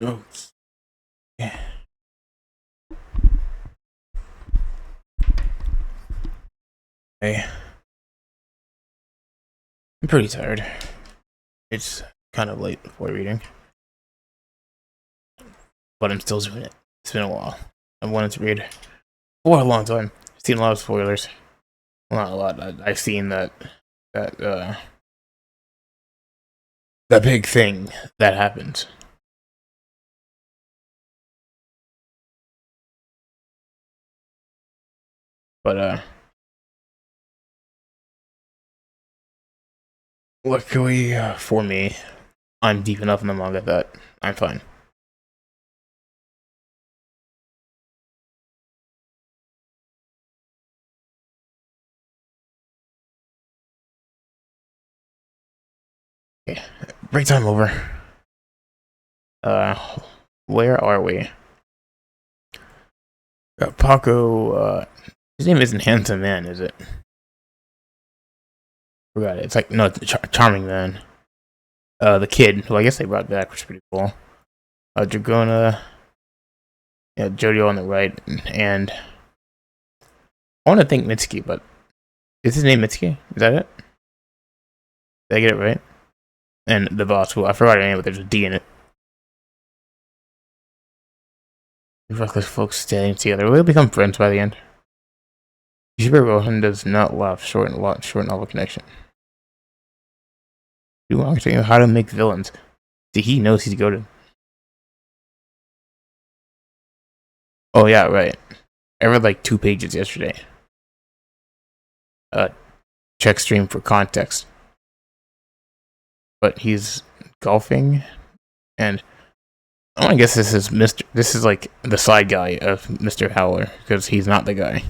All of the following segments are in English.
Okay. Hey, I'm pretty tired. It's kind of late before reading, but I'm still doing it. It's been a while. I've wanted to read for a long time. I've seen a lot of spoilers. Well, not a lot. I've seen that that big thing that happens. But luckily for me, I'm deep enough in the manga that I'm fine. Okay, break time over. Uh, where are we? Paco. His name isn't Handsome Man, is it? Forgot it. It's like no, it's Charming Man. The kid, who I guess they brought back, was pretty cool. Dragona, yeah, Jojo on the right, and I want to think Mitsuki, but is his name Mitsuki? Is that it? Did I get it right? And the boss, who I forgot her name, but there's a D in it. Reckless folks standing together. We'll become friends by the end. Super Rohan does not love short novel connection. You are saying how to make villains. See, he knows he's goated. Oh yeah, right. I read like 2 pages yesterday. Check stream for context. But he's golfing, and I guess this is Mr. This is like the side guy of Mr. Howler because he's not the guy.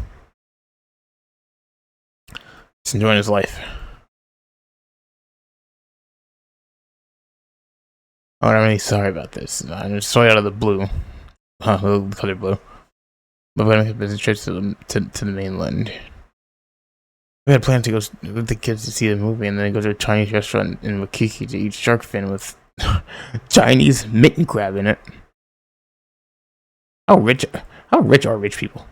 He's enjoying his life. Oh, I'm really sorry about this. I'm just so out of the blue. The color blue. But we're gonna make a business trip to the mainland. We had planned to go with the kids to see the movie and then go to a Chinese restaurant in Waikiki to eat shark fin with Chinese mitten crab in it. How rich are rich people?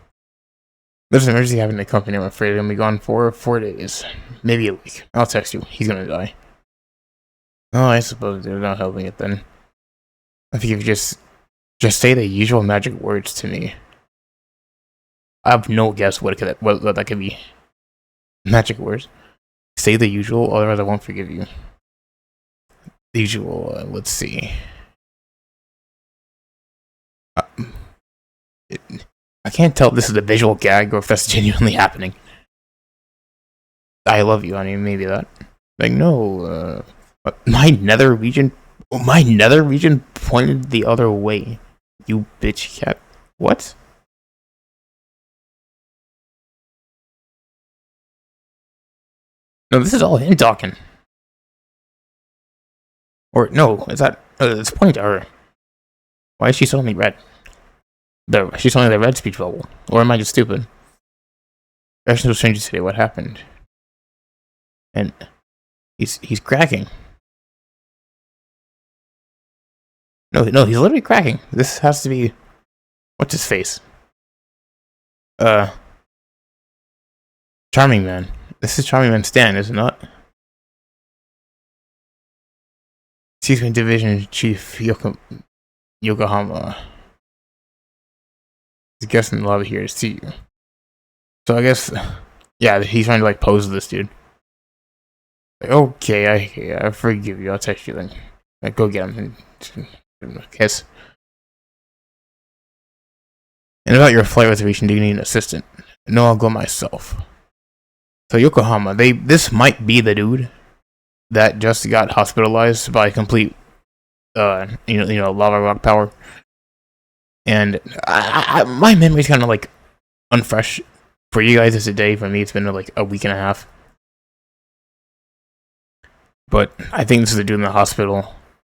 There's an emergency happening in the company. I'm afraid I'm gonna be gone for 4 days, maybe a week. I'll text you. He's gonna die. Oh, I suppose they're not helping it then. I think if you just say the usual magic words to me. I have no guess what that could be. Magic words. Say the usual, otherwise I won't forgive you. The usual. Let's see. I can't tell if this is a visual gag or if that's genuinely happening. I love you, honey. Maybe that. Like no. My nether region pointed the other way. You bitch cat. What? No, this is all him talking. Or no, is that it's pointing to her. Why is she suddenly red? She's only the red speech bubble. Or am I just stupid? Reactions were strange today. What happened? And he's cracking. No, he's literally cracking. This has to be what's his face? Charming Man. This is Charming Man Stan, is it not? Excuse me, Division Chief Yokohama. He's guessing the lobby here to see you. So I guess, yeah, he's trying to like pose this dude. Like, okay, I forgive you. I'll text you then. Like, go get him and give him a kiss. And about your flight reservation, do you need an assistant? No, I'll go myself. So Yokohama, this might be the dude that just got hospitalized by complete, lava rock power. And my memory's kind of like unfresh. For you guys, it's a day. For me, it's been like a week and a half. But I think this is the dude in the hospital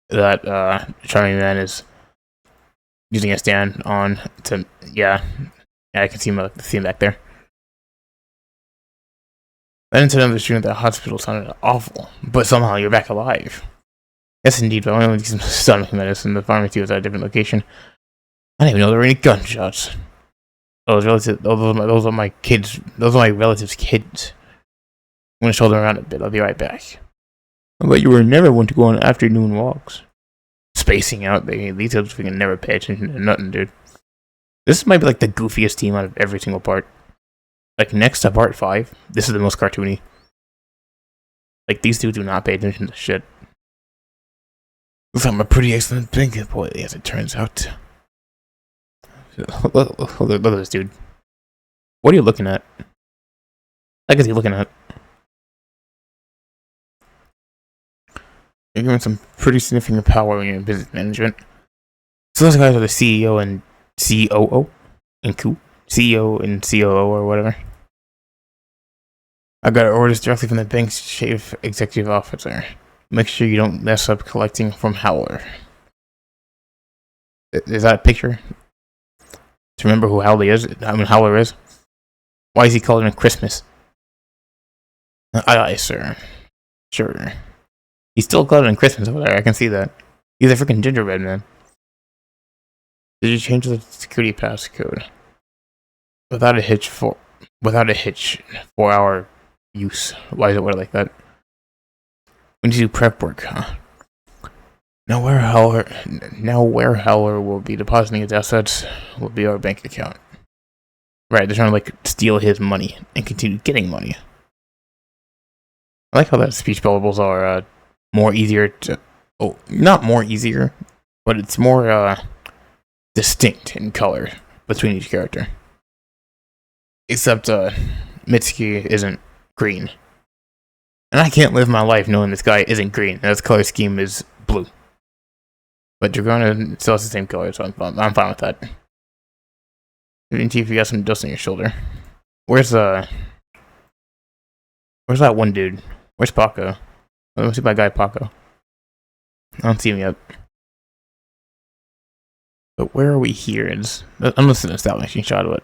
that Charming Man is using a stand on to. Yeah, I can see him back there. That incident of the shooting at the hospital sounded awful, but somehow you're back alive. Yes, indeed, but I only need some stomach medicine. The pharmacy was at a different location. I didn't even know there were any gunshots. Those are my kids. Those are my relatives' kids. I'm gonna show them around a bit. I'll be right back. But you were never one to go on afternoon walks. Spacing out, these kids can never pay attention to nothing, dude. This might be like the goofiest team out of every single part. Like next to part 5, this is the most cartoony. Like these two do not pay attention to shit. Looks like I'm a pretty excellent blanket boy, as it turns out. Look at this dude. What are you looking at? What is he looking at? You're given some pretty significant power in your business management. So those guys are the CEO and COO and CEO and COO or whatever. I got orders directly from the bank's chief executive officer. Make sure you don't mess up collecting from Howler. Is that a picture? To remember who Howler is? Why is he calling it Christmas? Aye, sir. Sure. He's still calling it Christmas over there, I can see that. He's a freaking gingerbread man. Did you change the security passcode? Without a hitch, 4 hour use. Why is it worded like that? We need to do prep work, huh? Now where Howler will be depositing his assets will be our bank account. Right, they're trying to like steal his money and continue getting money. I like how that speech bubbles are more easier to... Oh, not more easier, but it's more distinct in color between each character. Except Mitsuki isn't green. And I can't live my life knowing this guy isn't green, and his color scheme is blue. But Dragona still has the same color, so I'm fine with that. Even if you got some dust on your shoulder. Where's that one dude? Where's Paco? Let me see my guy Paco. I don't see him yet. But where are we here? I'm listening to establishing shot of it.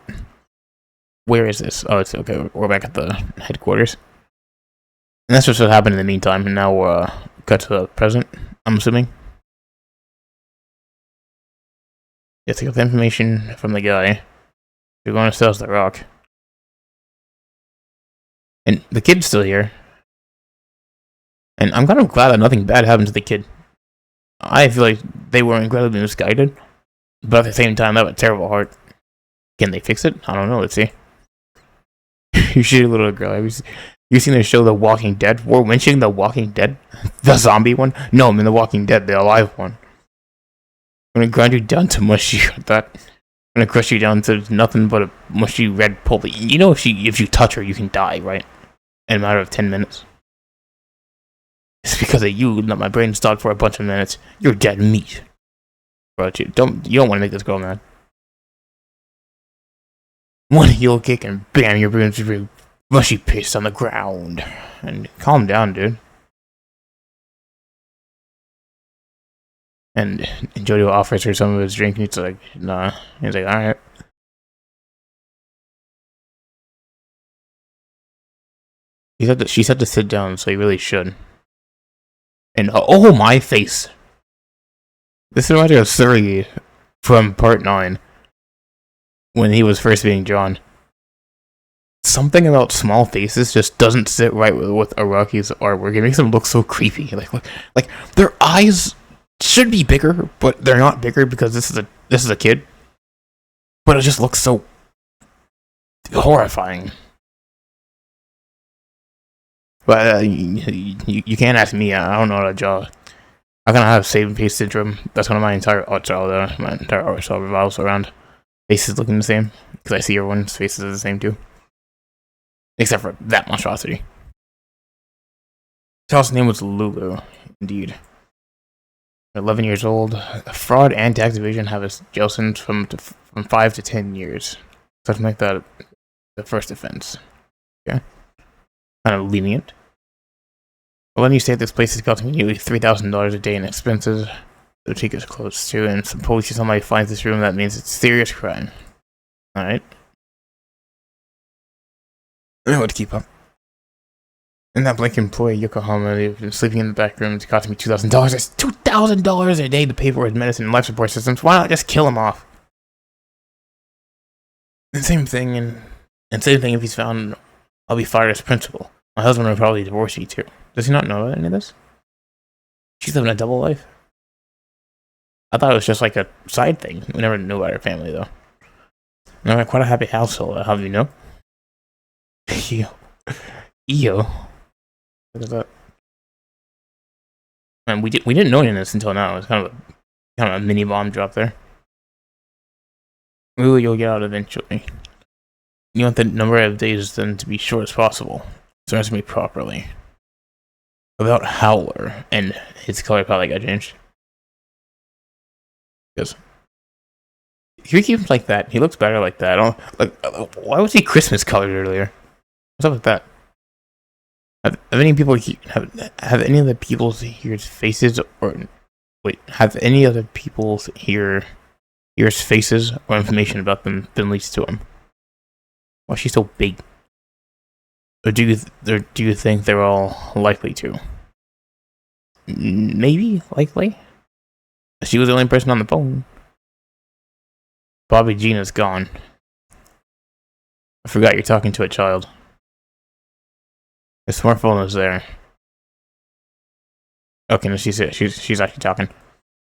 Where is this? Oh, it's okay. We're back at the headquarters. And that's just what happened in the meantime. And now we're cut to the present, I'm assuming. Yes, I got the information from the guy. You're going to sell us the rock. And the kid's still here. And I'm kind of glad that nothing bad happened to the kid. I feel like they were incredibly misguided. But at the same time, that was a terrible heart. Can they fix it? I don't know. Let's see. You shitty little girl. You seen the show The Walking Dead? We're winching The Walking Dead? The zombie one? No, I mean The Walking Dead, the alive one. I'm gonna grind you down to mushy. That. I'm gonna crush you down to nothing but a mushy red pulp. You know, if you touch her, you can die, right? In a matter of 10 minutes. It's because of you that my brain stopped for a bunch of minutes. You're dead meat. Bro, you don't want to make this girl mad. One heel kick and bam, your brain's mushy paste on the ground. And calm down, dude. And Jojo offers her some of his drink, and he's like, nah. He's like, alright. She said to sit down, so he really should. And oh my face! This reminds me of Surrey from part 9. When he was first being drawn. Something about small faces just doesn't sit right with Araki's artwork. It makes them look so creepy. Like their eyes should be bigger, but they're not bigger because this is a kid. But it just looks so horrifying. But you can't ask me. I don't know how to draw. I'm gonna have save and paste syndrome. That's one of my entire art style. My entire art style revolves around faces looking the same, because I see everyone's faces are the same too. Except for that monstrosity. Child's name was Lulu, indeed. 11 years old. Fraud and tax evasion have a jail sentence from 5 to 10 years. Something like that, the first offense. Okay. Kind of lenient. Well, then you say this place is costing nearly $3,000 a day in expenses. The cheek is close to, and suppose somebody finds this room, that means it's serious crime. Alright. I know what to keep up. And that blank employee, Yokohama, they've been sleeping in the back room. It's costing me $2,000. That's $2,000 a day to pay for his medicine and life support systems. Why not just kill him off? And same thing, and same thing if he's found, I'll be fired as principal. My husband will probably divorce me too. Does he not know any of this? She's living a double life. I thought it was just like a side thing. We never knew about her family though. And I'm quite a happy household. How do you know? Ew. What is that? Man, we didn't know any of this until now. It was kind of a mini bomb drop there. Ooh, you'll get out eventually. You want the number of days then to be short as possible, so answer me properly. About Howler and his color palette got changed. Because if you keep him like that, he looks better like that. I don't like. Why was he Christmas colored earlier? What's up with that? Have any people have any of the people here's faces or wait? Have any of the people here's faces or information about them been leaked to him? Why is she so big? Or do you think they're all likely to? Maybe likely. She was the only person on the phone. Bobby Jean is gone. I forgot you're talking to a child. The smartphone is there. Okay, no, she's actually talking.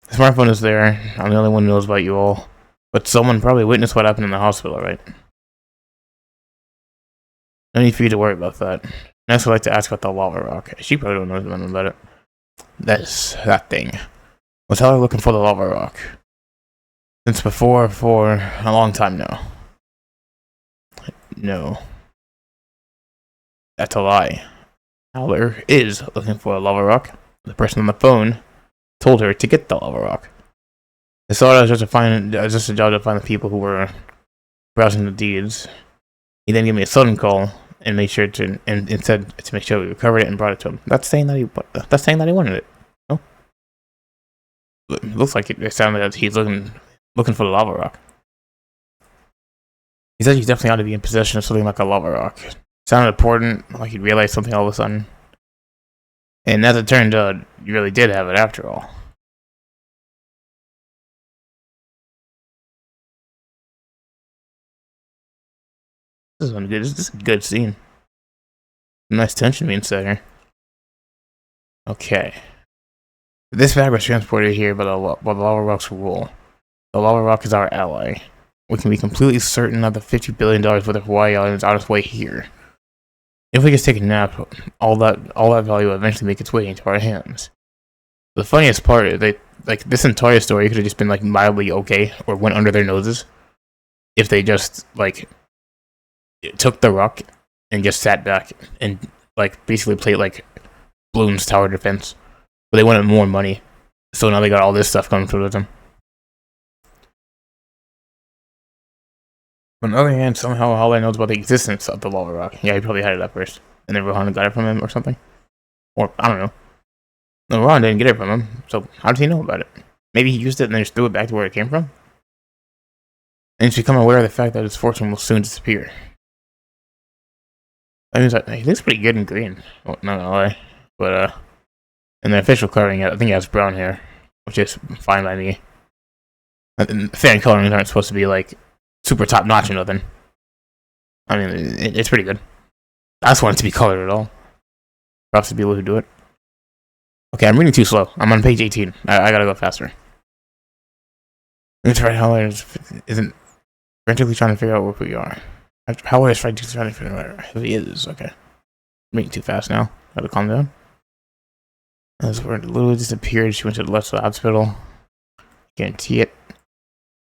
The smartphone is there. I'm the only one who knows about you all. But someone probably witnessed what happened in the hospital, right? No need for you to worry about that. Next, I'd like to ask about the lava rock. She probably don't know nothing about it. That thing. Was Heller looking for the lava rock? Since before, for a long time now. No. That's a lie. Howler is looking for a lava rock. The person on the phone told her to get the lava rock. I thought it was just a job to find the people who were browsing the deeds. He then gave me a sudden call and made sure to and said to make sure we recovered it and brought it to him. That's saying that he wanted it. No, it looks like it sounded like he's looking for the lava rock. He said he definitely ought to be in possession of something like a lava rock. Sounded important, like he realized something all of a sudden. And as it turned out, you really did have it after all. This is a good scene. Nice tension being set here. Okay. This bag was transported here by the lava rock's rule. The lava rock is our ally. We can be completely certain that the $50 billion worth of Hawaii Island is on its way here. If we just take a nap, all that value will eventually make its way into our hands. The funniest part is this entire story could have just been like mildly okay or went under their noses if they just like took the rock and just sat back and like basically played like Bloom's tower defense. But they wanted more money, so now they got all this stuff coming through with them. On the other hand, somehow Howler knows about the existence of the lava rock. Yeah, he probably had it up first, and then Rohan got it from him or something. Or, I don't know. No, Rohan didn't get it from him, so how does he know about it? Maybe he used it and then just threw it back to where it came from? And he's become aware of the fact that his fortune will soon disappear. That means that he looks pretty good in green. Well, not gonna lie. But, in the official coloring, I think he has brown hair, which is fine by me. And fan colorings aren't supposed to be, like, super top notch or nothing. I mean, it's pretty good. I just want it to be colored at all. Props to people who do it. Okay, I'm reading too slow. I'm on page 18. I gotta go faster. It's right. Howler isn't frantically trying to figure out where we are. Howler is frantically trying to figure out who he is. Okay. I'm reading too fast now. Gotta calm down. As word literally disappeared, she went to the left of the hospital. Guarantee it.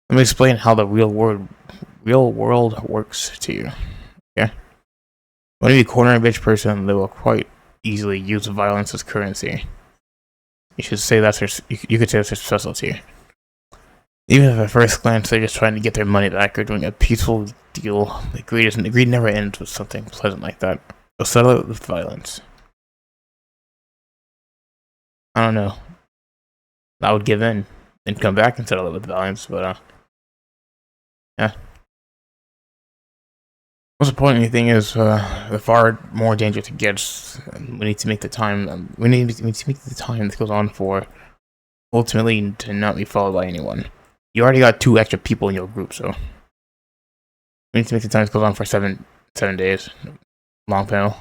Let me explain how the real world works to you. Okay? When you corner a bitch person, they will quite easily use violence as currency. You should say that's her. You could say that's her specialty. Even if at first glance they're just trying to get their money back or doing a peaceful deal, greed never ends with something pleasant like that. They'll settle it with violence. I don't know. I would give in and come back and settle it with violence, but yeah. Most important thing is the far more dangerous it gets. We need to make the time. We need to make the time this goes on for ultimately to not be followed by anyone. You already got 2 extra people in your group, so we need to make the time this goes on for 7 days. Long panel.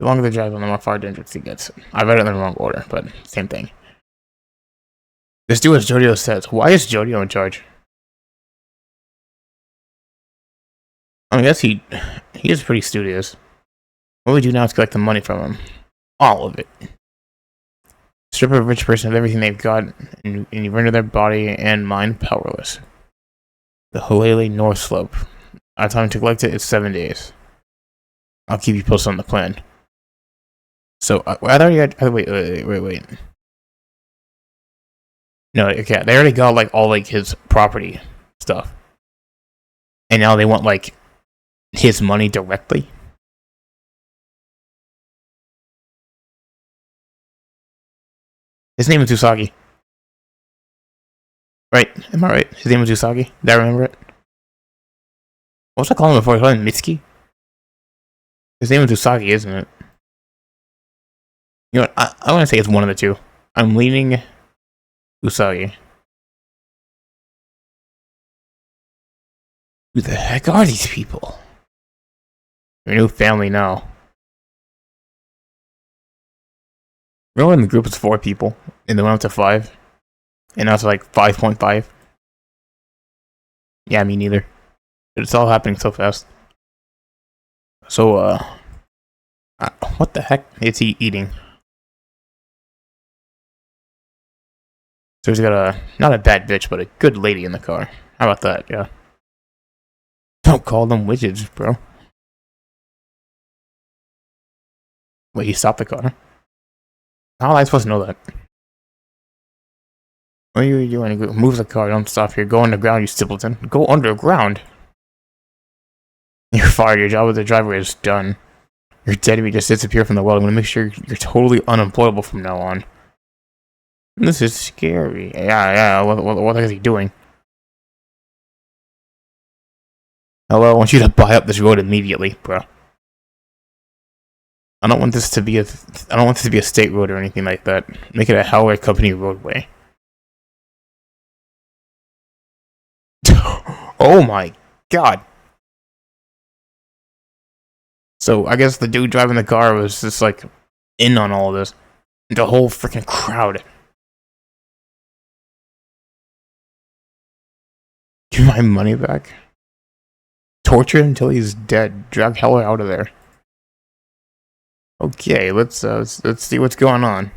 The longer the drive on, the more far dangerous it gets. I read it in the wrong order, but same thing. Just do as Jojo says. Why is Jojo in charge? I guess he is pretty studious. What we do now is collect the money from him. All of it. Strip a rich person of everything they've got, and you render their body and mind powerless. The Halele North Slope. Our time to collect it is 7 days. I'll keep you posted on the plan. So, I already had... wait. No, okay, they already got, like, all, like, his property stuff. And now they want, like, his money directly? His name is Usagi. Right, am I right? His name was Usagi? Did I remember it? What was I calling him before? I called him Mitsuki? His name is Usagi, isn't it? You know what? I want to say it's one of the two. I'm leaning Usagi. Who the heck are these people? Your new family now. Remember when the group was 4 people, and they went up to 5? And now it's like 5.5? Yeah, me neither. It's all happening so fast. So, what the heck is he eating? So he's got not a bad bitch, but a good lady in the car. How about that, yeah? Don't call them widgets, bro. Wait, he stopped the car? How am I supposed to know that? What are you doing? Move the car, don't stop here. Go underground, you simpleton. Go underground? You're fired, your job with the driver is done. You're dead if you just disappear from the world. I'm gonna make sure you're totally unemployable from now on. This is scary. Yeah, what the heck is he doing? Hello, I want you to buy up this road immediately, bro. I don't want this to be a state road or anything like that. Make it a Howard Company roadway. Oh my god. So I guess the dude driving the car was just like in on all of this. The whole freaking crowd. Give my money back. Torture him until he's dead. Drag Heller out of there. Okay, let's see what's going on.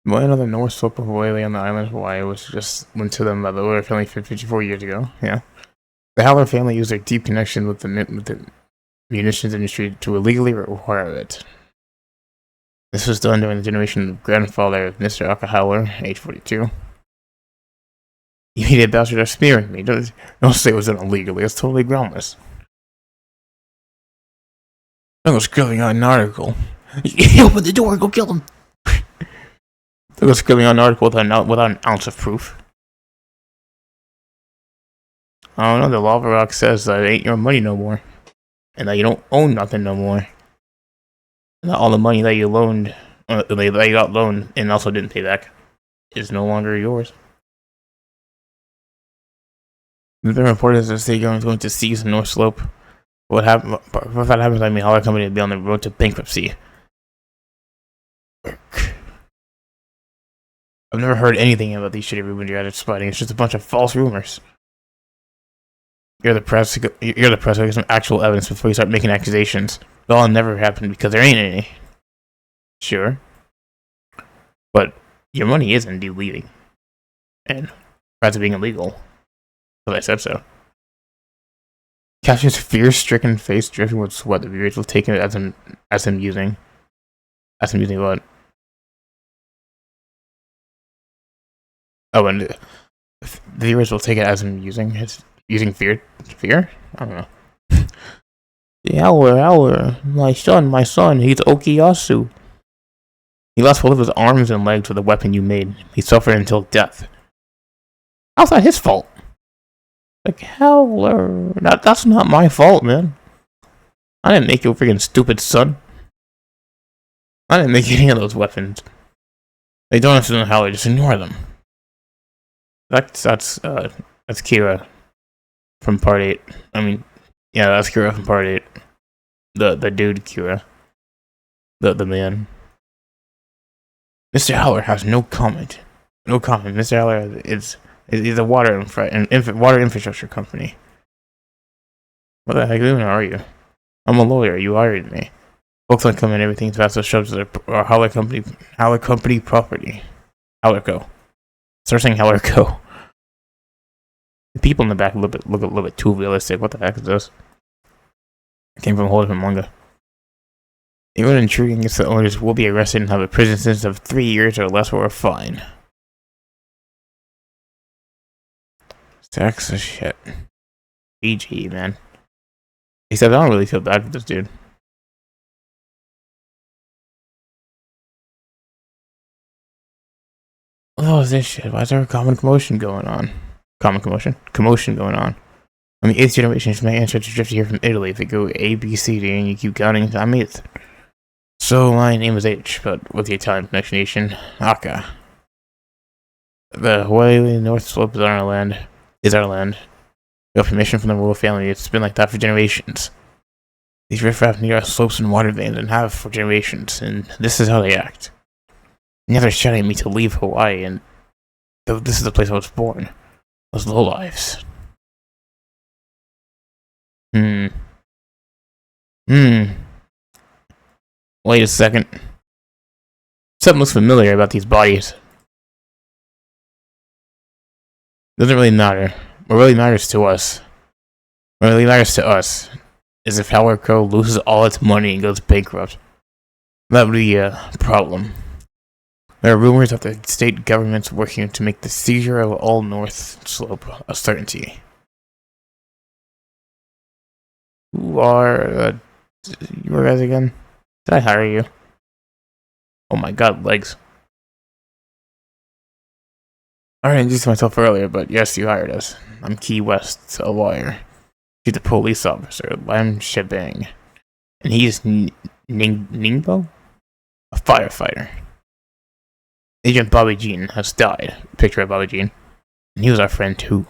Why another North Slope of Hawaii on the island of Hawaii was just went to them by the Lower family 54 years ago. Yeah. The Haller family used their deep connection with the munitions industry to illegally acquire it. This was done during the generation of grandfather of Mr. Aka Howler, age 42. You idiot bastards are smearing me. Don't say it was done illegally. It's totally groundless. I was scribbling on an article. He opened the door. Go kill him. I was scribbling on an article without an ounce of proof. I don't know. The Lava Rock says that it ain't your money no more, and that you don't own nothing no more. And that all the money that you loaned, that you got loaned and also didn't pay back, is no longer yours. The report is that the government is going to seize the North Slope. If that happens, I mean, Holler Company will be on the road to bankruptcy. I've never heard anything about these shitty rumors you're spreading. It's just a bunch of false rumors. You're the press. Get some actual evidence before you start making accusations. That'll never happen because there ain't any. Sure, but your money is indeed leaving, and prior being illegal. But I said so. Captions fear-stricken face dripping with sweat. The viewers will take it as him using what? Oh, and the viewers will take it as him using fear. Fear? I don't know. The Howler, my son, he's Okiyasu. He lost both of his arms and legs with the weapon you made. He suffered until death. How's that his fault? Like, hell, that's not my fault, man. I didn't make you freaking stupid son. I didn't make any of those weapons. They don't have to know how, just ignore them. That's Kira from part 8. I mean, yeah, that's Kira from part 8. The dude Kira. The man. Mr. Heller has no comment. No comment. Mr. Heller is a water infrastructure company. What the heck even are you? I'm a lawyer. You hired me. Folks don't come in. Everything's fast as shows our Heller company property. Heller Co. Start saying Heller Co. The people in the back look a little bit too realistic. What the heck is this? It came from a whole different manga. Anyone intruding against the owners will be arrested and have a prison sentence of 3 years or less or a fine. Stacks of shit. GG, man. Except I don't really feel bad for this dude. Oh, is this shit? Why is there a common commotion going on? Commotion going on. I'm the 8th generation. My ancestors drifted here from Italy. If they go A, B, C, D, and you keep counting, I'm 8th. So my name is H, but with the Italian pronunciation, Aka. The Hawaii North Slope is our land. We have permission from the royal family. It's been like that for generations. These riffraff near our slopes and water veins and have for generations, and this is how they act. Never shouting at me to leave Hawaii, and this is the place I was born. Those lowlives. Wait a second. Something looks familiar about these bodies. Doesn't really matter. What really matters to us is if Heller Co. loses all its money and goes bankrupt. That would be a problem. There are rumors that the state government's working to make the seizure of all North Slope a certainty. Who are you guys again? Did I hire you? Oh my god, legs. I already introduced myself earlier, but yes, you hired us. I'm Key West, a lawyer. He's a police officer, Lem Shebang. And he's Ningbo? A firefighter. Agent Bobby Jean has died. Picture of Bobby Jean. And he was our friend too.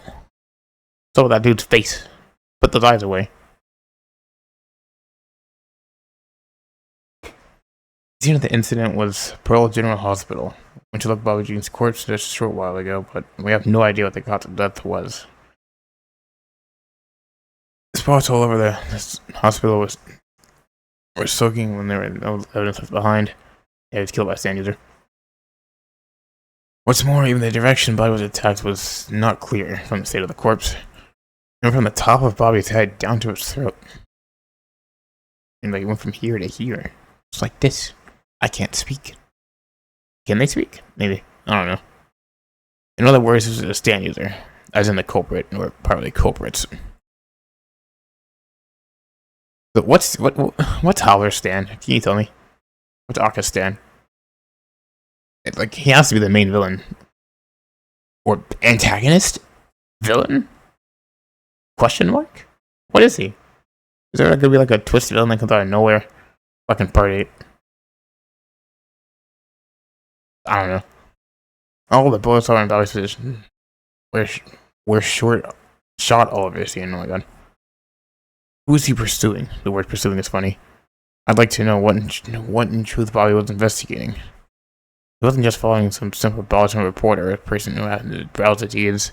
So that dude's face. Put those eyes away. The scene of the incident was Pearl General Hospital. Went to look at Bobby Jean's corpse just a short while ago, but we have no idea what the cause of death was. Spots all over this hospital were soaking when there were no evidence left behind. Yeah, he was killed by a stand user. What's more, even the direction Bobby was attacked was not clear from the state of the corpse. And from the top of Bobby's head down to his throat. And like, it went from here to here. It's like this. I can't speak. Can they speak? Maybe. I don't know. In other words, this is a stand user. As in the culprit, or partly culprits. But what's Howler's stand? Can you tell me? What's Aka's stand? It's like, he has to be the main villain. Or antagonist? Villain? Question mark? What is he? Is there gonna be like a twist villain that comes out of nowhere? Fucking part 8. I don't know. All the bullets are in Bobby's position. We're shot all over his scene. Oh my god. Who is he pursuing? The word pursuing is funny. I'd like to know what in truth Bobby was investigating. He wasn't just following some simple bulletin report or a person who happened to browse the deeds.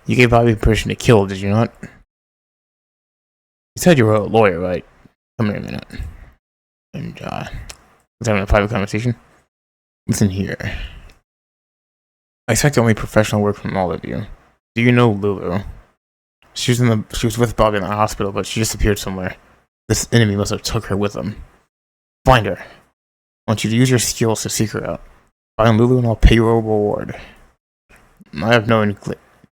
You gave Bobby permission to kill, did you not? You said you were a lawyer, right? Come here a minute. And, let's have a private conversation. Listen here. I expect only professional work from all of you. Do you know Lulu? She was with Bobby in the hospital, but she disappeared somewhere. This enemy must have took her with them. Find her. I want you to use your skills to seek her out. Find Lulu and I'll pay you a reward. I have no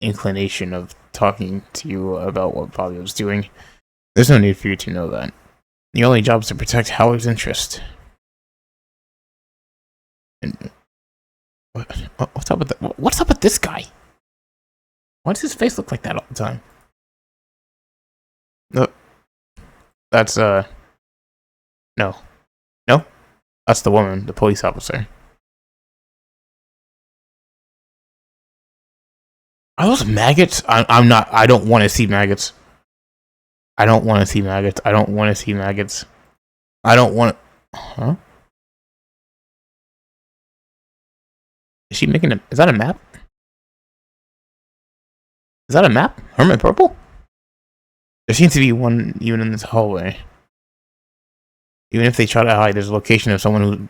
inclination of talking to you about what Bobby was doing. There's no need for you to know that. The only job is to protect Howler's interest. And what's up with what's up with this guy? Why does his face look like that all the time? No, that's no, no, that's the woman, the police officer. Are those maggots? I'm not. I don't want to see maggots. I don't want to see maggots. I don't want to see maggots. I don't want. Huh? Is she making a? Is that a map? Is that a map? Hermit Purple? There seems to be one even in this hallway. Even if they try to hide, there's a location of someone who.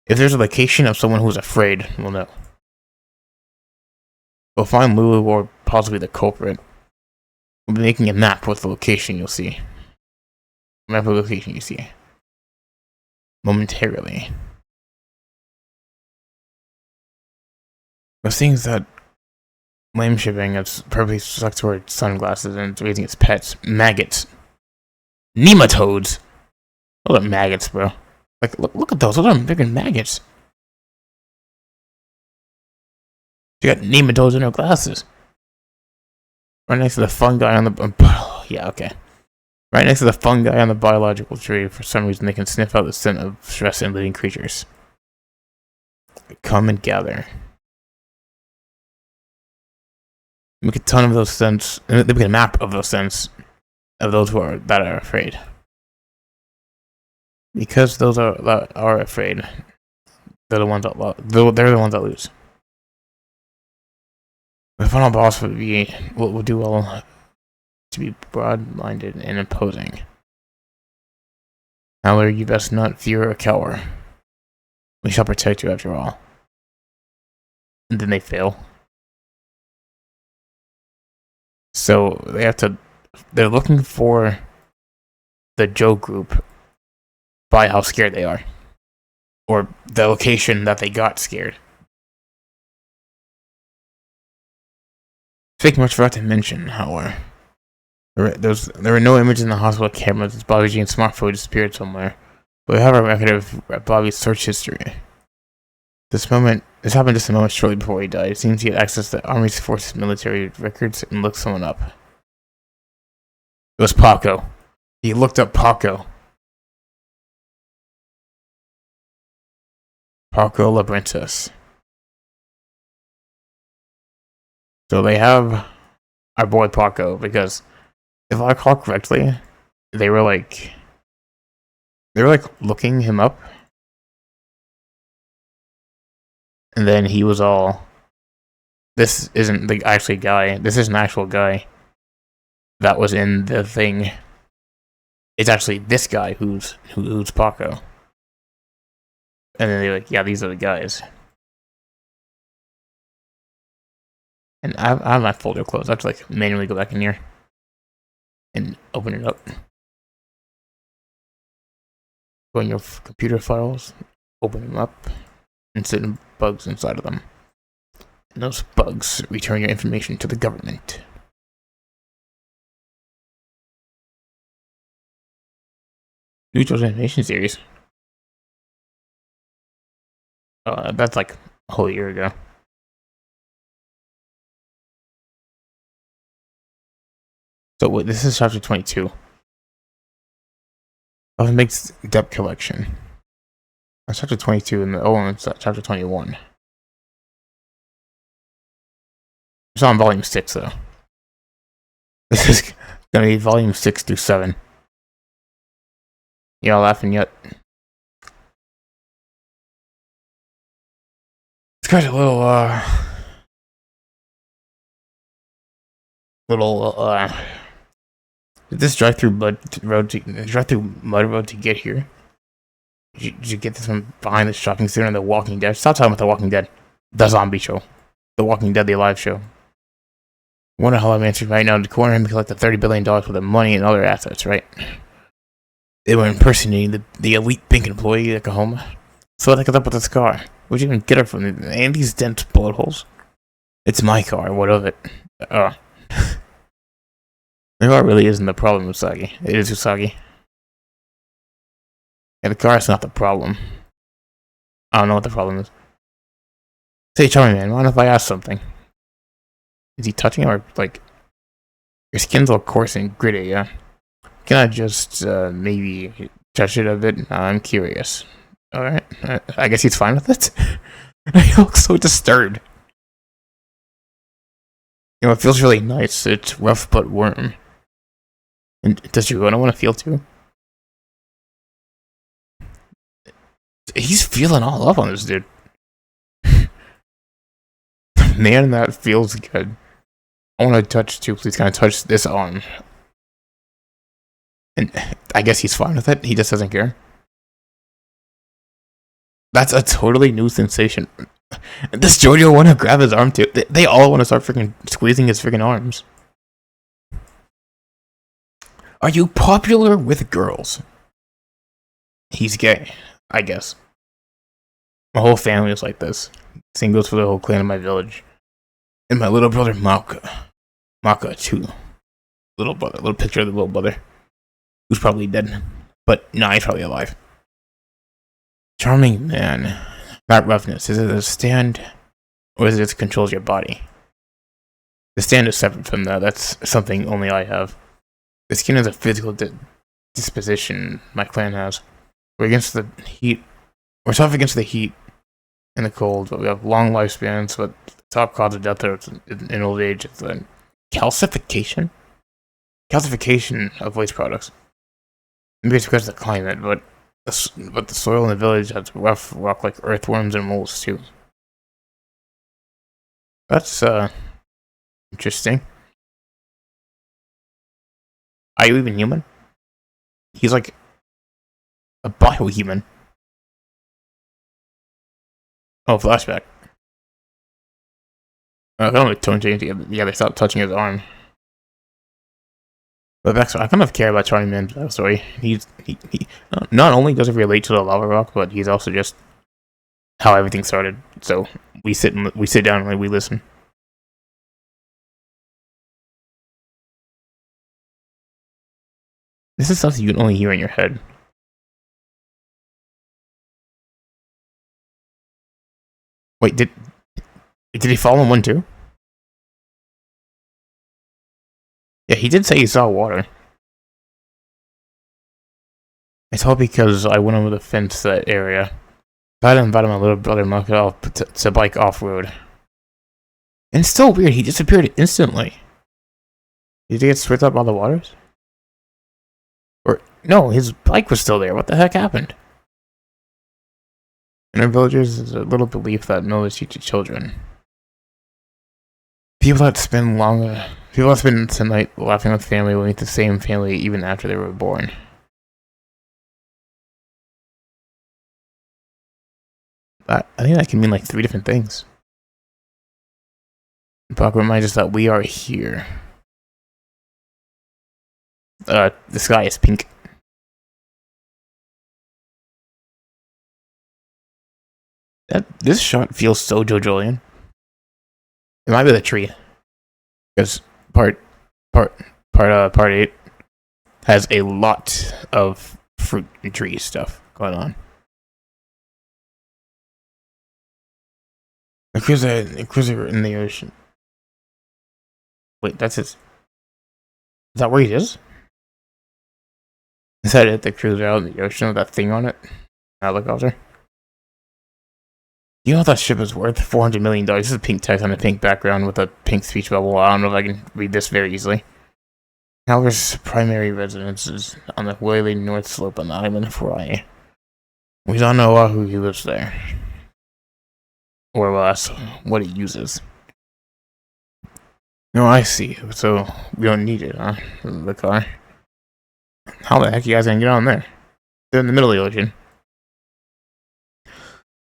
If there's a location of someone who's afraid, we'll know. We'll find Lulu or possibly the culprit. We'll be making a map with the location you'll see. Map of the location you see. Momentarily. The things that lame shipping its purposely stuck to her sunglasses and it's raising its pets. Maggots. Nematodes! Those are maggots, bro. Like, look at those. Those are freaking maggots. She got nematodes in her glasses. Right next to the fungi on the... yeah, okay. Right next to the fungi on the biological tree. For some reason, they can sniff out the scent of stress in living creatures. Come and gather. Make a ton of those scents. They make a map of those scents of those that are afraid. Because those that are afraid, they're the ones that they're the ones that lose. The final boss will do well to be broad-minded and imposing. However, you best not fear or cower. We shall protect you after all. And then they fail. So they have to. They're looking for the Joe group by how scared they are, or the location that they got scared. Speaking much forgot to mention, however, there were no images in the hospital cameras as Bobby Jean's smartphone disappeared somewhere, but we have a record of Bobby's search history. This happened just a moment shortly before he died. It seems he had access to the Army Forces military records and looked someone up. It was Paco. He looked up Paco. Paco Labrintus. So they have our boy Paco, because if I recall correctly, they were like looking him up, and then he was all, this isn't the actual guy. This is an actual guy that was in the thing. It's actually this guy who's Paco. And then they're like, yeah, these are the guys. And I have my folder closed. I have to like manually go back in here and open it up. Go in your computer files, open them up, and set bugs inside of them. And those bugs return your information to the government. New JoJo's animation series. That's like a whole year ago. So this is chapter 22. Of Mixed Depth Collection. That's chapter 22, and it's chapter 21. It's on volume 6, though. This is gonna be volume 6 through 7. Y'all laughing yet? It's got a little, did this drive through mud road to get here? Did you get this from behind the shopping center in The Walking Dead? Stop talking about The Walking Dead. The zombie show. The Walking Dead, the live show. I wonder how I'm answering right now. To corner him collect the $30 billion worth of money and other assets, right? They were impersonating the elite pink employee at Oklahoma. So what the heck is up with this car? Where'd you even get her from? And these dent bullet holes? It's my car. What of it? The car really isn't the problem, Usagi. It is Usagi. And the car is not the problem. I don't know what the problem is. Say, Charming Man, mind if I ask something? Is he touching or, like, your skin's all coarse and gritty, yeah? Can I just, maybe touch it a bit? I'm curious. Alright, I guess he's fine with it? He looks so disturbed. You know, it feels really nice. It's rough but warm. And does your owner want to feel too? He's feeling all up on this dude. Man, that feels good. I want to touch too. Please, can I touch this arm? And I guess he's fine with it. He just doesn't care. That's a totally new sensation. Does Jojo want to grab his arm too? They all want to start freaking squeezing his freaking arms. Are you popular with girls? He's gay, I guess. My whole family is like this. Same goes for the whole clan of my village. And my little brother Maka. Maka too. Little brother, little picture of the little brother. Who's probably dead. But no, he's probably alive. Charming Man. That roughness. Is it a stand? Or is it just controls your body? The stand is separate from that. That's something only I have. The skin is a physical disposition my clan has. We're against the heat. We're tough against the heat and the cold, but we have long lifespans, but the top cause of death in old age is the calcification? Calcification of waste products. Maybe it's because of the climate, but the soil in the village has rough rock like earthworms and moles too. That's interesting. Are you even human? He's like a biohuman. Oh, flashback. I kind of like tone change. Yeah, they stopped touching his arm. But backstory, I kind of care about Charming Man's backstory. He not only does it relate to the lava rock, but he's also just how everything started. So we sit down and we listen. This is stuff you can only hear in your head. Wait, did he fall in one too? Yeah, he did say he saw water. I saw because I went over the fence to that area. I had invited my little brother Mark off to bike off-road. And it's still weird, he disappeared instantly. Did he get swept up by the waters? Or, no, his bike was still there. What the heck happened? In our villages, there's a little belief that mothers teach children. People that spend the night laughing with family will meet the same family even after they were born. I think that can mean like 3 different things. Buck reminds us that we are here. The sky is pink. This shot feels so Jojolian. It might be the tree, because part 8 has a lot of fruit and tree stuff going on. The cruiser in the ocean. Wait, that's his. Is that where he is? Is that it? The cruiser out in the ocean with that thing on it? Helicopter? You know what that ship is worth? $400 million. This is pink text on a pink background with a pink speech bubble. I don't know if I can read this very easily. Halver's primary residence is on the Whaley North Slope on the island of Hawaii. We don't know who he lives there. Or well, that's what he uses. No, I see. So we don't need it, huh? The car. How the heck you guys gonna get on there? They're in the middle of the ocean.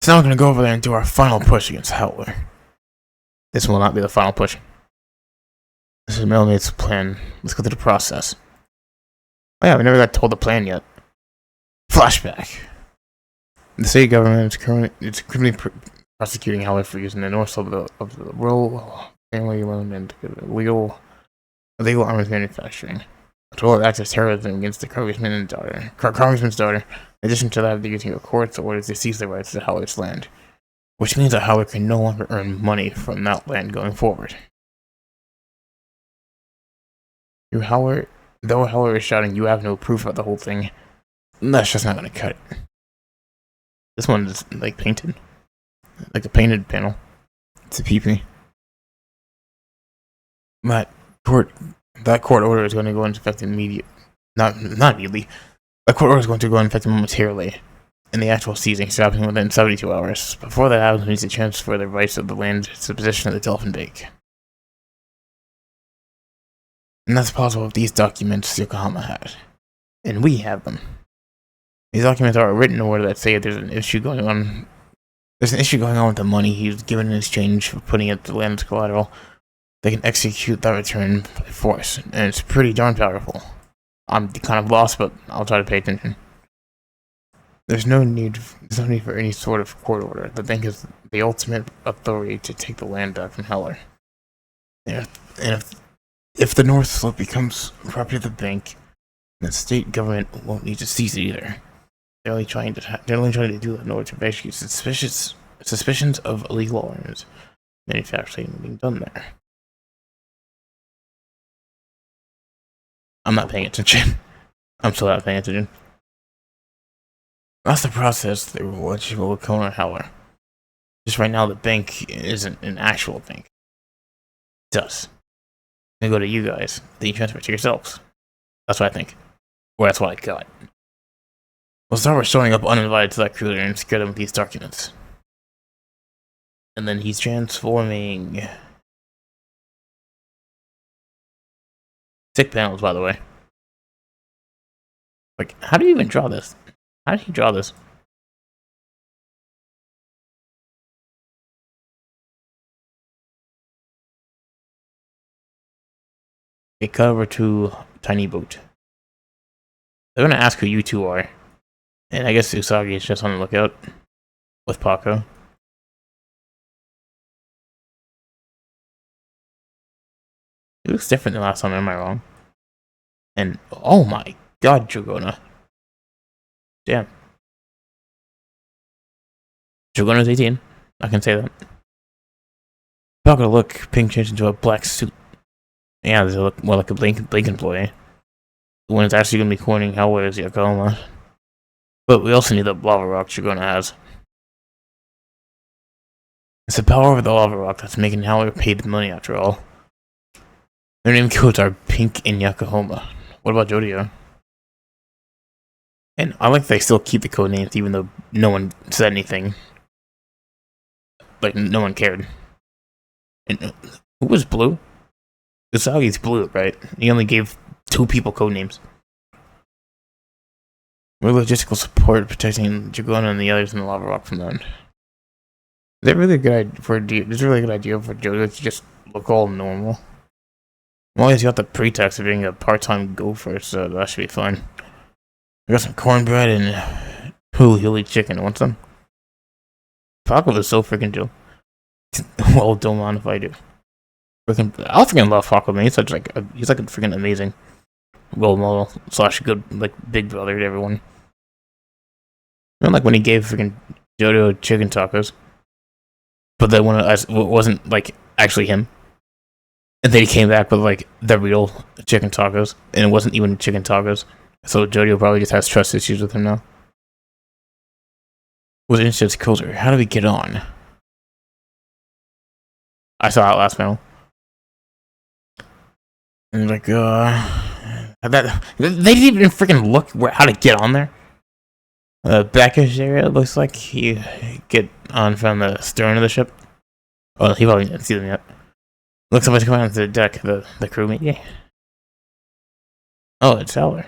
So now we're gonna go over there and do our final push against Howler. This will not be the final push. This is Melmate's plan. Let's go through the process. Oh yeah, we never got told the plan yet. Flashback. The state government is currently prosecuting Howler for using the north slope of the rural family loan and illegal arms manufacturing. A total act of terrorism against the congressman's daughter. In addition to that, they're using a court's orders to seize the rights to Howler's land, which means that Howler can no longer earn money from that land going forward. Though Howler is shouting, "You have no proof of the whole thing," that's just not gonna cut it. This one is like painted, like a painted panel. It's a PP. That court order is going to go into effect immediately. Not immediately. That court order is going to go into effect momentarily, and the actual seizing should happen within 72 hours. Before that happens, we need to transfer the rights of the land to the possession of the Dolphin Bank. And that's possible with these documents Yokohama had. And we have them. These documents are a written order that say there's an issue going on. There's an issue going on with the money he's given in exchange for putting it to the land as collateral. They can execute that return by force, and it's pretty darn powerful. I'm kind of lost, but I'll try to pay attention. There's no need for any sort of court order. The bank is the ultimate authority to take the land back from Heller. And if the North Slope becomes property of the bank, the state government won't need to seize it either. They're only trying to do that in order to investigate suspicions of illegal arms manufacturing being done there. I'm not paying attention. I'm still not paying attention. That's the process through which will corner Howler. Just right now, the bank isn't an actual bank. It does. They go to you guys, then you transfer it to yourselves. That's what I think. Or that's what I got. We'll start with showing up uninvited to that cruiser and scare them with these documents. And then he's transforming... Sick panels, by the way. Like, how do you even draw this? How did he draw this? Okay, cut over to Tiny Boat. They're gonna ask who you two are. And I guess Usagi is just on the lookout with Paco. He looks different than last time, am I wrong? And oh my god, Dragona. Damn. Dragona's 18. I can say that. Paco look, Pink changed into a black suit. Yeah, they look more like a Blink employee. The one that's actually gonna be coining Hellway is Yokohama. But we also need the lava rock Dragona has. It's the power of the lava rock that's making Howler pay the money after all. Their name codes are Pink and Yokohama. What about Jodio? And I like that they still keep the code names even though no one said anything. Like, no one cared. And who was Blue? Usagi's Blue, right? He only gave 2 people code names. More logistical support protecting Dragona and the others in the lava rock from them. Is that really a good idea for Jojo to just look all normal? Well, he's got the pretext of being a part-time gopher, so that should be fine. I got some cornbread and huli chicken. Want some? Paco is so freaking chill. Well, don't mind if I do. I freaking love Paco, man. He's like a freaking amazing role model / good like big brother to everyone. I don't like when he gave freaking Jojo chicken tacos, but that one wasn't like actually him. And then he came back with like the real chicken tacos, and it wasn't even chicken tacos. So Jojo probably just has trust issues with him now. Was Instance Coulter? How do we get on? I saw that last panel. And like, they didn't even freaking look how to get on there. Backish area, it looks like you get on from the stern of the ship. Well, he probably didn't see them yet. Looks like somebody's coming onto the deck, the crew meeting. Oh, it's Howler.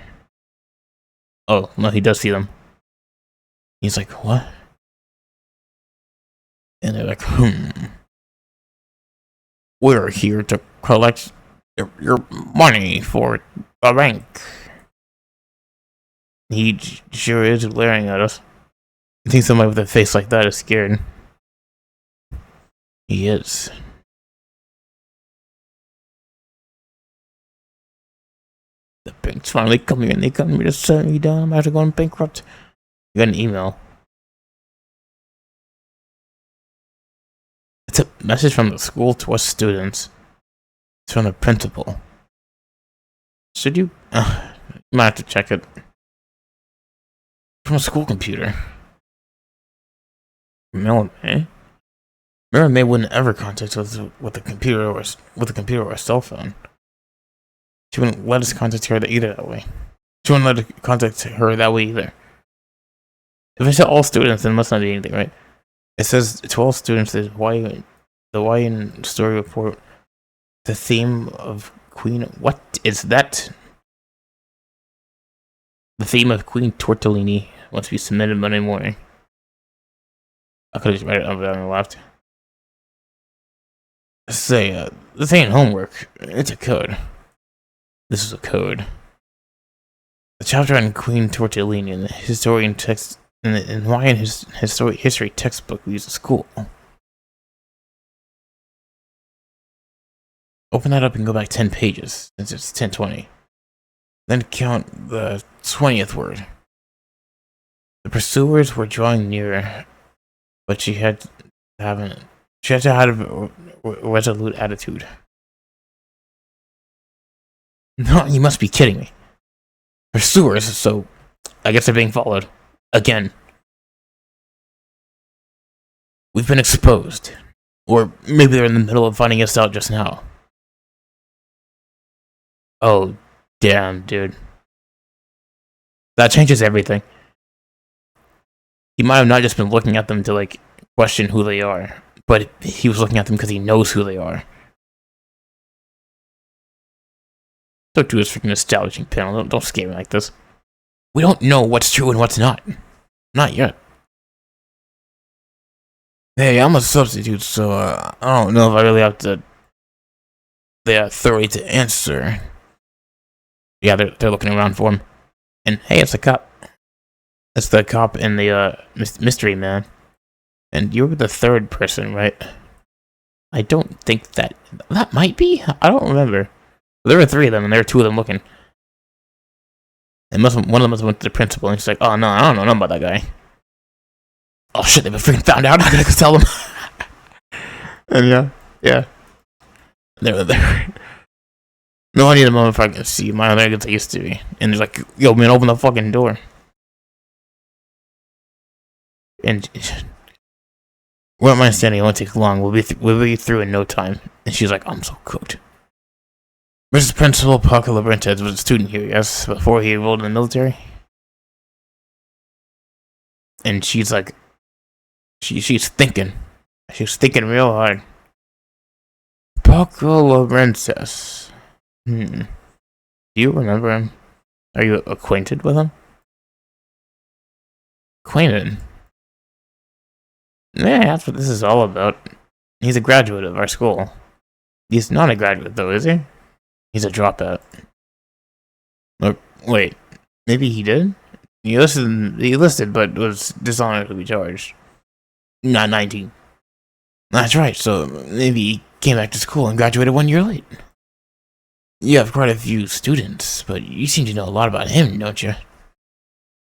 Oh, no, he does see them. He's like, what? And they're like, we're here to collect your money for the bank. He sure is glaring at us. You think somebody with a face like that is scared? He is. The bank's finally coming in. They come here to set me down. I'm about to go bankrupt. You got an email. It's a message from the school to us students. It's from the principal. Should you? You might have to check it. From a school computer. Miller May? Miller May wouldn't ever contact us with a computer or a cell phone. She wouldn't let us contact her either that way. She wouldn't let us contact her that way either. If it's to all students, then it must not be anything, right? It says to all students, the Hawaiian story report, the theme of Queen. What is that? The theme of Queen Tortellini must be submitted Monday morning. I could just write it over there on the left. Say, this ain't homework. It's a code. This is a code. The chapter on Queen Tortellini in the historian text in Hawaiian history textbook we use at school. Open that up and go back 10 pages, since it's 1020. Then count the 20th word. The pursuers were drawing nearer, but she had to have a resolute attitude. No, you must be kidding me. Pursuers, so I guess they're being followed. Again. We've been exposed. Or maybe they're in the middle of finding us out just now. Oh, damn, dude. That changes everything. He might have not just been looking at them to, like, question who they are, but he was looking at them because he knows who they are. Don't do this freaking establishing panel. Don't scare me like this. We don't know what's true and what's not. Not yet. Hey, I'm a substitute, so I don't know if I really have the authority to answer. Yeah, they're looking around for him. And hey, it's a cop. It's the cop and the mystery man. And you're the third person, right? I don't think that might be. I don't remember. There were 3 of them, and there were 2 of them looking. And one of them must have went to the principal, and she's like, "Oh no, I don't know nothing about that guy." Oh shit, they've been freaking found out. I gotta go tell them. And yeah. They were there. No, I need a moment if I can see my other as I used to be. And he's like, "Yo, man, open the fucking door." And we don't mind standing. It won't take long. We'll be through in no time. And she's like, "I'm so cooked." Mrs. Principal Parker Labrentez was a student here, yes, before he enrolled in the military. And she's like, she's thinking. She's thinking real hard. Parker Labrentez. Do you remember him? Are you acquainted with him? Acquainted? Yeah, that's what this is all about. He's a graduate of our school. He's not a graduate, though, is he? He's a dropout. Look, wait. Maybe he did? He listed, but was dishonorably charged. Not 19. That's right, so maybe he came back to school and graduated 1 year late. You have quite a few students, but you seem to know a lot about him, don't you?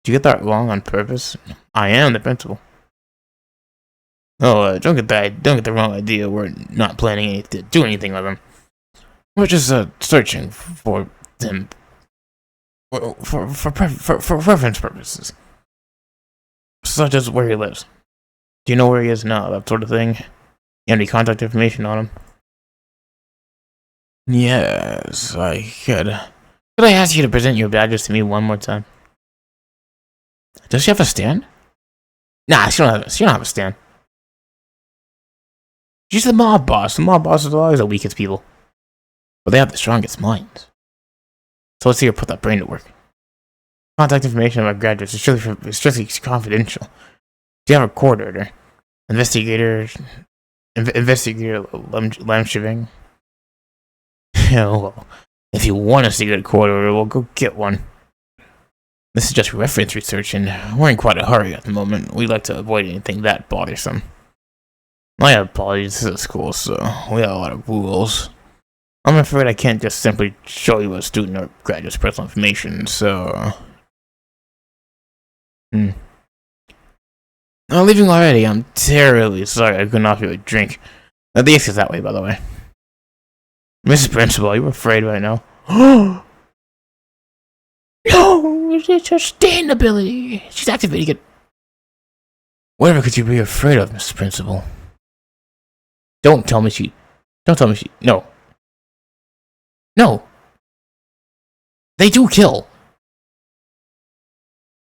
Did you get that wrong on purpose? I am the principal. Oh, don't get the wrong idea. We're not planning to do anything with him. We're just searching for him for reference purposes, such as where he lives. Do you know where he is now? That sort of thing. You have any contact information on him? Yes, I could. Could I ask you to present your badges to me one more time? Does she have a stand? Nah, she don't have a stand. She's the mob boss. The mob boss is always the weakest people. But they have the strongest minds. So let's see her put that brain to work. Contact information about graduates is strictly confidential. Do you have a court order? Investigator Lamshiving? Yeah, well, if you want us to get a court order, we'll go get one. This is just reference research, and we're in quite a hurry at the moment. We'd like to avoid anything that bothersome. I have apologies, this is school, so we have a lot of rules. I'm afraid I can't just simply show you a student or graduate's personal information, so... I'm leaving already. I'm terribly sorry. I couldn't offer you a drink. The AC is that way, by the way. Mrs. Principal, are you afraid right now? No! It's her stand ability. She's activating it. Whatever could you be afraid of, Mrs. Principal? Don't tell me she... No. No. They do kill.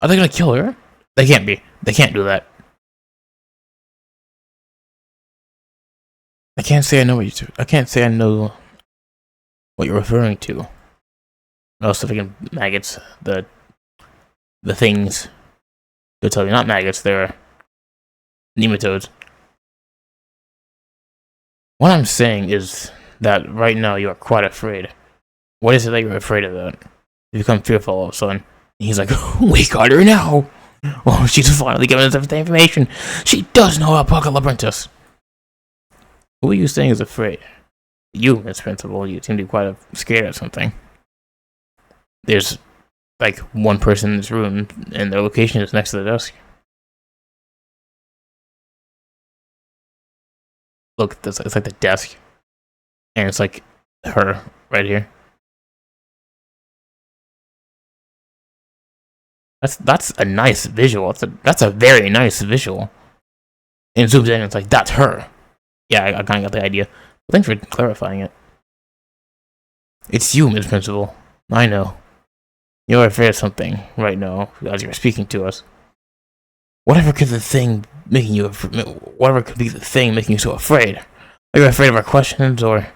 Are they gonna kill her? They can't be. They can't do that. I can't say I know what I can't say I know what you're referring to. Most of the maggots, the things. They'll tell you, not maggots, they're nematodes. What I'm saying is that right now you are quite afraid. What is it that you're afraid of that? You become fearful all of a sudden. And he's like, we got her now! Oh, she's finally giving us everything information. She does know about Apocalyptus. Who are you saying is afraid? You, Miss Principal, you seem to be quite scared of something. There's like one person in this room, and their location is next to the desk. Look, it's like the desk, and it's like her right here. That's a nice visual. That's a very nice visual. And it zooms in, and it's like that's her. Yeah, I kind of got the idea. But thanks for clarifying it. It's you, Miss Principal. I know. You're afraid of something right now as you're speaking to us. Whatever could be the thing making you so afraid? Are you afraid of our questions, or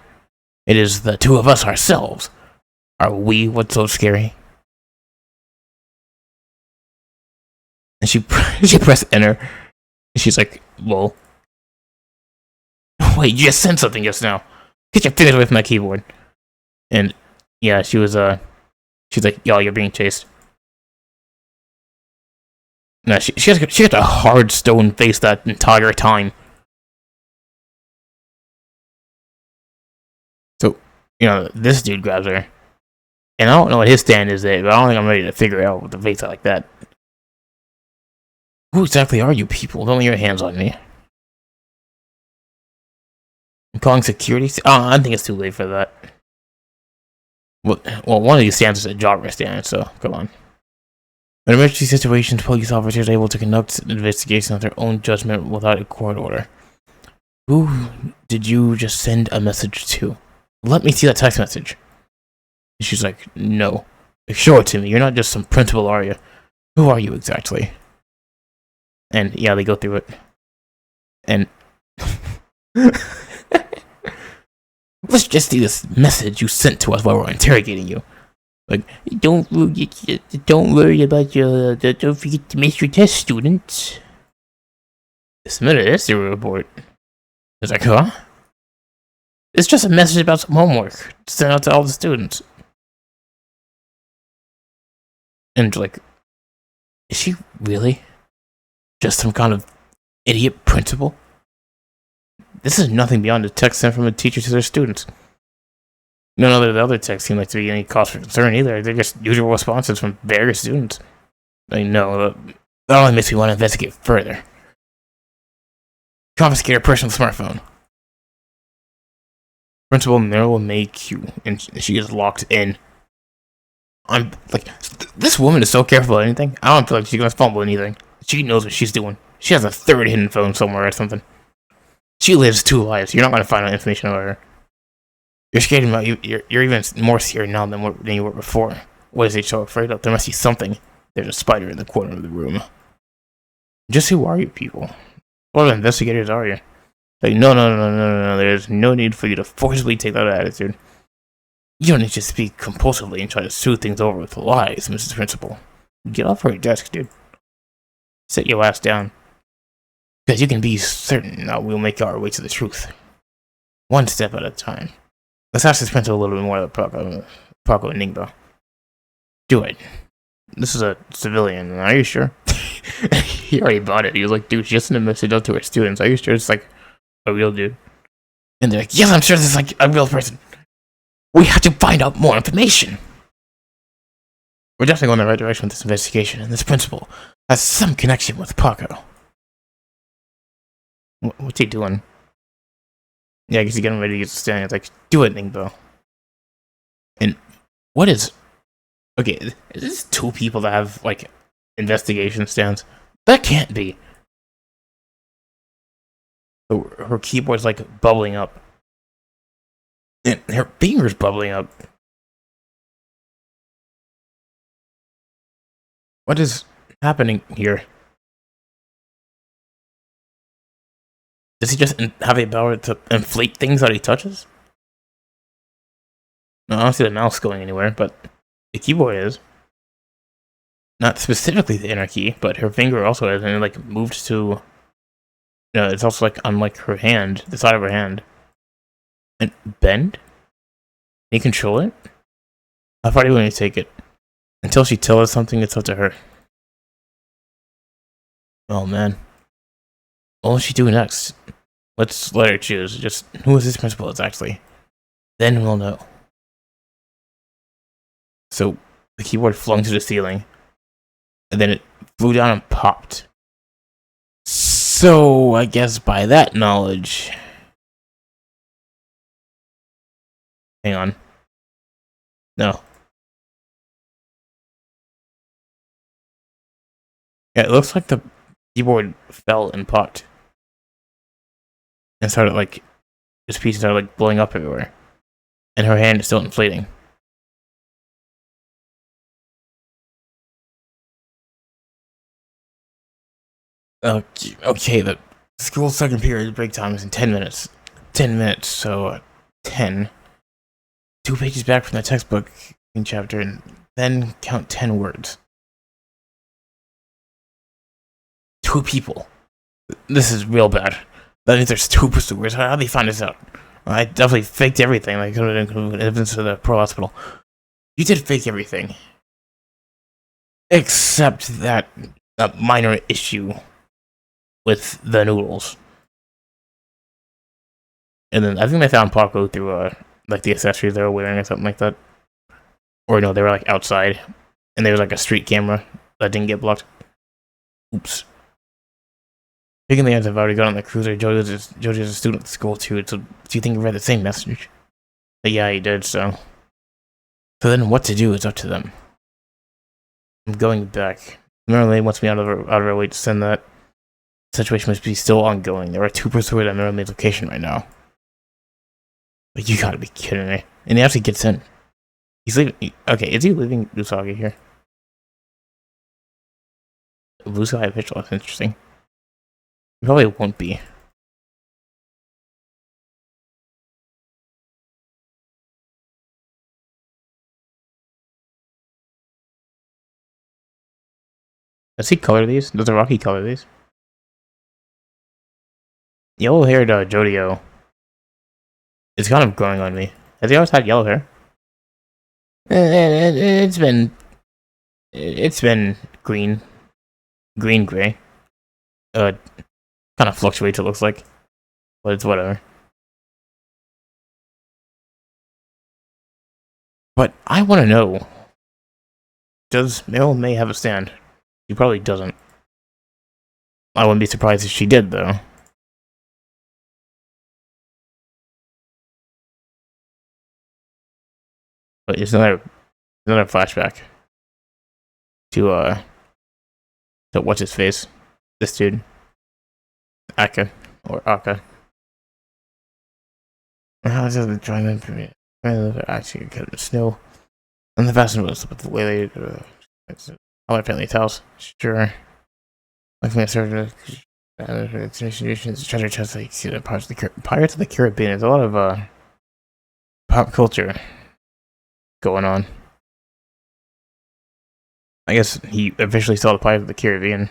it is the two of us ourselves? Are we what's so scary? And she pressed enter. And she's like, lol. Wait, you just sent something just now. Get your fingers away from my keyboard. And yeah, she's like, yo, you're being chased. No, she has a hard stone face that entire time. So, this dude grabs her. And I don't know what his stand is at, but I don't think I'm ready to figure out with the face like that. Who exactly are you people? Don't lay your hands on me. I'm calling security? Oh, I think it's too late for that. Well, one of these stands is a jogger stand, so come on. In emergency situations, police officers are able to conduct investigations on their own judgment without a court order. Who did you just send a message to? Let me see that text message. And she's like, no. Like, show it to me. You're not just some principal, are you? Who are you exactly? And yeah, they go through it. And let's just see this message you sent to us while we're interrogating you. Like, don't worry about don't forget to miss your test, students. Submit a history report. It's like, huh? It's just a message about some homework sent out to all the students. And like, is she really just some kind of idiot principal? This is nothing beyond a text sent from a teacher to their students. None of the other texts seem like to be any cause for concern either. They're just usual responses from various students. I know, that only makes me want to investigate further. Confiscate her personal smartphone. Principal Merrill make you, and she is locked in. I'm like, this woman is so careful at anything. I don't feel like she's gonna fumble anything. She knows what she's doing. She has a third hidden phone somewhere or something. She lives two lives. You're not gonna find out information about her. You're scared about you're even more scared now than you were before. What is he so afraid of? There must be something. There's a spider in the corner of the room. Just who are you people? What investigators are you? Like, no. There's no need for you to forcibly take that attitude. You don't need to speak compulsively and try to smooth things over with lies, Mrs. Principal. Get off her desk, dude. Sit your ass down. Because you can be certain that we'll make our way to the truth. One step at a time. Let's ask this principal a little bit more about Paco Enigma. Do it. This is a civilian, are you sure? He already bought it. He was like, dude, she just sent a message out to her students. Are you sure it's like a real dude? And they're like, yes, I'm sure this is like a real person. We have to find out more information. We're definitely going in the right direction with this investigation, and this principal has some connection with Paco. What's he doing? Yeah, I guess he's getting ready to get standing. It's like, do it, Ningbo. And what is... Okay, is this two people that have, like, investigation stands? That can't be. Her keyboard's, like, bubbling up. And her finger's bubbling up. What is happening here? Does he just have a power to inflate things that he touches? No, I don't see the mouse going anywhere, but the keyboard is. Not specifically the inner key, but her finger also is, and it like moved to. It's also like on like her hand, the side of her hand. And bend? Can you control it? How far do you want to take it? Until she tells us something, it's up to her. Oh man. What will she do next? Let's let her choose. Just who is this principal exactly? Then we'll know. So the keyboard flung to the ceiling. And then it flew down and popped. So I guess by that knowledge... Hang on. No. Yeah, it looks like the keyboard fell and popped. And started like... This piece started like blowing up everywhere. And her hand is still inflating. Okay, the school second period break time is in 10 minutes. 10 minutes, so 10. 2 pages back from the textbook in chapter, and then count 10 words. 2 people. This is real bad. That means there's 2 pursuers. How did they find this out? I definitely faked everything, like evidence to the pro hospital. You did fake everything. Except that minor issue with the noodles. And then I think they found Paco through like the accessories they were wearing or something like that. Or no, they were like outside. And there was like a street camera that didn't get blocked. Oops. Speaking of the odds, I've already got on the cruiser. Jojo's a student at school too, so do you think he read the same message? But yeah, he did, so. So then what to do is up to them. I'm going back. Merlin wants me out of her way to send that. The situation must be still ongoing. There are 2 pursuers at Merlin's location right now. But you gotta be kidding me. And he actually gets in. He's leaving. Okay, is he leaving Usagi here? Blue Sky official, that's interesting. He probably won't be. Does he color these? Does the Rocky color these? Yellow haired Jodio is kind of growing on me. Has he always had yellow hair? It's been green. Green gray. Kind of fluctuates, it looks like. But it's whatever. But I want to know. Does Meryl May have a stand? She probably doesn't. I wouldn't be surprised if she did, though. But it's another flashback to what's his face? This dude. Aka. Or Aka. How does the dryland permit? Actually, cut the snow. And the fasten was with the way they all my family's house. Sure. Like my server institutions, treasure chest like Pirates of the Caribbean. There's a lot of pop culture going on. I guess he officially saw the Pirates of the Caribbean.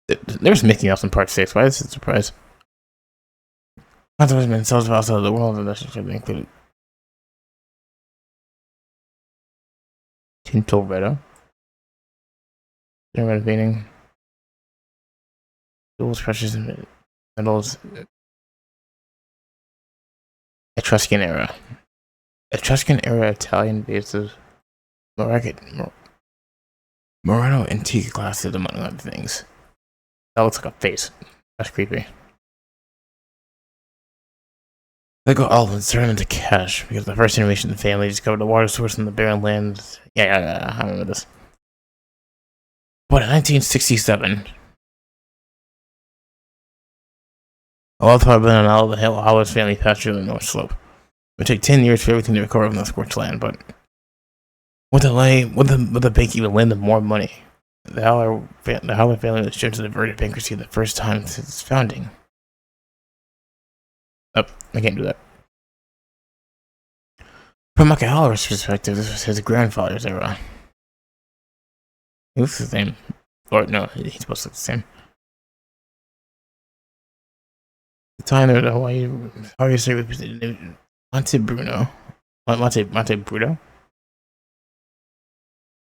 There's Mickey Mouse in part 6. Why is this a surprise? Otherwise, men sells outside of the world, and that should be included. Tintoretto. They're renovating. Jewels, precious metals. Etruscan era. Etruscan era Italian bases. Moreno antique glasses, among other things. That looks like a face. That's creepy. They got all of them turned into cash because the first generation of the family discovered the water source in the barren lands. Yeah, I remember this. But in 1967, a lot of had been on all the Howard's family pasture in the North Slope. It would take 10 years for everything to recover from the scorched land, but would the bank even lend them more money? The Howard family was shipped to the verge of bankruptcy the first time since its founding. Oh, I can't do that. From Michael Howard's perspective, this was his grandfather's era. He looks the same. Or, no, he's supposed to look the same. The time that Hawaii, how you say with Monte Bruno. Monte Bruno?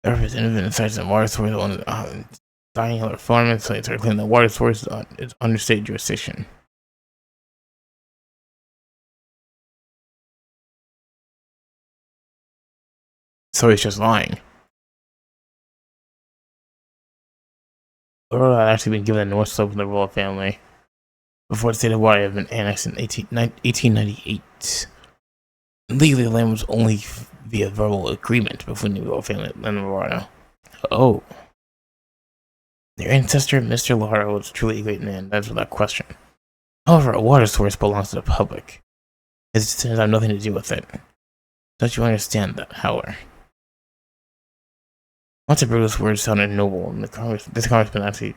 The representative decides that water source on dying other farmers, so they start claiming the water source is under state jurisdiction. So he's just lying. The road had actually been given the North Slope of the royal family before the state of Hawaii had been annexed in 1898. Legally, the land was only via verbal agreement between the royal family and the Lara. Oh. Their ancestor, Mr. Lara, was truly a great man, that's without question. However, a water source belongs to the public. His descendants have nothing to do with it. Don't you understand that, Howler? Montebruno's words sounded noble, and this congressman actually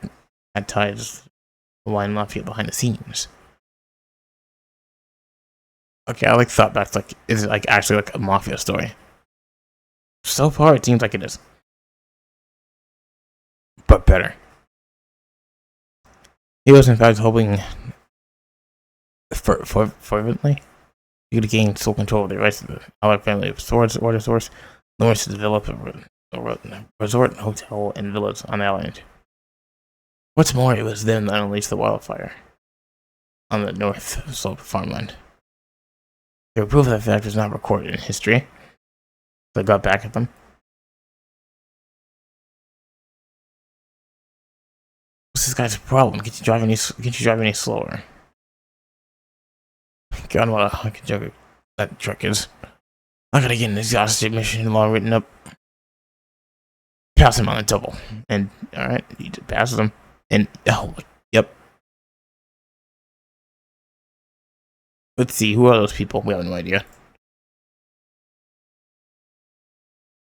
had ties to the wine mafia behind the scenes. Okay, I thought that's is it actually a mafia story? So far, it seems like it is, but better. He was in fact hoping fervently he could gain sole control of the rights of the Howard family of water source, in order to develop a resort, hotel, and villas on the island. What's more, it was them that unleashed the wildfire on the north slope of farmland. The proof of that fact was not recorded in history. So I got back at them. What's this guy's problem? Can't you drive any slower? God, what a fucking joke that truck is. I gotta get an exhaustive mission law written up. Pass him on the double. And, alright, he just passes him. And, oh, yep. Let's see, who are those people? We have no idea.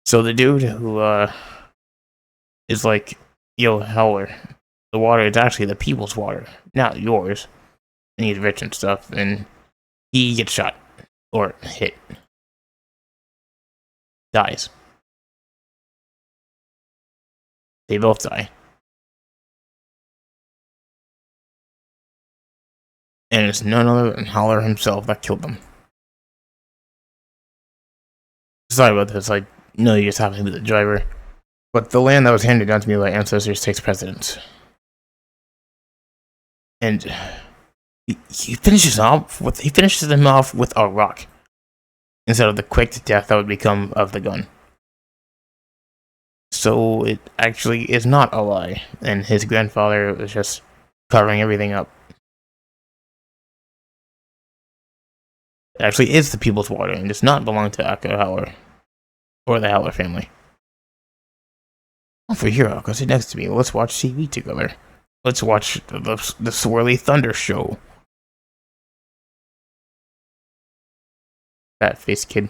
So the dude who, is like, yo, Howler, the water is actually the people's water, not yours. And he's rich and stuff, and he gets shot. Or hit. Dies. They both die. And it's none other than Howler himself that killed them. Sorry about this, I know you just happen to be the driver. But the land that was handed down to me by ancestors takes precedence. And he finishes them off with a rock. Instead of the quick death that would become of the gun. So it actually is not a lie. And his grandfather was just covering everything up. It actually is the people's water and does not belong to Akko Howler. Or the Howler family. Over here, Akko, sit next to me. Let's watch TV together. Let's watch the Swirly Thunder show. Fat face kid.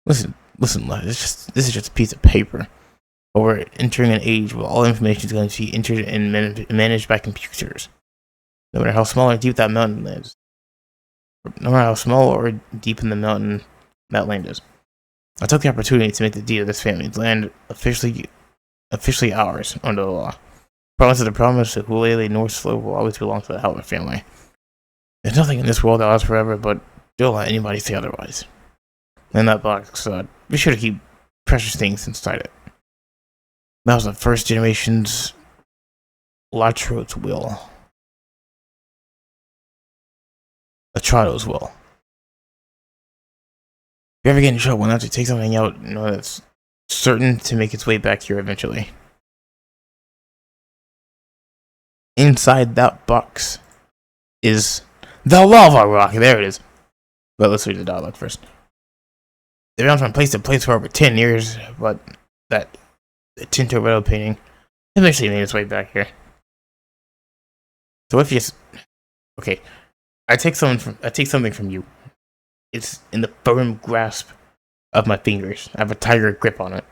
Listen, this is just a piece of paper. But we're entering an age where all information is going to be entered and managed by computers. No matter how small or deep that mountain is. No matter how small or deep in the mountain that land is. I took the opportunity to make the deed of this family's land officially ours under the law. Promise of the promise that Hulele North Slope will always belong to the Howler family. There's nothing in this world that lasts forever, but don't let anybody say otherwise. In that box, be sure to keep precious things inside it. That was the first generation's Latro's will. Latro's will. If you ever get in trouble, why not take something out, that's certain to make its way back here eventually. inside that box is the lava rock. There it is. But let's read the dialogue first. They've been from place to place for over 10 years, but that Tinto painting eventually made its way back here. So if you okay, I take something from you. It's in the firm grasp of my fingers. I have a tiger grip on it,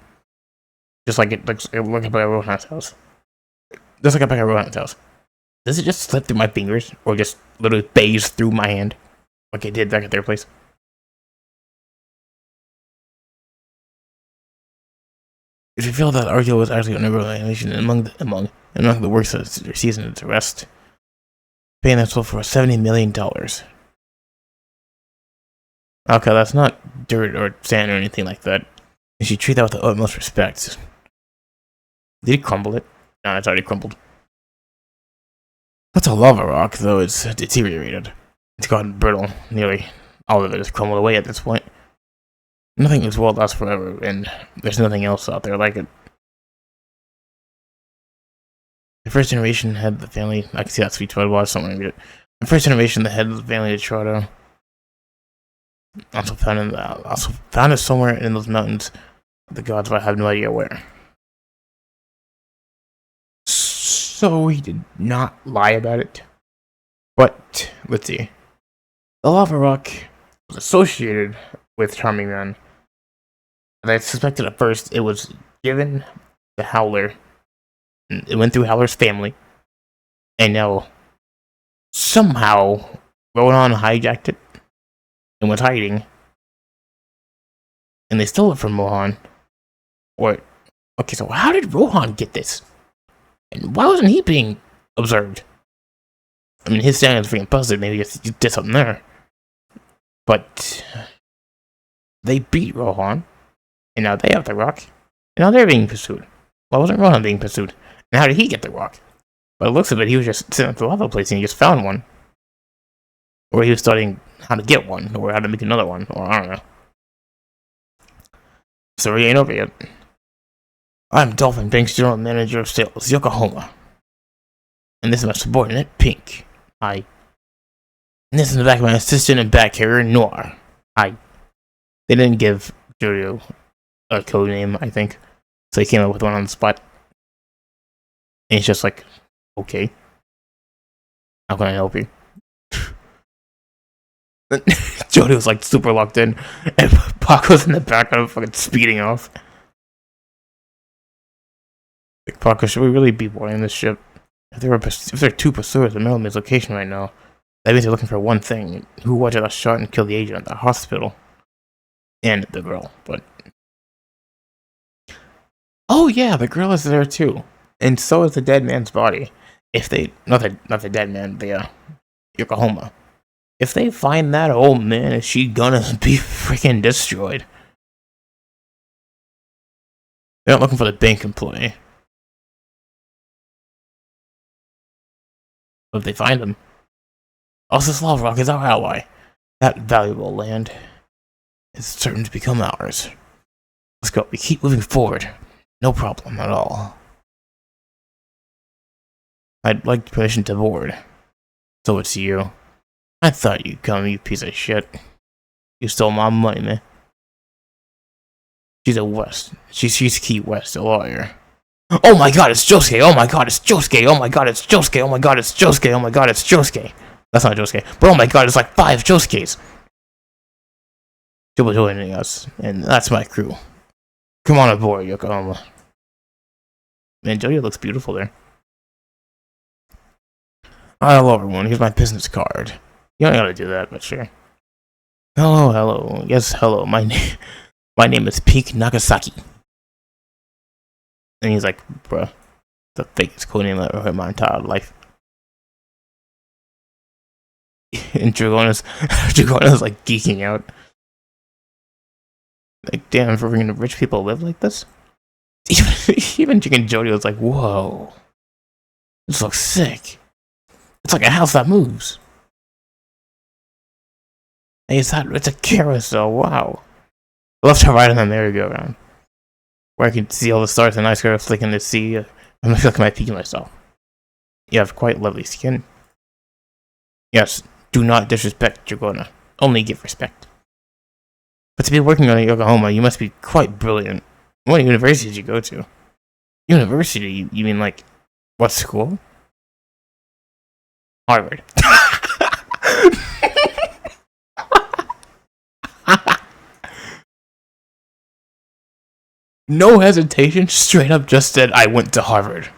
just like it looks like a Rohan's house. Just like a Rohan's house. Does it just slip through my fingers, or just literally phase through my hand, like it did back at their place? If you feel that Arjo was actually an organization among the works of their season to rest, paying them for $70 million. Okay, that's not dirt or sand or anything like that. You should treat that with the utmost respect. Did he crumble it? No, it's already crumbled. That's a lava rock, though it's deteriorated. It's gotten brittle. Nearly all of it is crumbled away at this point. Nothing in this world lasts forever, and there's nothing else out there like it. The first generation had the family. I can see that speech, but I watched something read it. The first generation, the head of the family of Troto, also found it somewhere in those mountains of the gods, but I have no idea where. So he did not lie about it. But let's see. The lava rock was associated with Charming Man. And I suspected at first it was given to Howler. It went through Howler's family. And now, somehow, Rohan hijacked it and was hiding. And they stole it from Rohan. Okay, so how did Rohan get this? And why wasn't he being observed? I mean, his standing is freaking busted. Maybe he did something there. But they beat Rohan. And now they have the rock. And now they're being pursued. Why wasn't Rohan being pursued? And how did he get the rock? By the looks of it, he was just sitting at the lava place and he just found one. Or he was studying how to get one, or how to make another one, or I don't know. So he ain't over yet. I'm Dolphin Pink's General Manager of Sales, Yokohama. And this is my subordinate, Pink. Hi. And this is the back of my assistant and back carrier, Noir. Hi. They didn't give Jojo a code name, I think. So he came up with one on the spot. And he's just like, okay. How can I help you? Jody was like super locked in, and Paco's in the background fucking speeding off. Like, Paco, should we really be boarding this ship? If there are two pursuers in Melanie's location right now, that means they're looking for one thing: who watched us shot and killed the agent at the hospital, and the girl. But oh yeah, the girl is there too, and so is the dead man's body. If they not the dead man, the Yokohama. If they find that old man, is she gonna be freaking destroyed? They're not looking for the bank employee. But if they find him, also this lava rock is our ally. That valuable land is certain to become ours. Let's go. We keep moving forward. No problem at all. I'd like permission to board. So it's you. I thought you'd come, you piece of shit. You stole my money, man. She's a West. She's Key West, a lawyer. Oh my god, it's Josuke! Oh my god, it's Josuke! Oh my god, it's Josuke! Oh my god, it's Josuke! Oh my god, it's Josuke! That's not Josuke. But oh my god, it's like 5 Josukes! She'll be joining us, and that's my crew. Come on aboard, Yokohama. Man, Jojo looks beautiful there. Hello everyone, here's my business card. You don't gotta do that, but sure. Hello. Yes, hello. My name is Pink Nagasaki. And he's like, bruh, the fakest code name I've ever heard my entire life. And Dragona's like geeking out. Like, damn, for freaking rich people live like this? Even Chicken Jody was like, whoa. This looks sick. It's like a house that moves. Hey, it's a carousel, wow. Left to right on the merry-go-round. Where I can see all the stars and ice cream flicking the sea. I'm gonna feel like I might pee myself. You have quite lovely skin. Yes, do not disrespect Dragona. Only give respect. But to be working on Yokohama, you must be quite brilliant. What university did you go to? University? You mean like, what school? Harvard. No hesitation, straight up just said, I went to Harvard.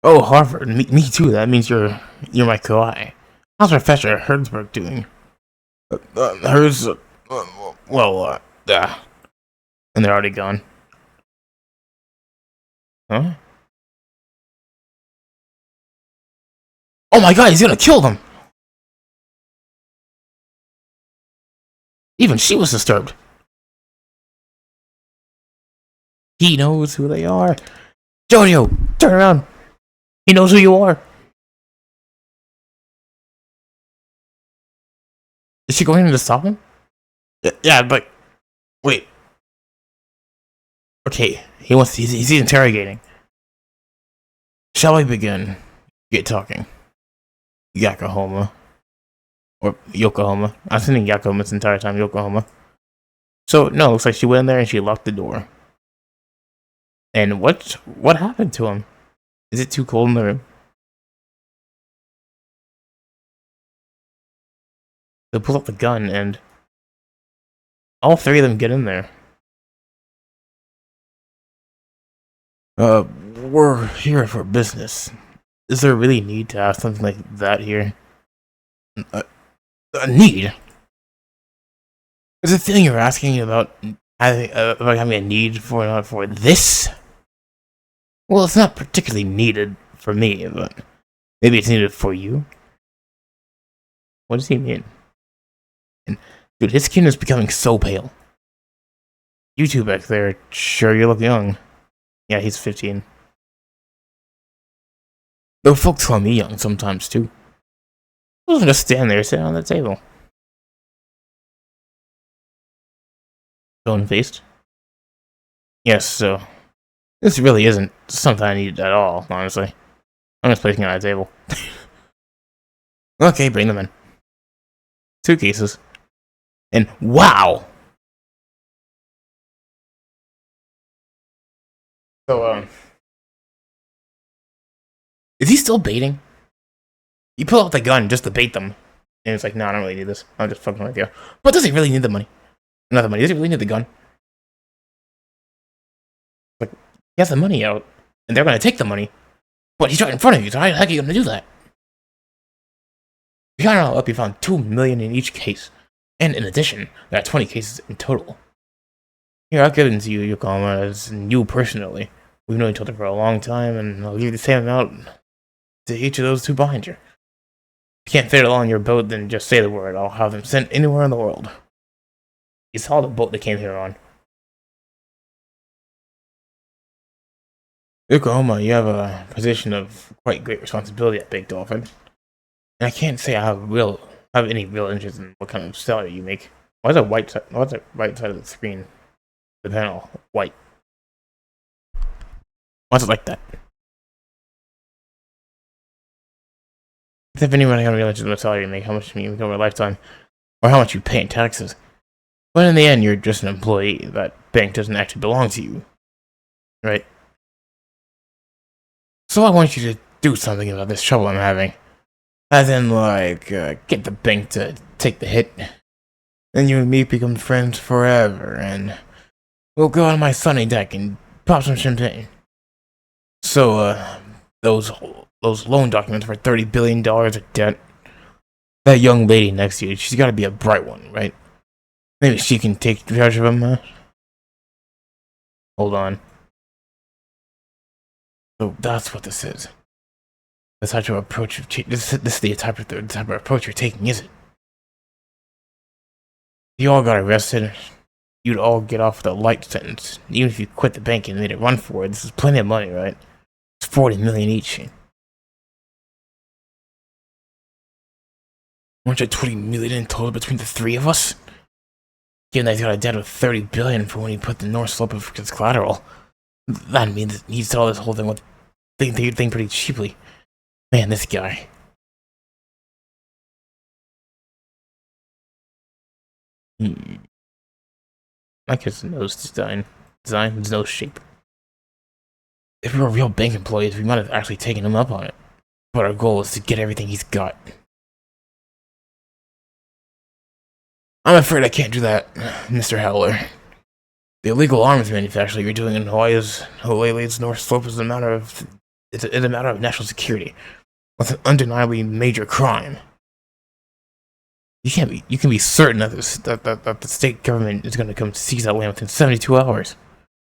Oh, Harvard. Me too. That means you're my Kawhi. How's Professor Hertzberg doing? Hers, yeah. And they're already gone. Huh? Oh my god, he's gonna kill them! Even she was disturbed. He knows who they are. Jojo, turn around. He knows who you are. Is she going in to stop him? Yeah, but wait. Okay, he's interrogating. Shall we begin? Get talking. Yokohama. Or Yokohama. I was thinking Yokohama this entire time, Yokohama. So, no, it looks like she went in there and she locked the door. And what happened to him? Is it too cold in the room? They pull out the gun and all three of them get in there. We're here for business. Is there really need to have something like that here? A need? Is the thing you're asking about having a need for this? Well, it's not particularly needed for me, but maybe it's needed for you. What does he mean? And, dude, his skin is becoming so pale. You two back there, sure you look young. Yeah, he's 15. Though folks call me young sometimes too. I wasn't just stand there sitting on the table. Stone faced. Yes, so this really isn't something I need at all, honestly. I'm just placing it on a table. Okay, bring them in. Suitcases. And wow! So, is he still baiting? You pull out the gun just to bait them. And it's like, no, I don't really need this. I'm just fucking with you. But does he really need the money? Not the money. Does he really need the gun? Like, he has the money out, and they're gonna take the money. But he's right in front of you, so how the heck are you gonna do that? You gotta know up, you found $2 million in each case. And in addition, there are 20 cases in total. Here, I'll give it to you, Yokohama, as you personally. We've known each other for a long time, and I'll give you the same amount to each of those two behind you. If you can't fit it all on your boat, then just say the word. I'll have them sent anywhere in the world. You saw the boat they came here on. Yokohama, you have a position of quite great responsibility at Big Dolphin. And I can't say I have any real interest in what kind of salary you make. Why's the right side of the screen, the panel, white? Why's it like that? If anyone had a real interest in what salary you make, how much you make over a lifetime, or how much you pay in taxes. But in the end, you're just an employee. That bank doesn't actually belong to you. Right? So I want you to do something about this trouble I'm having. As in, like, get the bank to take the hit. Then you and me become friends forever, and we'll go on my sunny deck and pop some champagne. So, those loan documents for $30 billion of debt. That young lady next to you, she's gotta be a bright one, right? Maybe she can take charge of them, Hold on. So that's what this is. The type of approach this is the type of approach you're taking, is it? If you all got arrested, you'd all get off with a light sentence. Even if you quit the bank and made it run for it, this is plenty of money, right? It's $40 million each. $120 million in total between the three of us? Given that he's got a debt of 30 billion for when he put the north slope of his collateral, that means he saw this whole thing with thing pretty cheaply. Man, this guy. Like his nose design, his nose shape. If we were real bank employees, we might have actually taken him up on it. But our goal is to get everything he's got. I'm afraid I can't do that, Mr. Howler. The illegal arms manufacturing you're doing in Hawaii's North Slope is a matter of national security. It's an undeniably major crime. You can be certain that the state government is going to come seize that land within 72 hours.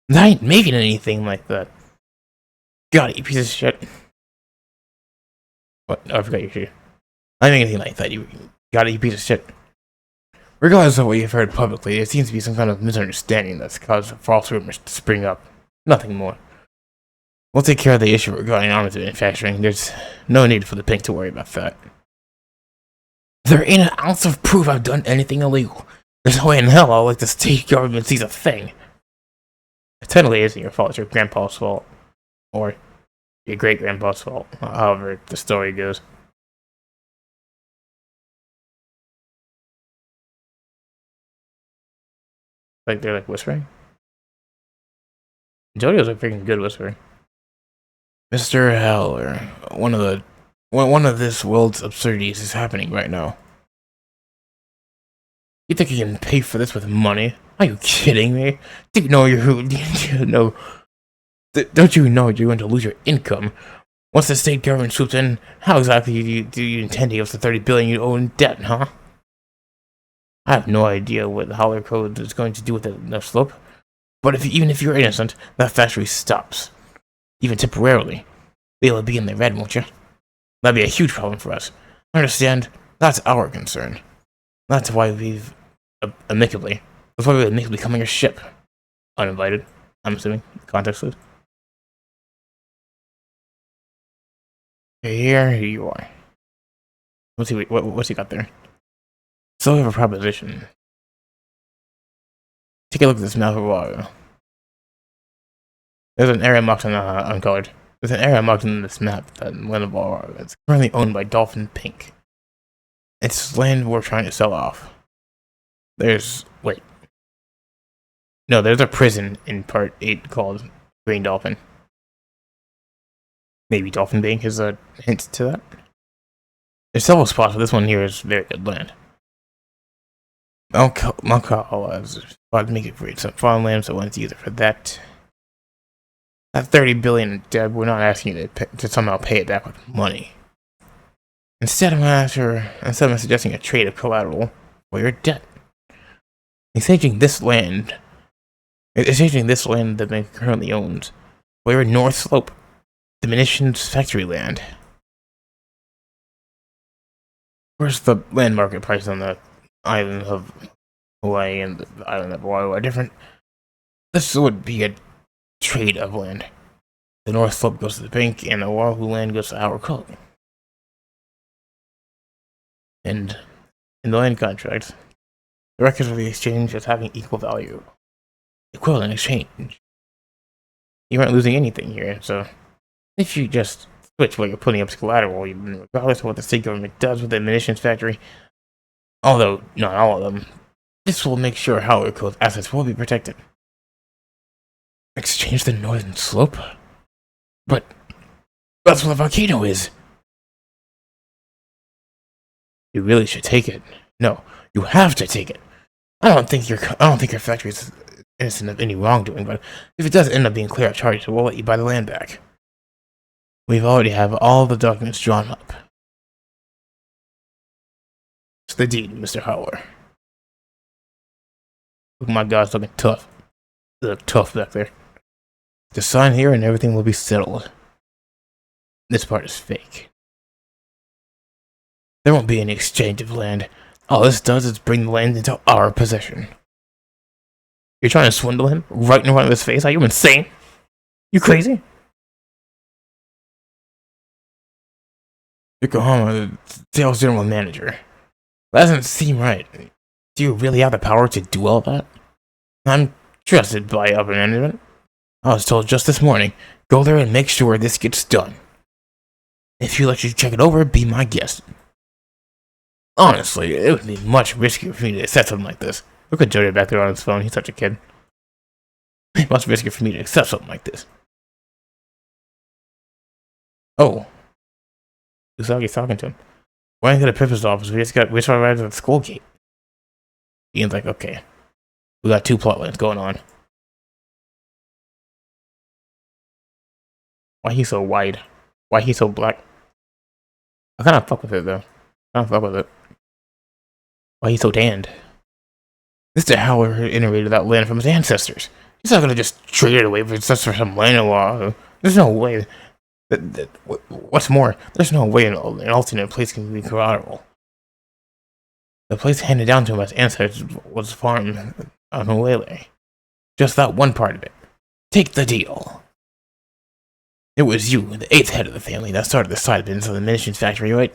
And I ain't making anything like that. Got it, you piece of shit. What? Oh, I forgot your shit. I ain't making anything like that. You got it, you piece of shit. Regardless of what you've heard publicly, there seems to be some kind of misunderstanding that's caused false rumors to spring up. Nothing more. We'll take care of the issue regarding arms manufacturing. There's no need for the pink to worry about that. There ain't an ounce of proof I've done anything illegal. There's no way in hell I'll let the state government seize a thing. It technically isn't your fault, it's your grandpa's fault. Or your great-grandpa's fault, however the story goes. Like, they're like whispering? Jojo's a freaking good whisperer. Mr. Howler, one of this world's absurdities is happening right now. You think you can pay for this with money? Are you kidding me? Do you know don't you know you're going to lose your income? Once the state government swoops in, how exactly do you intend to give us the 30 billion you owe in debt, huh? I have no idea what the Howler Code is going to do with the slope, but even if you're innocent, that factory stops. Even temporarily. They'll be in the red, won't you? That'd be a huge problem for us. Understand? That's our concern. That's why we've amicably coming your ship. Uninvited, I'm assuming. Contextless. Here you are. What's he got there? So we have a proposition. Take a look at this map of water. There's an area marked on uncolored. There's an area marked on this map that land of water that's currently owned by Dolphin Pink. It's land we're trying to sell off. There's a prison in Part 8 called Green Dolphin. Maybe Dolphin Bank is a hint to that. There's several spots, but this one here is very good land. Malkala is about to make it for some farmland, so I wanted to use it for that. That 30 billion debt, we're not asking you to somehow pay it back with money. Instead, I'm suggesting a trade of collateral for your debt. Exchanging this land that the bank currently owns for your North Slope, the munitions factory land. Of course, the land market prices on the island of Hawaii and the island of Oahu are different. This would be a trade of land. The North Slope goes to the bank, and the Oahu land goes to our code. And in the land contract, the records of the exchange as having equal value. Equivalent exchange. You aren't losing anything here, so if you just switch what you're putting up as collateral, regardless of what the state government does with the munitions factory, although not all of them, this will make sure Howler Code's assets will be protected. Exchange the northern slope? But that's what the volcano is. You really should take it. No, you have to take it. I don't think your factory is innocent of any wrongdoing, but if it does end up being clear of charges, we'll let you buy the land back. We've already have all the documents drawn up. It's the deed, Mr. Howler. Oh my God, it's looking tough. They look tough back there. Just sign here and everything will be settled. This part is fake. There won't be any exchange of land. All this does is bring the land into our possession. You're trying to swindle him right in front of his face? Are you insane? You crazy? Yokohama, the sales general manager. That doesn't seem right. Do you really have the power to do all that? I'm trusted by upper management. I was told just this morning, go there and make sure this gets done. If you let you check it over, be my guest. Honestly, it would be much riskier for me to accept something like this. Look at Jojo back there on his phone, he's such a kid. It's much riskier for me to accept something like this. Oh. Usagi's talking to him. Why ain't got a Pippa's office? We just arrived at the school gate. Ian's like, okay. We got 2 plot lines going on. Why he so wide? Why he so black? I kinda fuck with it though. I kinda fuck with it. Why he so tanned? Mr. Howard inherited that land from his ancestors. He's not gonna just trade it away for some land law. There's no way. What's more, there's no way an alternate place can be collateral. The place handed down to him as ancestors was farmed on Huele. Just that one part of it. Take the deal. It was you, the 8th head of the family, that started the side business of the munitions factory, right?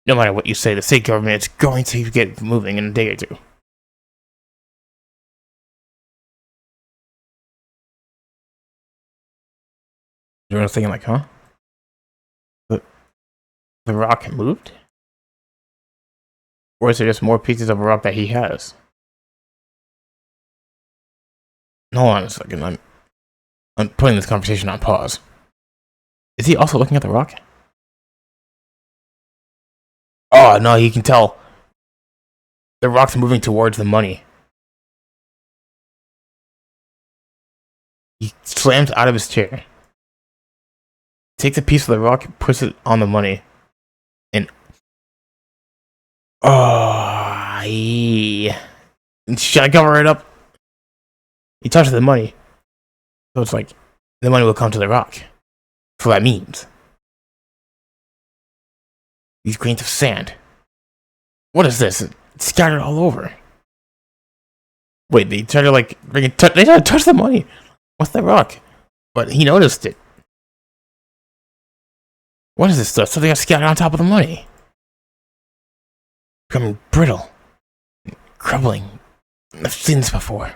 No matter what you say, the state government is going to get moving in a day or 2. You're thinking like, huh? The rock moved? Or is there just more pieces of a rock that he has? Hold on a second, I'm putting this conversation on pause. Is he also looking at the rock? Oh no, you can tell. The rock's moving towards the money. He slams out of his chair. Takes a piece of the rock, puts it on the money. And oh, should I cover it up? He touches the money. So it's like the money will come to the rock. So that means these grains of sand. What is this? It's scattered all over. Wait, they try to like they try to touch the money. What's that rock? But he noticed it. What is this stuff? Something got scattered on top of the money. Becoming brittle. Crumbling. I've seen this before.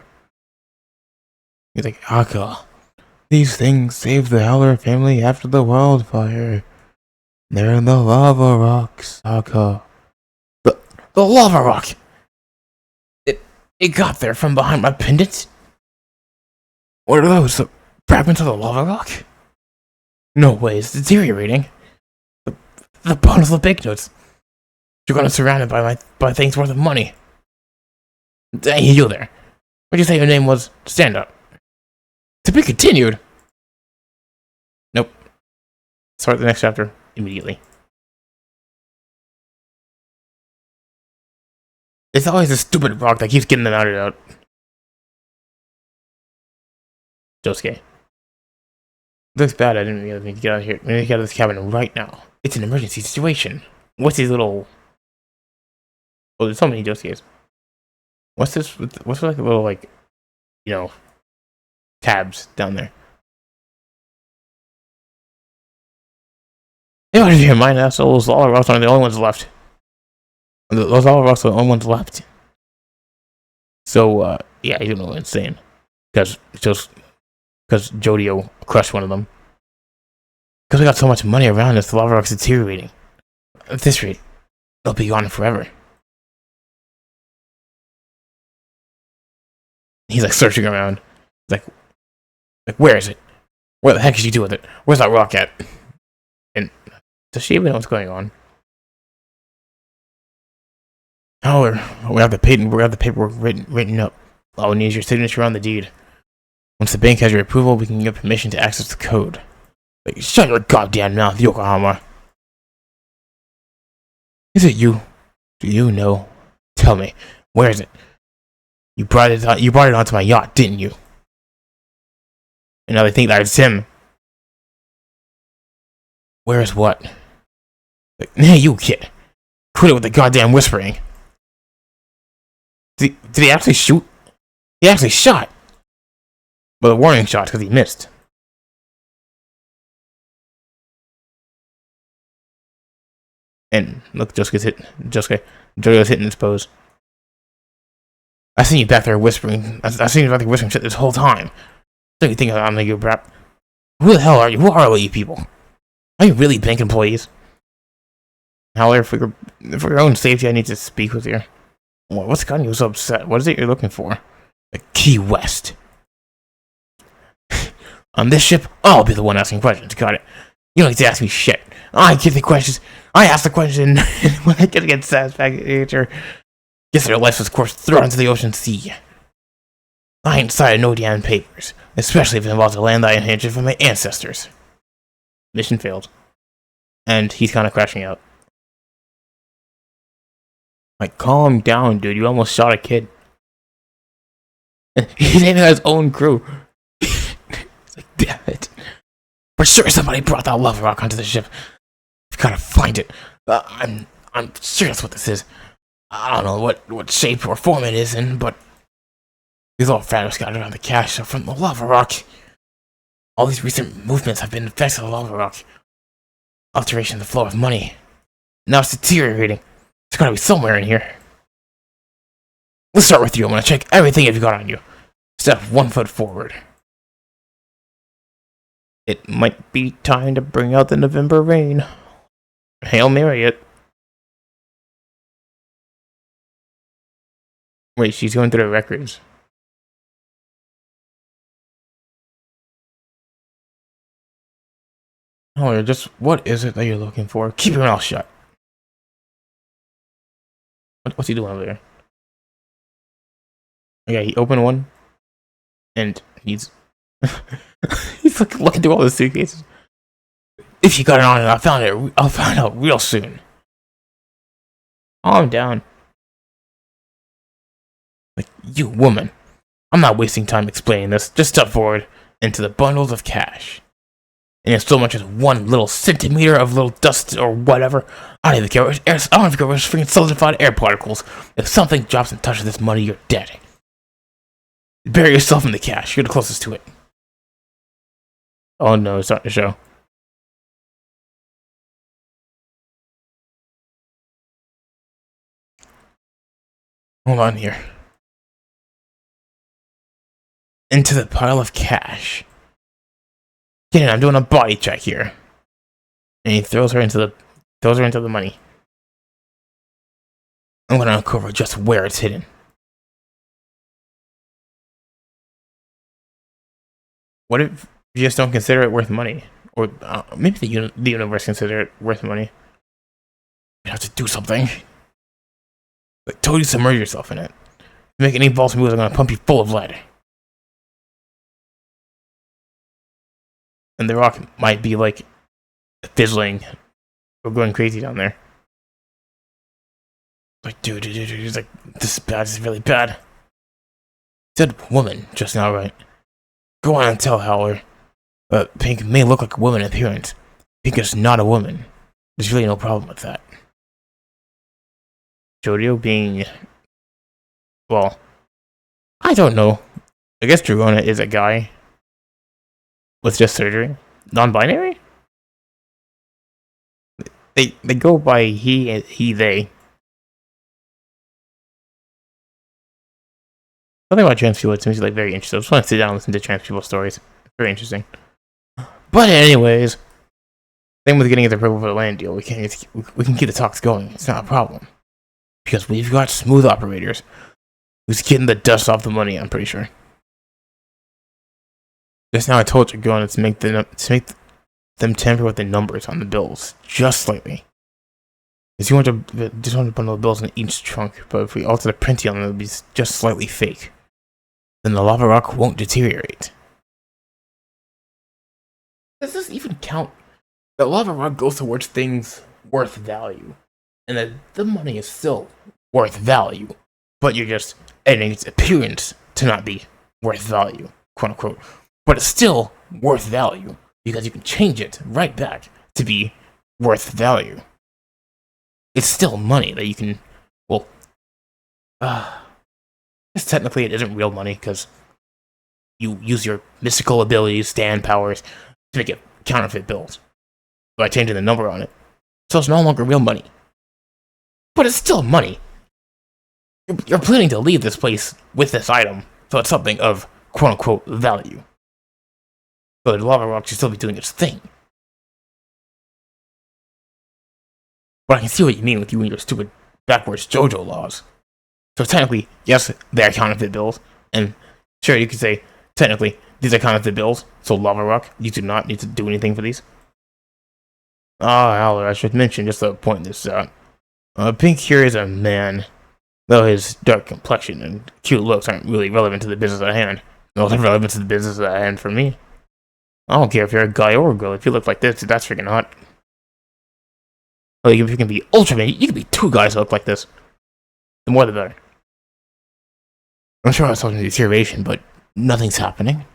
He's like, Aka. These things saved the Howler family after the wildfire. They're in the lava rocks, Aka. The lava rock! It got there from behind my pendants? What are those? The fragments of the lava rock? No way, it's deteriorating. The bones of the banknotes. You're gonna surround it by things worth of money. Hey, you there. What'd you say your name was? Stand up. To be continued. Nope. Start the next chapter immediately. It's always a stupid rock that keeps getting them out. Josuke. Looks bad. I didn't really need to get out of here. We need to get out of this cabin right now. It's an emergency situation. What's these little... Oh, there's so many Josuke's. What's this? What's like a little, like, you know, tabs down there? Hey, what if you mind? That's those lava rocks are the only ones left. Those lava rocks are the only ones left. So, yeah, he's gonna go insane. Because Jodio crushed one of them. Because we got so much money around us, the lava rock's deteriorating. At this rate, they'll be gone forever. He's like searching around. Like, where is it? Where the heck is she doing with it? Where's that rock at? And does she even know what's going on? However, we have the paperwork written up. All we need is your signature on the deed. Once the bank has your approval, we can get permission to access the code. Like, shut your goddamn mouth, Yokohama. Is it you? Do you know? Tell me, where is it? You brought it onto my yacht, didn't you? And now they think that it's him. Where is what? Like, hey, you kid. Quit it with the goddamn whispering. Did he actually shoot? He actually shot. But the warning shot because he missed. And look, Jojo's hitting his pose. I seen you back there whispering. I seen you back there whispering shit this whole time. Don't you think I'm gonna give crap? Who the hell are you? Who are all you people? Are you really bank employees? However, for your own safety, I need to speak with you. What's gotten you so upset? What is it you're looking for? The Key West. On this ship, I'll be the one asking questions. Got it. You don't need to ask me shit. I give the questions. I ask the question. When I get satisfaction, guess their life was, of course, thrown into the ocean sea. I ain't signed no damn papers, especially if it involves a land I inherited from my ancestors. Mission failed. And he's kind of crashing out. Like, calm down, dude. You almost shot a kid. He's aiming at his own crew. It's like, damn it. For sure somebody brought that lava rock onto the ship. I've gotta find it. I'm sure that's what this is. I don't know what shape or form it is in, but these little fragments scattered around the cache are from the lava rock. All these recent movements have been effects of the lava rock. Alteration of the flow of money. Now it's deteriorating. It's gotta be somewhere in here. Let's start with you. I'm gonna check everything you've got on you. Step 1 foot forward. It might be time to bring out the November rain. Hail Mary it. Wait, she's going through the records. Oh, what is it that you're looking for? Keep your mouth shut. What's he doing over there? Yeah, he opened one, and he's he's looking through all the suitcases. If you got it on it, I'll find out real soon. Calm down. Like, you woman. I'm not wasting time explaining this. Just step forward into the bundles of cash. And if so much as 1 little centimeter of little dust or whatever, I don't even care. I don't even care what freaking solidified air particles. If something drops and touches this money, you're dead. Bury yourself in the cash. You're the closest to it. Oh no, it's starting to show. Hold on here. Into the pile of cash. Get in, I'm doing a body check here. And he throws her into the money. I'm gonna uncover just where it's hidden. What if you just don't consider it worth money? Or maybe the universe consider it worth money. You have to do something. Like, totally submerge yourself in it. If you make any false moves, I'm gonna pump you full of lead. And the rock might be like fizzling or going crazy down there. Like, dude, it's like, this is bad, this is really bad. Said woman just now, right? Go on and tell Howler. Pink may look like a woman in appearance. Pink is not a woman. There's really no problem with that. Jodio being... well, I don't know. I guess Dragona is a guy. With just surgery? Non-binary? They go by he, they. Something about trans people, it seems like very interesting. I just want to sit down and listen to trans people's stories. Very interesting. But anyways, same with getting the approval for the land deal. We can keep the talks going. It's not a problem. Because we've got smooth operators who's getting the dust off the money, I'm pretty sure. Just now I told you, going to make them tamper with the numbers on the bills just slightly. Because you want to bundle the bills in each trunk, but if we alter the printing on them, it'll be just slightly fake. Then the lava rock won't deteriorate. Does this even count? The lava rock goes towards things worth value, and that the money is still worth value, but you're just editing its appearance to not be worth value, quote unquote. But it's still worth value, because you can change it right back to be worth value. It's still money that you can, well, guess technically it isn't real money, because you use your mystical abilities, stand powers, to make it counterfeit bills by changing the number on it. So it's no longer real money. But it's still money. You're planning to leave this place with this item, so it's something of quote-unquote value. So the lava rock should still be doing its thing. But I can see what you mean with you and your stupid backwards JoJo laws. So technically, yes, they are counterfeit bills, and sure, you could say, technically, these are counterfeit bills, so lava rock, you do not need to do anything for these. Howler, I should mention, just to point this out. Pink here is a man, though his dark complexion and cute looks aren't really relevant to the business at hand. No, they're relevant to the business at hand for me. I don't care if you're a guy or a girl, if you look like this, that's freaking hot. Like, if you can be Ultraman, you can be two guys that look like this. The more the better. I'm sure I was talking to deterioration, but nothing's happening.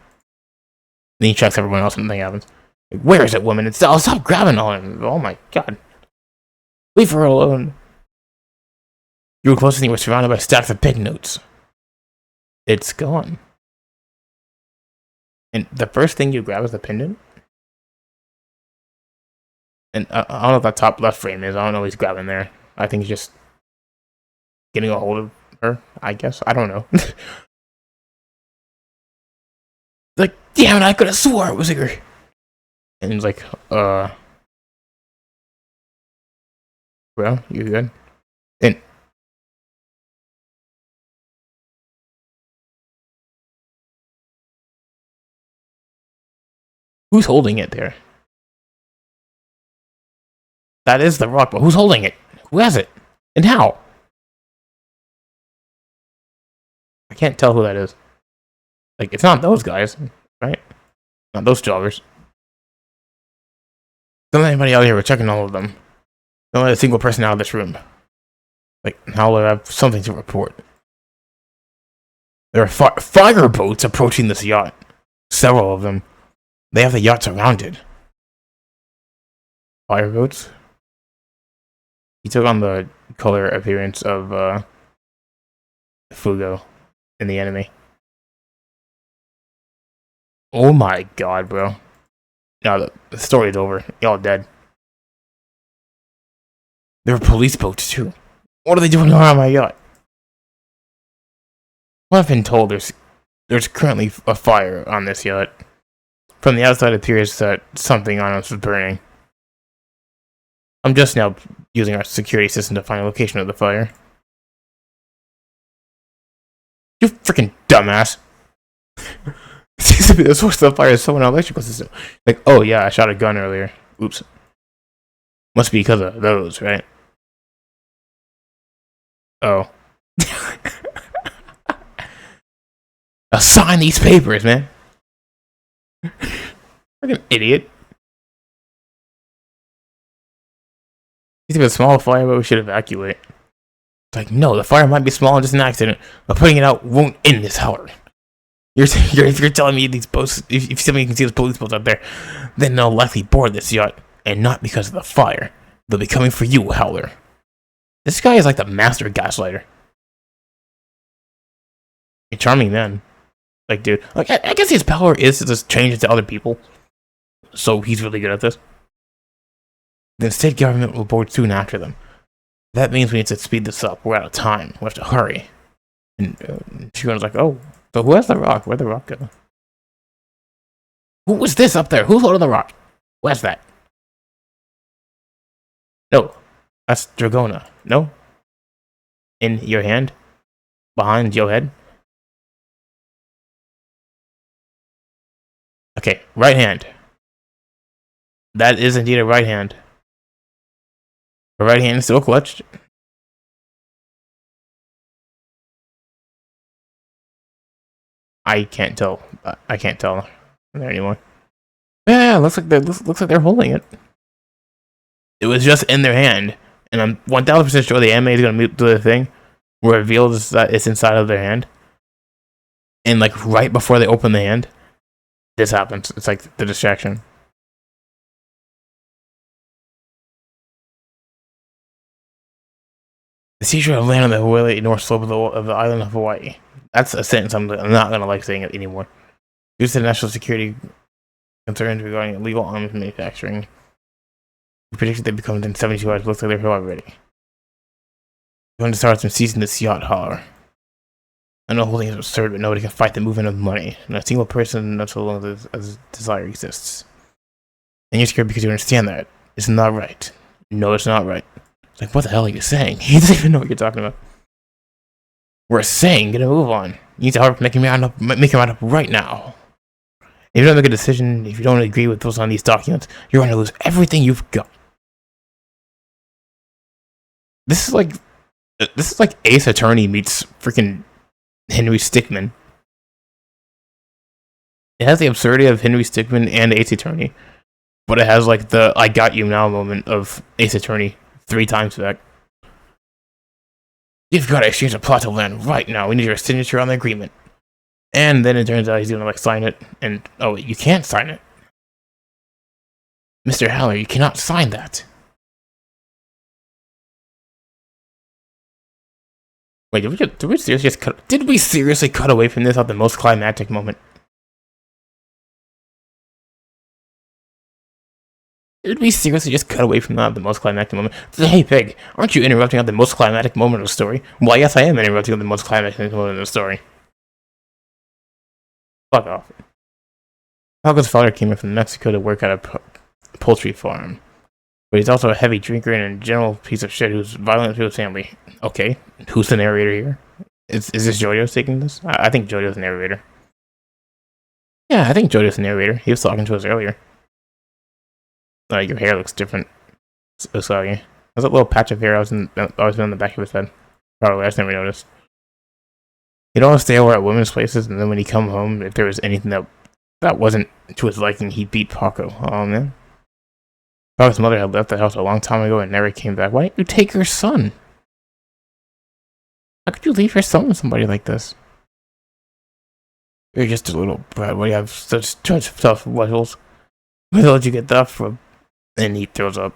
Then he checks everyone else and nothing happens. Like, where is it, woman? Stop grabbing on him. Oh my god. Leave her alone. You were close and you were surrounded by stacks of pig notes. It's gone. And the first thing you grab is the pendant? And I don't know what that top left frame is. I don't know what he's grabbing there. I think he's just getting a hold of her, I guess. I don't know. Like, damn it, I could have swore it was her. And he's like, well, you good? And who's holding it there? That is the rock, but who's holding it? Who has it? And how? I can't tell who that is. Like, it's not those guys, right? Not those jobbers. Don't let anybody out here. We're checking all of them. Don't let a single person out of this room. Like, Howler, I have something to report. There are fire boats approaching this yacht. Several of them. They have the yacht surrounded. Fire boats? He took on the color appearance of Fugo in the anime. Oh my god, bro. No, the story's over. Y'all dead. There are police boats too. What are they doing around my yacht? Well, I've been told there's currently a fire on this yacht. From the outside, it appears that something on us is burning. I'm just now using our security system to find the location of the fire. You freaking dumbass! Seems to be the source of the fire is someone electrical system. Like, oh yeah, I shot a gun earlier. Oops. Must be because of those, right? Oh. Now sign these papers, man. Freaking idiot. Seems to be a small fire, but we should evacuate. It's like, no, the fire might be small and just an accident, but putting it out won't end this hour. If you're telling me these boats, if somebody can see those police boats out there, then they'll likely board this yacht, and not because of the fire. They'll be coming for you, Howler. This guy is like the master gaslighter. A charming man. Like, dude, like I guess his power is to just change it to other people. So he's really good at this. The state government will board soon after them. That means we need to speed this up. We're out of time. We have to hurry. And she was like, oh, so who has the rock? Where'd the rock go? Who was this up there? Who's holding the rock? Where's that? No, that's Dragona. No? In your hand? Behind your head? Okay, right hand. That is indeed a right hand. The right hand is still clutched. I can't tell. I can't tell there anymore. Yeah, looks like they're holding it. It was just in their hand, and I'm 1000% sure the anime is gonna do the thing where it reveals that it's inside of their hand, and like right before they open the hand, this happens. It's like the distraction. The seashore of land on the Hawaii north slope of the island of Hawaii. That's a sentence I'm not gonna like saying it anymore. Due to national security concerns regarding illegal arms manufacturing, we predict they become within 72 hours. Looks like they're here already. Going to start from seizing this yacht holler. I know holding is absurd, but nobody can fight the movement of money. And a single person, not so long as desire exists. And you're scared because you understand that. It's not right. No, it's not right. It's like, what the hell are you saying? He doesn't even know what you're talking about. We're saying, get a move on. You need to hurry up, make your mind up right now. If you don't make a decision, if you don't agree with what's on these documents, you're going to lose everything you've got. This is like Ace Attorney meets freaking Henry Stickmin. It has the absurdity of Henry Stickmin and Ace Attorney, but it has like the "I got you now" moment of Ace Attorney 3 times back. You've got to exchange a plot of land right now. We need your signature on the agreement. And then it turns out he's gonna like sign it, and oh wait, you can't sign it, Mr. Haller. You cannot sign that. Wait, did we seriously cut away from this at the most climactic moment? Did we seriously just cut away from that at the most climactic moment? Hey, Pig, aren't you interrupting at the most climactic moment of the story? Why, yes, I am interrupting at the most climactic moment of the story. Fuck off. Falco's father came in from Mexico to work at a poultry farm. But he's also a heavy drinker and a general piece of shit who's violent to his family. Okay, who's the narrator here? Is this Jojo taking this? I think Jojo's the narrator. Yeah, I think Jojo's the narrator. He was talking to us earlier. Your hair looks different. So sorry. There's a little patch of hair always been on the back of his head. Probably, I just never noticed. He'd always stay over at women's places, and then when he'd come home, if there was anything that wasn't to his liking, he'd beat Paco. Oh, man. Paco's mother had left the house a long time ago and never came back. Why didn't you take your son? How could you leave your son with somebody like this? You're just a little brat. Why do you have such tough muscles? Where did you get that from? And he throws up.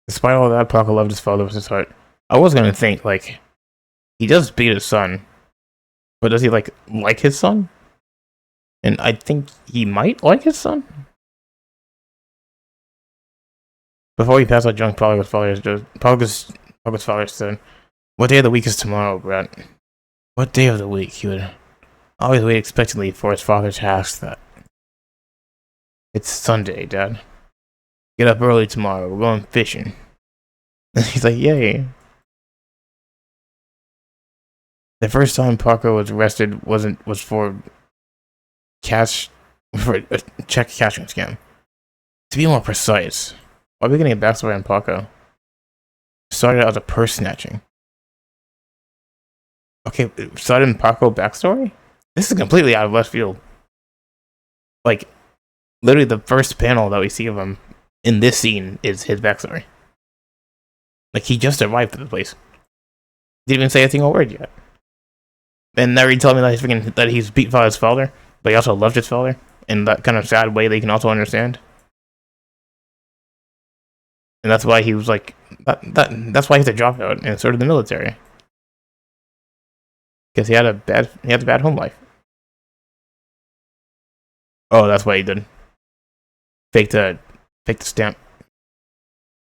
Despite all that, Paco loved his father with his heart. I was gonna think, like, he does beat his son, but does he, like his son? And I think he might like his son. Before he passed out drunk, Paco's father said, "What day of the week is tomorrow, Brett?" What day of the week? He would always wait expectantly for his father to ask that. It's Sunday, Dad. Get up early tomorrow. We're going fishing. And he's like, yay. The first time Paco was arrested was for a check cashing scam. To be more precise, why are we getting a backstory on Paco? Started out as a purse snatching. Okay, started in Paco backstory? This is completely out of left field. Like, literally the first panel that we see of him in this scene is his backstory. Like, he just arrived at the place. Didn't even say a single word yet. And now you tell me that he's beat by his father, but he also loved his father in that kind of sad way that you can also understand. And that's why he was like that's why he's a dropout and started the military. Because he had a bad home life. Oh, that's why he did. Fake the stamp.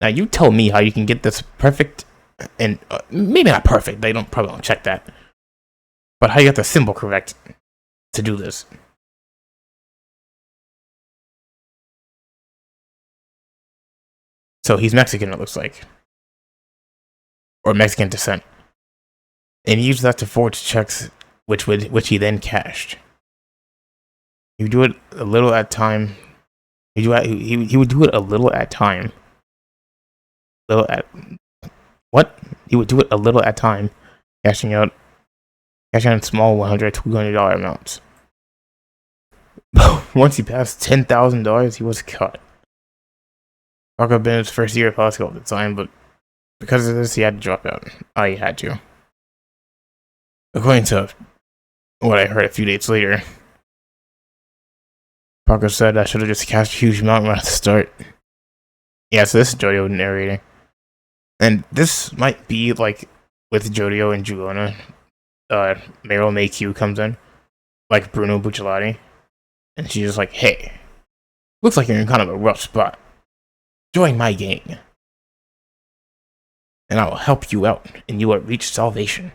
Now you tell me how you can get this perfect, and maybe not perfect. They probably don't check that. But how you got the symbol correct to do this? So he's Mexican, it looks like, or Mexican descent, and he used that to forge checks, which he then cashed. He would do it a little at a time. He would do it a little at a time. He would do it a little at a time, cashing out small $100, $200 amounts. Once he passed $10,000, he was cut. Paco had been in his first year of high school at the time, but because of this, he had to drop out. He had to. According to what I heard a few days later, Paco said I should have just cashed a huge amount right at the start. Yeah, so this is Jojo narrating. And this might be like with Jojo and Juliana. Meryl Mayhew comes in, like Bruno Bucciolati, and she's just like, hey, looks like you're in kind of a rough spot. Join my gang, and I will help you out, and you will reach salvation.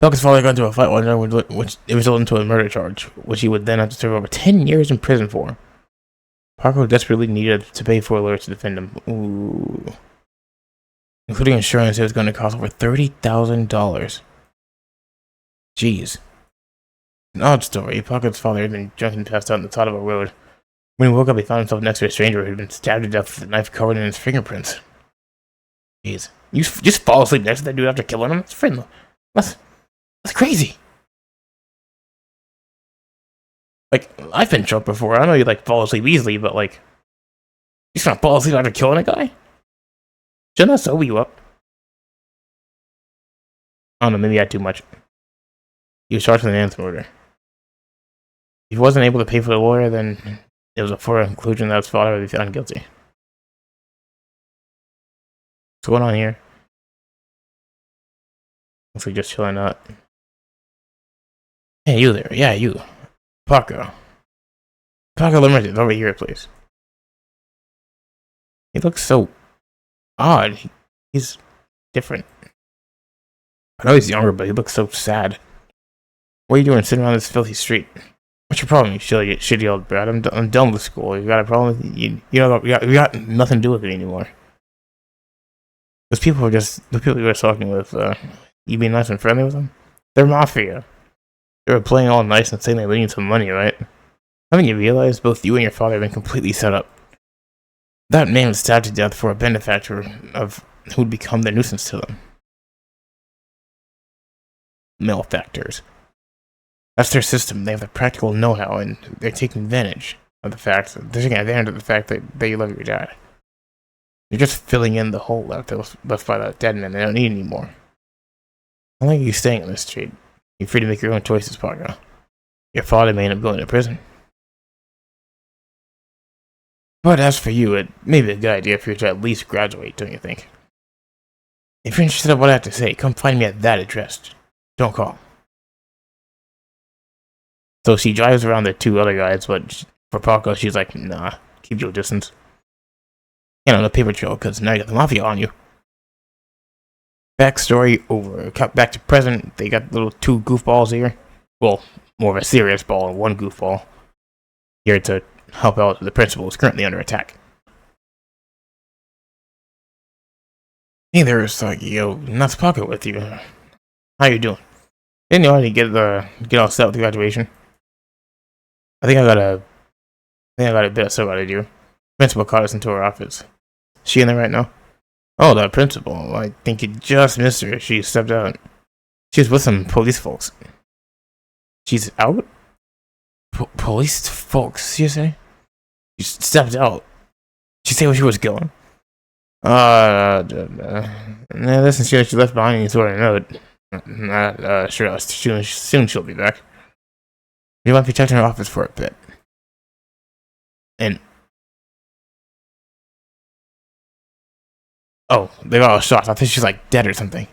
Falcon's father got into a fight one day, which it resulted into a murder charge, which he would then have to serve over 10 years in prison for. Paco desperately needed to pay for a lawyer to defend him. Ooh. Including insurance, it was going to cost over $30,000. Jeez. An odd story. Paco's father had been drunk and passed out on the side of a road. When he woke up, he found himself next to a stranger who had been stabbed to death with a knife covered in his fingerprints. Jeez. You just fall asleep next to that dude after killing him? That's friendly. That's crazy. Like, I've been drunk before. I know you, like, fall asleep easily, but, like, you just gonna fall asleep after killing a guy? Shouldn't that sober you up? I don't know, maybe I had too much. He was charged with an murder. If he wasn't able to pay for the lawyer, then it was a foregone conclusion that his father would be found guilty. What's going on here? Looks like just chilling out. Hey, you there. Yeah, you. Paco. Paco Limited, over here, please. He looks so odd. He's different. I know he's younger, but he looks so sad. What are you doing sitting around this filthy street? What's your problem, you shitty old brat? I'm done with school. You got a problem with you know, we got nothing to do with it anymore. Those people are just the people you were talking with, you being nice and friendly with them? They're mafia. They were playing all nice and saying they need some money, right? Haven't you realized both you and your father have been completely set up? That man was stabbed to death for a benefactor of who would become their nuisance to them. Malefactors. That's their system. They have the practical know-how, and they're taking advantage of the fact that you love your dad. You're just filling in the hole left by that dead man they don't need anymore. I like you staying on this street. You're free to make your own choices, Paco. Your father may end up going to prison. But as for you, it may be a good idea for you to at least graduate, don't you think? If you're interested in what I have to say, come find me at that address. Don't call. So she drives around the two other guys, but for Paco, she's like, nah, keep your distance. And on the paper trail, because now you got the mafia on you. Backstory over. Cut back to present. They got little two goofballs here. Well, more of a serious ball and one goofball. Here to help out the principal who's currently under attack. Hey there, Usagi. Yo, nuts Paco with you. How you doing? Didn't you already get all set with the graduation? I think I got a bit of stuff to do. Principal called us into her office. Is she in there right now? Oh, the principal. I think you just missed her. She stepped out. She was with some police folks. She's out? Police folks, you say? She stepped out. Did she say where she was going? Listen, she left behind any sort of note. Sure, soon she'll be back. You might be checking her office for a bit. And oh, they got all shots. I think she's like dead or something.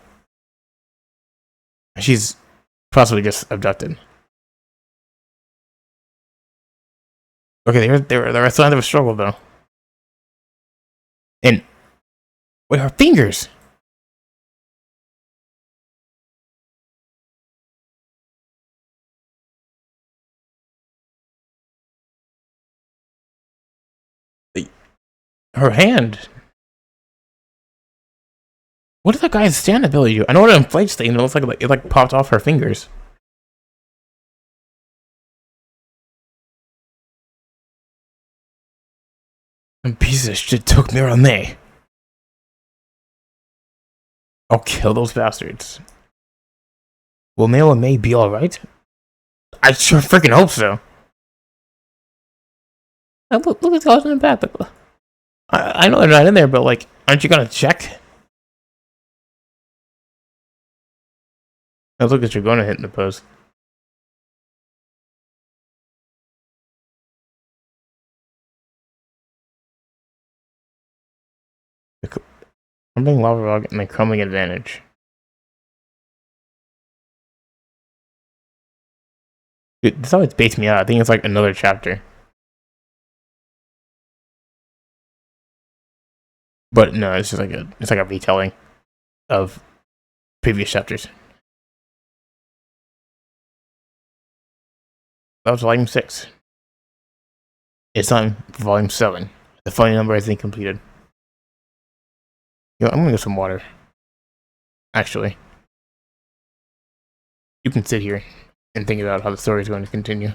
She's possibly just abducted. Okay, there are signs of a struggle though. And wait, her fingers. Her hand. What did that guy's stand ability do? I know what an inflates thing. It looks like it popped off her fingers. Some piece of shit took me on there. I'll kill those bastards. Will Mail and May be alright? I sure freaking hope so. Look at the guys in the back. I know they're not in there, but like, aren't you gonna check? Oh, look at you're gonna hit in the post. Crumbling lava rock and the crumbling advantage. Dude, this always baits me out. I think it's like another chapter. But no, it's just it's like a retelling of previous chapters. That was volume 6. It's time for volume 7. The funny number I think completed. I'm gonna get some water. Actually, you can sit here and think about how the story is going to continue.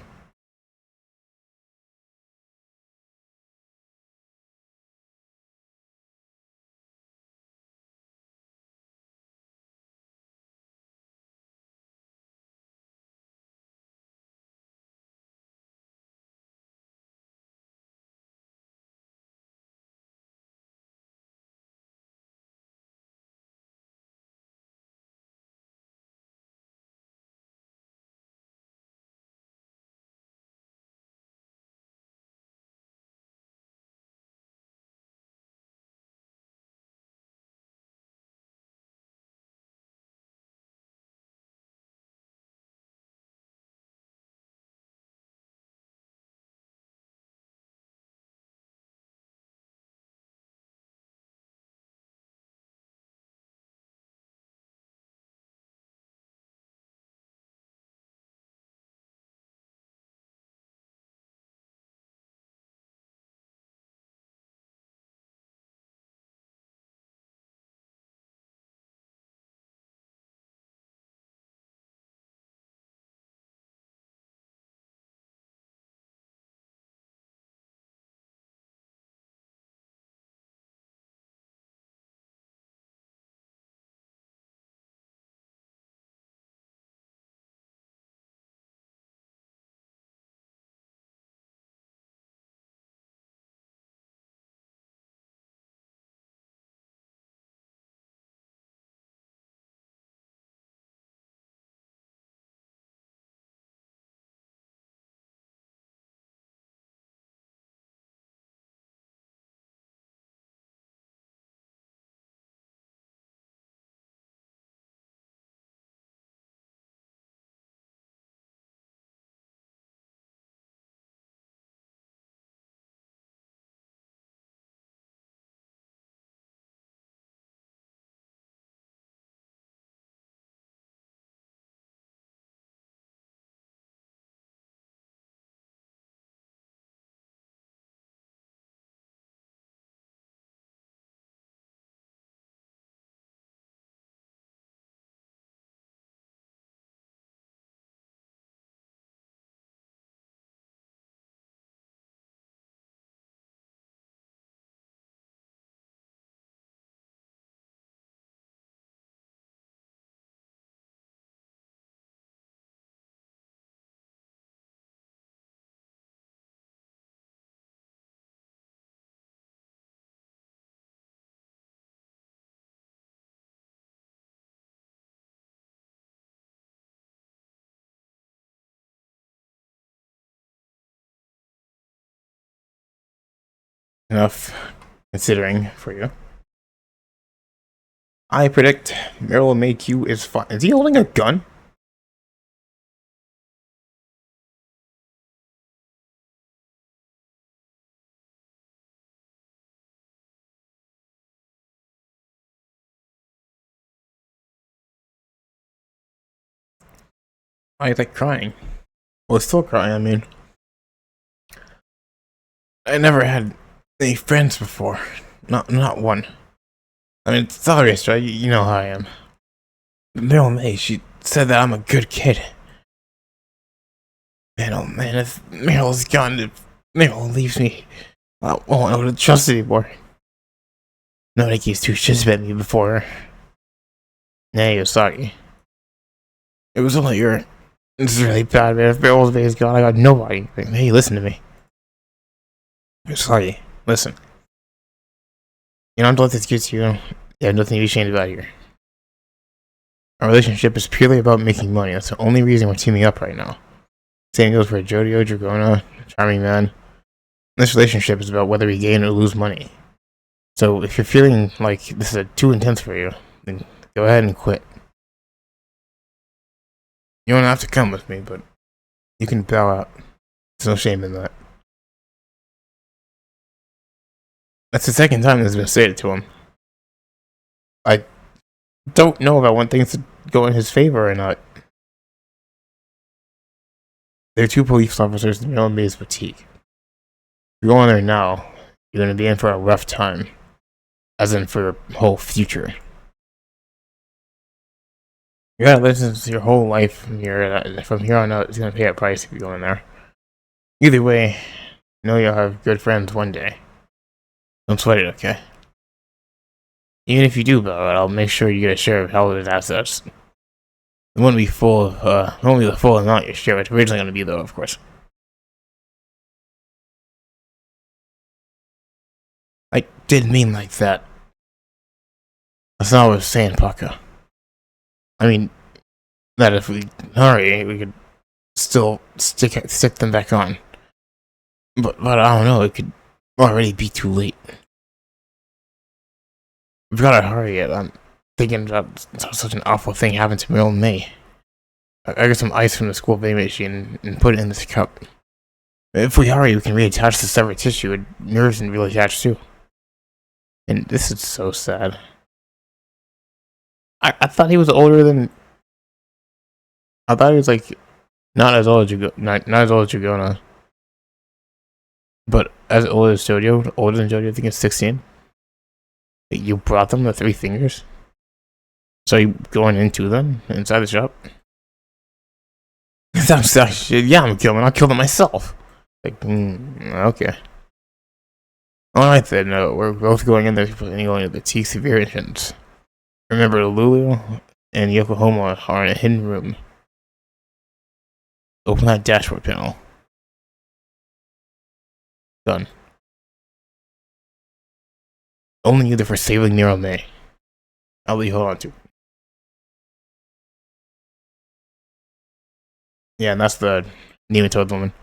Enough considering for you. I predict Meryl McHugh is fine. Is he holding a gun? I like crying. Well, still crying. I mean, I never had any friends before. Not one. I mean, it's obvious, right? You know how I am. Meryl May, she said that I'm a good kid. Man, oh man, if Meryl's gone, if Meryl leaves me, I won't know to trust anymore. Nobody gives two shits about me before. Nah, you're sorry. It was only your. This is really bad, man. If Meryl's May is gone, I got nobody. Hey, listen to me. I'm sorry. Listen. You don't have to let this get to you. You have nothing to be ashamed about here. Our relationship is purely about making money. That's the only reason we're teaming up right now. Same goes for Jodio, Dragona, Charming Man. This relationship is about whether we gain or lose money. So if you're feeling like this is too intense for you, then go ahead and quit. You don't have to come with me, but you can bow out. There's no shame in that. That's the second time this has been stated to him. I don't know if I want things to go in his favor or not. There are 2 police officers in Maryland Bay's boutique. If you're going there now, you're going to be in for a rough time. As in for your whole future. You gotta listen to your whole life from here on out. It's gonna pay a price if you go in there. Either way, know you'll have good friends one day. Don't sweat it, okay? Even if you do blow it, I'll make sure you get a share of Howard's assets. It won't be the full amount your share was originally gonna be, though, of course. I didn't mean like that. That's not what I was saying, Paco. I mean, that if we hurry, we could still stick them back on. But I don't know, it could already be too late. We've gotta hurry it. I'm thinking about such an awful thing happened to my own May. I got some ice from the school vending machine and put it in this cup. If we hurry, we can reattach the severed tissue and nerves and reattach too. And this is so sad. I thought he was older than. I thought he was like not as old as you go, not as old as Jogona, but as old as Jojo, older than Jojo. I think it's 16. You brought them the 3 fingers. So you going into them inside the shop? Yeah, I'm killing them. I'll kill them myself. Like, okay. Alright then, we're both going in there and going to the T severe entrance. Remember, Lulu and Yokohama are in a hidden room. Open that dashboard panel. Done. Only either for saving Nero May. I'll leave hold on to. Yeah, and that's the nematode woman.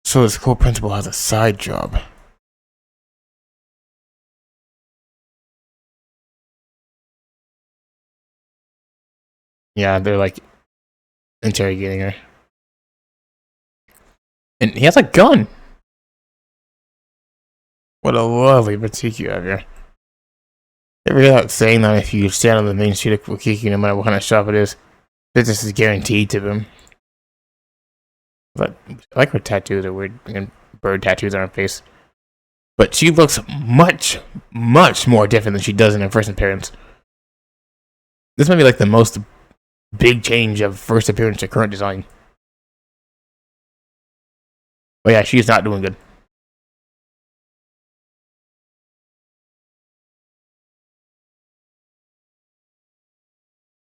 So this co-principal has a side job. Yeah, they're like interrogating her. And he has a gun! What a lovely boutique you have here. Ever hear that saying that if you stand on the main street of Wakiki, no matter what kind of shop it is, business is guaranteed to them? But I like her tattoos, are weird and bird tattoos on her face. But she looks much, much more different than she does in her first appearance. This might be like the most big change of first appearance to current design. But yeah, she's not doing good.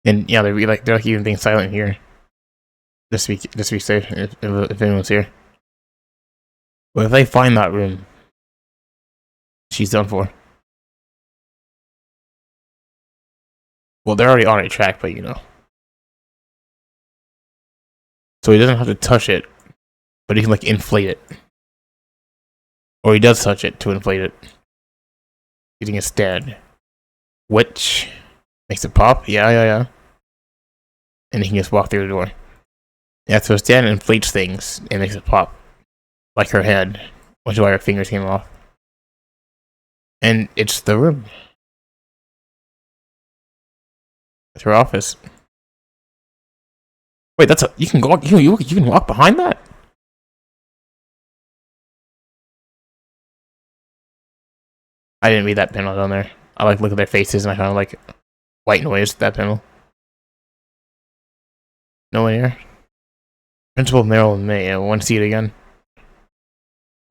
And yeah, they're like even being silent here. Just to be safe if anyone's here. But if they find that room, she's done for. Well, they're already on a track, but you know. So he doesn't have to touch it, but he can like inflate it. Or he does touch it to inflate it. Using a stand. Which makes it pop. Yeah. And he can just walk through the door. Yeah, so a stand inflates things and makes it pop. Like her head, which is why her fingers came off. And it's the room. It's her office. Wait, that's a you can go you can walk behind that? I didn't read that panel down there. I like look at their faces and I kinda like white noise that panel. No one here. Principal Maryland May, I want to see it again.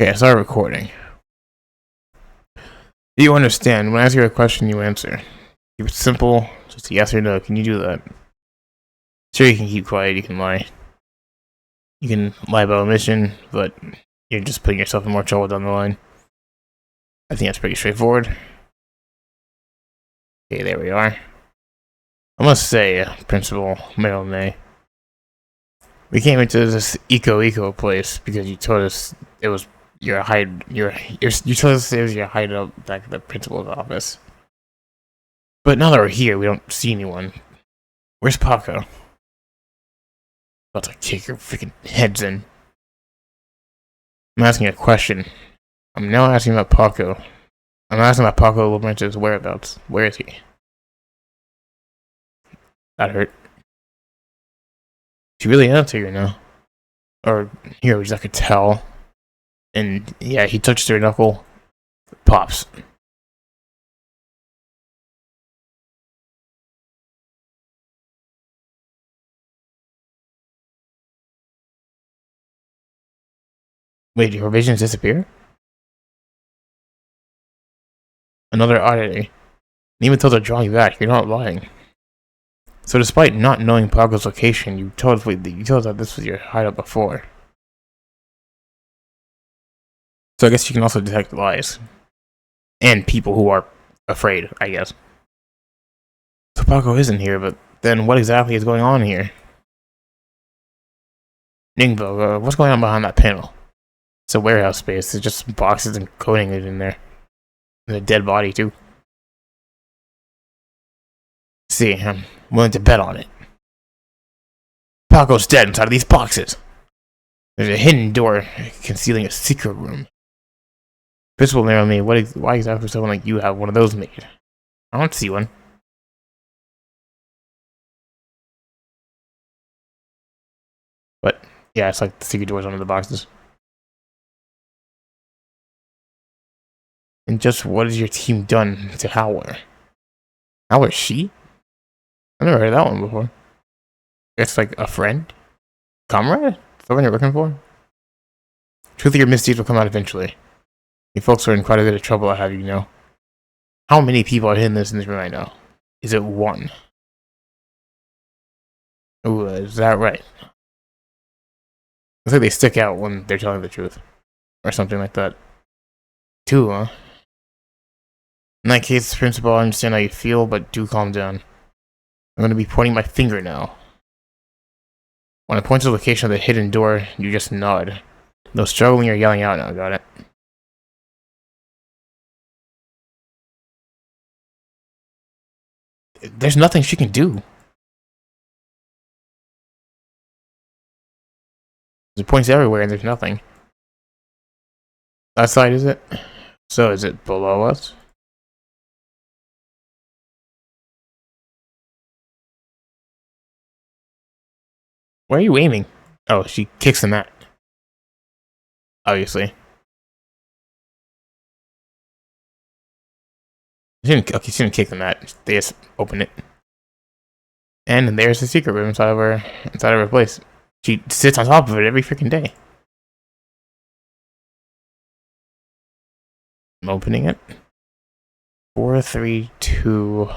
Okay, I started recording. Do you understand? When I ask you a question, you answer. Keep it simple, just a yes or no. Can you do that? Sure, you can keep quiet, you can lie. You can lie about omission, but you're just putting yourself in more trouble down the line. I think that's pretty straightforward. Okay, there we are. I must say, Principal Maryland May, we came into this eco place because you told us it was you told us it was your hideout back at the principal's office. But now that we're here, we don't see anyone. Where's Paco? About to kick your freaking heads in. I'm asking a question. I'm now asking about Paco. I'm asking about Paco Lamente's whereabouts. Where is he? That hurt. She really answered you now. Or here, which I could tell. And yeah, he touched her knuckle. Pops. Wait, did her visions disappear? Another oddity. And even though they're drawing back, you're not lying. So despite not knowing Paco's location, you told us that this was your hideout before. So I guess you can also detect lies. And people who are afraid, I guess. So Paco isn't here, but then what exactly is going on here? Ningbo, what's going on behind that panel? It's a warehouse space. It's just boxes and coding it in there. And a dead body, too. See, I'm willing to bet on it. Paco's dead inside of these boxes. There's a hidden door concealing a secret room. Principal narrow me, why exactly would someone like you have one of those made? I don't see one. But, yeah, it's like the secret doors under the boxes. And just what has your team done to Howler? Howler she? I've never heard of that one before. It's like a friend? Comrade? Someone you're looking for? Truth of your misdeeds will come out eventually. You folks are in quite a bit of trouble, I have you know. How many people are hidden in this room right now? Is it one? Ooh, is that right? Looks like they stick out when they're telling the truth. Or something like that. Two, huh? In that case, Principal, I understand how you feel, but do calm down. I'm going to be pointing my finger now. When I point to the location of the hidden door, you just nod. No struggle when you're yelling out now, got it? There's nothing she can do. There's points everywhere and there's nothing. That side, is it? So is it below us? Where are you aiming? Oh, she kicks the mat. Obviously. She didn't kick the mat. They just open it. And there's the secret room inside of her place. She sits on top of it every freaking day. I'm opening it. 4, 3, 2.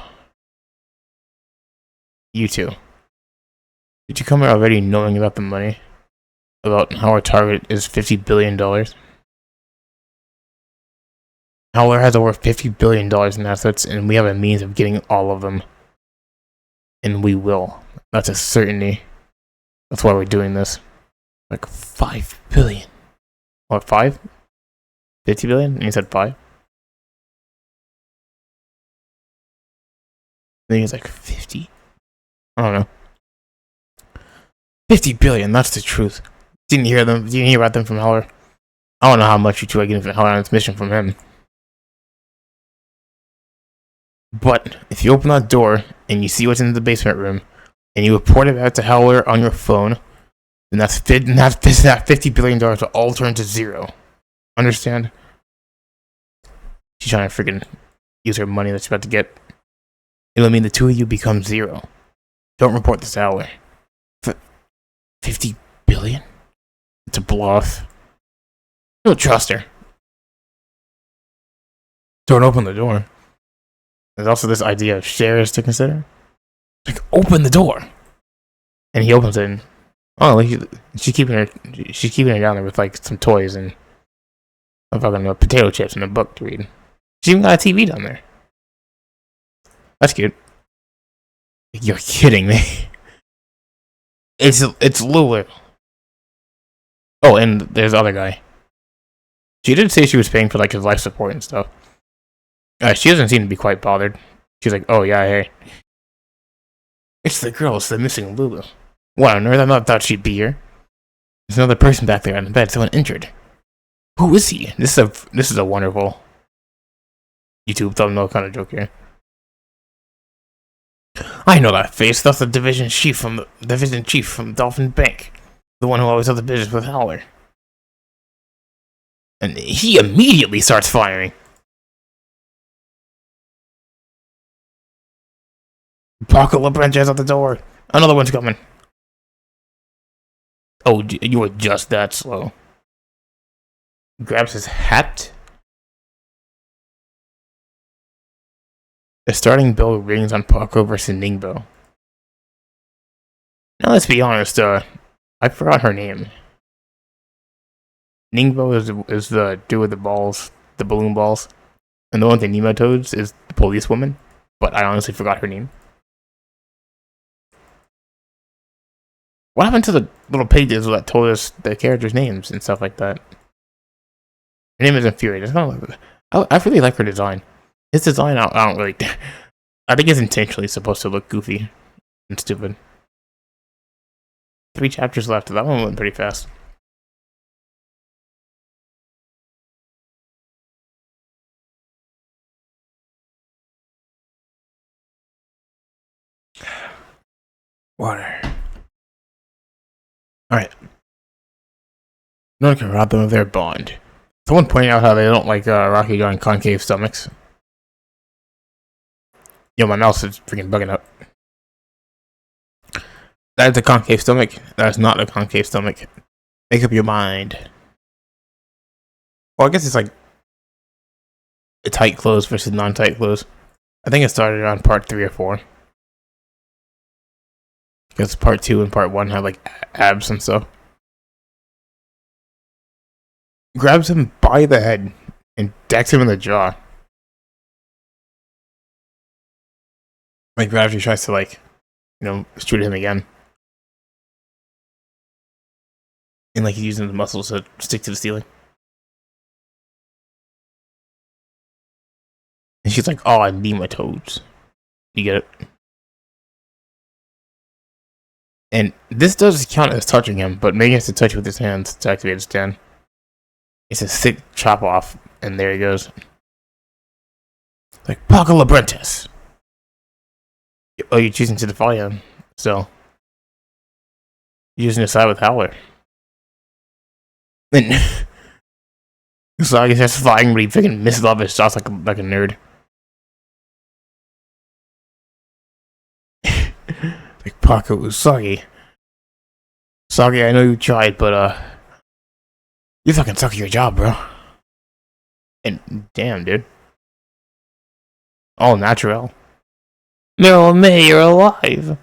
You two. Did you come here already knowing about the money? About how our target is $50 billion? Howler has over $50 billion in assets, and we have a means of getting all of them. And we will. That's a certainty. That's why we're doing this. Like 5 billion. What, 5? 50 billion? And you said 5? I think it's like 50. I don't know. 50 billion, that's the truth. Didn't hear about them from Howler. I don't know how much you two are getting from Howler on this mission from him. But if you open that door and you see what's in the basement room and you report it back to Howler on your phone, then that $50 billion will all turn to zero. Understand? She's trying to freaking use her money that she's about to get. It'll mean the two of you become zero. Don't report this to Howler. 50 billion? It's a bluff. Don't trust her. Don't open the door. There's also this idea of shares to consider. Like, open the door! And he opens it and, oh, she's keeping her down there with like some toys and a fucking potato chips and a book to read. She even got a TV down there. That's cute. You're kidding me. It's Lulu. Oh, and there's the other guy. She did say she was paying for like his life support and stuff. She doesn't seem to be quite bothered. She's like, oh yeah, hey. It's the girl, it's the missing Lulu. What on earth? I thought she'd be here. There's another person back there on the bed, someone injured. Who is he? This is a wonderful. YouTube thumbnail kind of joke here. I know that face. That's the division chief from Dolphin Bank, the one who always had the business with Howler. And he immediately starts firing. Apocalypse at the door. Another one's coming. Oh, you were just that slow. Grabs his hat. The starting bell rings on Paco versus Ningbo. Now let's be honest, I forgot her name. Ningbo is the dude with the balls, the balloon balls. And the one with the nematodes is the policewoman. But I honestly forgot her name. What happened to the little pages that told us the characters' names and stuff like that? Her name is infuriating. I really like her design. His design, I don't really... I think it's intentionally supposed to look goofy and stupid. 3 chapters left. That one went pretty fast. Water. Alright. No one can rob them of their bond. Someone pointed out how they don't like Rocky John concave stomachs. Yo, my mouse is freaking bugging out. That is a concave stomach. That is not a concave stomach. Make up your mind. Well, I guess it's like a tight clothes versus non-tight clothes. I think it started around part 3 or 4. Because part 2 and part 1 have like abs and stuff. Grabs him by the head and decks him in the jaw. Like Gravity tries to shoot him again. And like he's using the muscles to stick to the ceiling. And she's like, oh, I need my toes. You get it? And this does count as touching him, but Megan has to touch with his hands to activate his 10. It's a sick chop off, and there he goes. Like, Paco Labrentis! Oh, you're choosing to defy him, so. You're using to side with Howler. Then. So I guess that's fine, but he freaking misses off his shots like a nerd. Like, Paco Usagi. Usagi, I know you tried, but, you fucking suck at your job, bro. And, damn, dude. All natural. Meryl May, you're alive!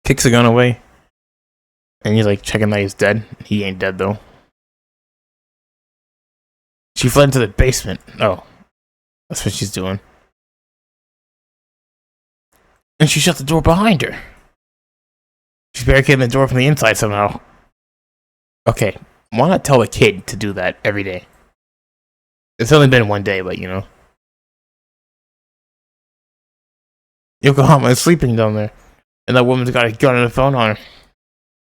Kicks the gun away. And he's like checking that he's dead. He ain't dead, though. She fled into the basement. Oh. That's what she's doing. And she shut the door behind her. She's barricading the door from the inside somehow. Okay, why not tell a kid to do that every day? It's only been one day, but you know. Yokohama is sleeping down there. And that woman's got a gun and a phone on her.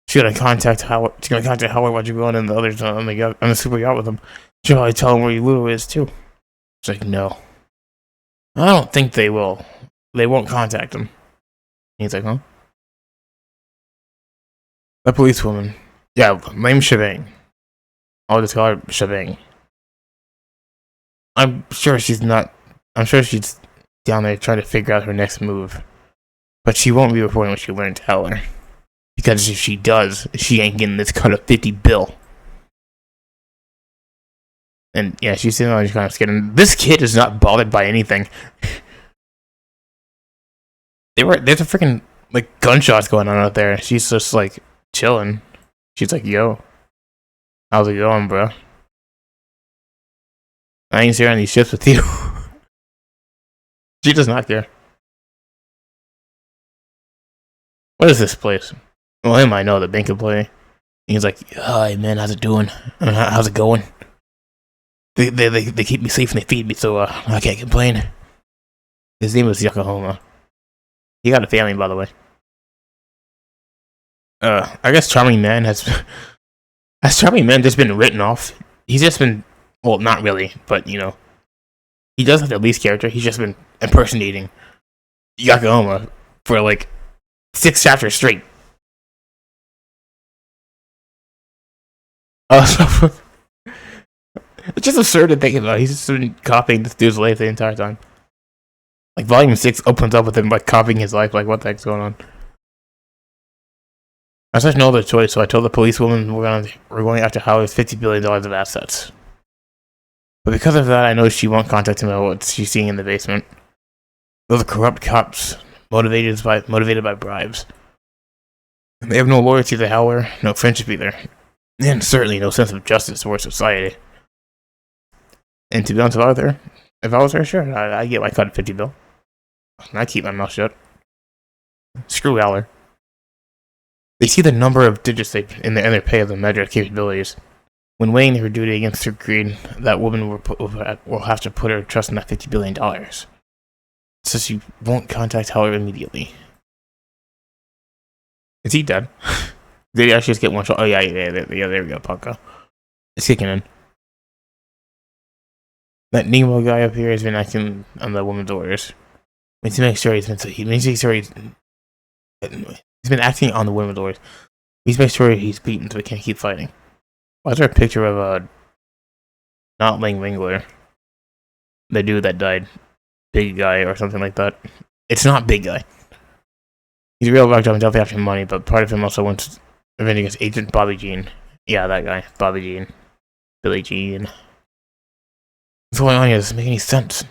She's gonna contact Howard. She's gonna contact Howard while you're going and the others on the super yacht with him. She'll probably tell him where Lulu is too. She's like, no. I don't think they will. They won't contact him. He's like, huh? The policewoman. Yeah, name Shebang. I'll just call her Shebang. I'm sure she's down there trying to figure out her next move. But she won't be reporting what she learned to Howler. Because if she does, she ain't getting this cut of 50 bill. And yeah, she's sitting there kind of scared. And this kid is not bothered by anything. There's a freaking like gunshots going on out there. She's just like chilling. She's like, yo, how's it going, bro? I ain't sharing these shits with you. She does not care. What is this place? Well, him I know, the bank employee. He's like, hi man, how's it doing? How's it going? They keep me safe and they feed me, so I can't complain. His name is Yokohama. He got a family, by the way. I guess Charming Man has Charming Man just been written off? He's just been, well, not really, but you know, He does have the least character. He's just been impersonating Yakoma for like 6 chapters straight. So it's just absurd to think about. He's just been copying this dude's life the entire time. Like, Volume 6 opens up with him, like, copying his life. Like, what the heck's going on? I had no other choice, so I told the policewoman we're going after Howard's $50 billion of assets. But because of that, I know she won't contact him about what she's seeing in the basement. Those are corrupt cops, motivated by bribes. They have no loyalty to Howard, no friendship either. And certainly no sense of justice towards society. And to be honest, if I was there, sure, I'd get my cut of 50 bill. I'd keep my mouth shut. Screw Aller. They see the number of digits in their pay of the measure of capabilities. When weighing her duty against her greed, that woman will have to put her trust in that $50 billion. So she won't contact Heller immediately. Is he dead? Did he actually just get one shot? Oh, yeah, there we go, Pucka. It's kicking in. That Nemo guy up here has been acting on the woman's orders. We need to make sure he's been acting on the woman's orders. We need to make sure he's beaten so we can't keep fighting. Why is there a picture of a not Ling Wingler? The dude that died. Big guy or something like that. It's not Big Guy. He's a real rock job and definitely after money, but part of him also wants revenge against Agent Bobby Jean. Yeah, that guy. Bobby Jean. Billy Jean. What's going on here? Does this make any sense?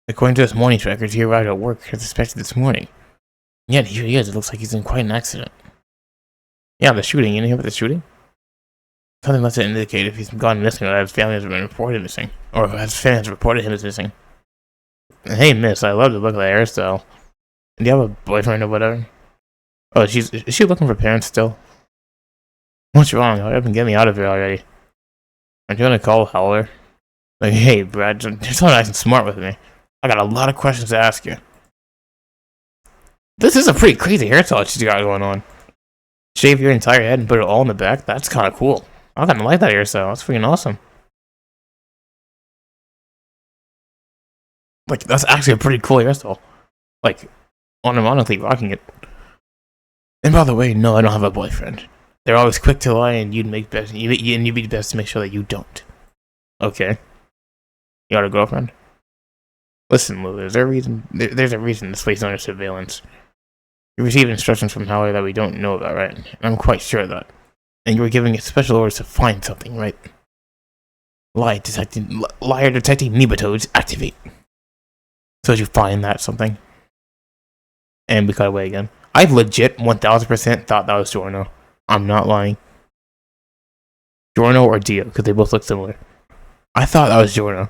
According to his morning records, he arrived at work as expected this morning. Yet here he is. It looks like he's in quite an accident. Yeah, the shooting. You know about the shooting? Something less to indicate if he's gone missing or his family has been reported missing. Or if his family has reported him as missing. Hey, miss, I love the look of that hairstyle. Do you have a boyfriend or whatever? Oh, is she looking for parents still? What's wrong? Hurry up and get me out of here already. Aren't you gonna call Howler? Like, hey, Brad, you're so nice and smart with me. I got a lot of questions to ask you. This is a pretty crazy hairstyle she's got going on. Shave your entire head and put it all in the back? That's kind of cool. I kind of like that hairstyle. That's freaking awesome. Like, that's actually a pretty cool hairstyle. Like, unironically rocking it. And by the way, no, I don't have a boyfriend. They're always quick to lie, and you'd be best to make sure that you don't. Okay. You got a girlfriend? Listen, Lou, there's a reason this place is under surveillance. You received instructions from Howard that we don't know about, right? I'm quite sure of that. And you were giving it special orders to find something, right? Liar detecting nematodes, activate. So did you find that something? And we cut away again. I legit 1000% thought that was Giorno. I'm not lying. Giorno or Dio, because they both look similar. I thought that was Giorno.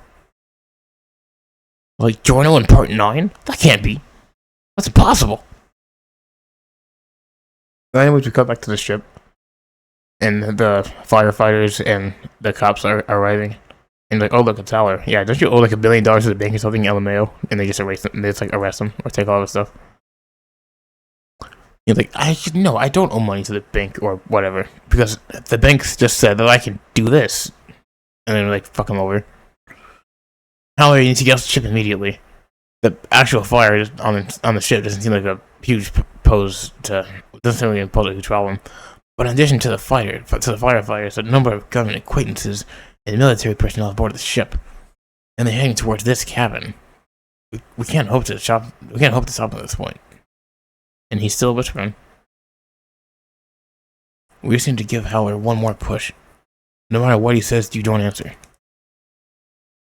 Like, Giorno in part 9? That can't be. That's impossible. Anyway, we cut back to the ship. And the firefighters and the cops are arriving. And like, oh look, it's Howler. Yeah, don't you owe like $1 billion to the bank or something, LMAO? And they just erase them. And they just like arrest them or take all the stuff. You're like, I don't owe money to the bank or whatever. Because the banks just said that I can do this. And then like, fuck them over. Howler, you need to get off the ship immediately. The actual fire on the ship doesn't seem like a huge doesn't seem like a huge problem. But in addition to the firefighters, a number of government acquaintances and military personnel aboard the ship, and they're heading towards this cabin. We can't hope to stop at this point. And he's still whispering. We just need to give Howler one more push. No matter what he says, you don't answer.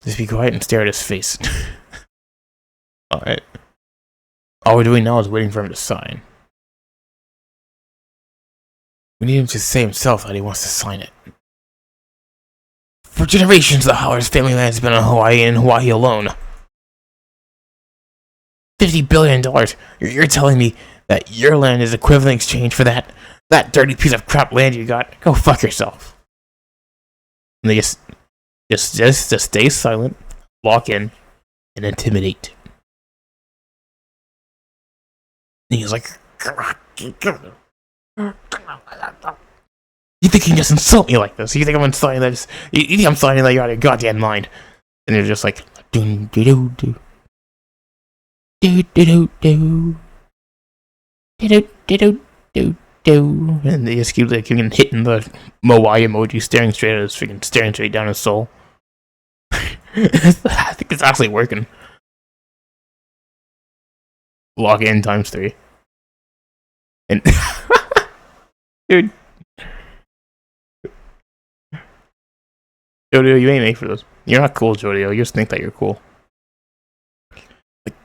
Just be quiet and stare at his face. Alright. All we're doing now is waiting for him to sign. We need him to say himself that he wants to sign it. For generations, the Howler's family land has been on Hawaii and Hawaii alone. $50 billion. You're telling me that your land is equivalent exchange for that dirty piece of crap land you got? Go fuck yourself. And they just stay silent, lock in, and intimidate. And he's like, you think you can just insult me like this? You think I'm insulting that? You think I'm insulting that you're out of your goddamn mind? And they're just like, do do do do do do do do do do do, and they just keep like hitting the Moai emoji, staring straight at his freaking, staring straight down his soul. I think it's actually working. Log in ×3. And dude, Jodio, you ain't made for this. You're not cool, Jodio. You just think that you're cool. Like,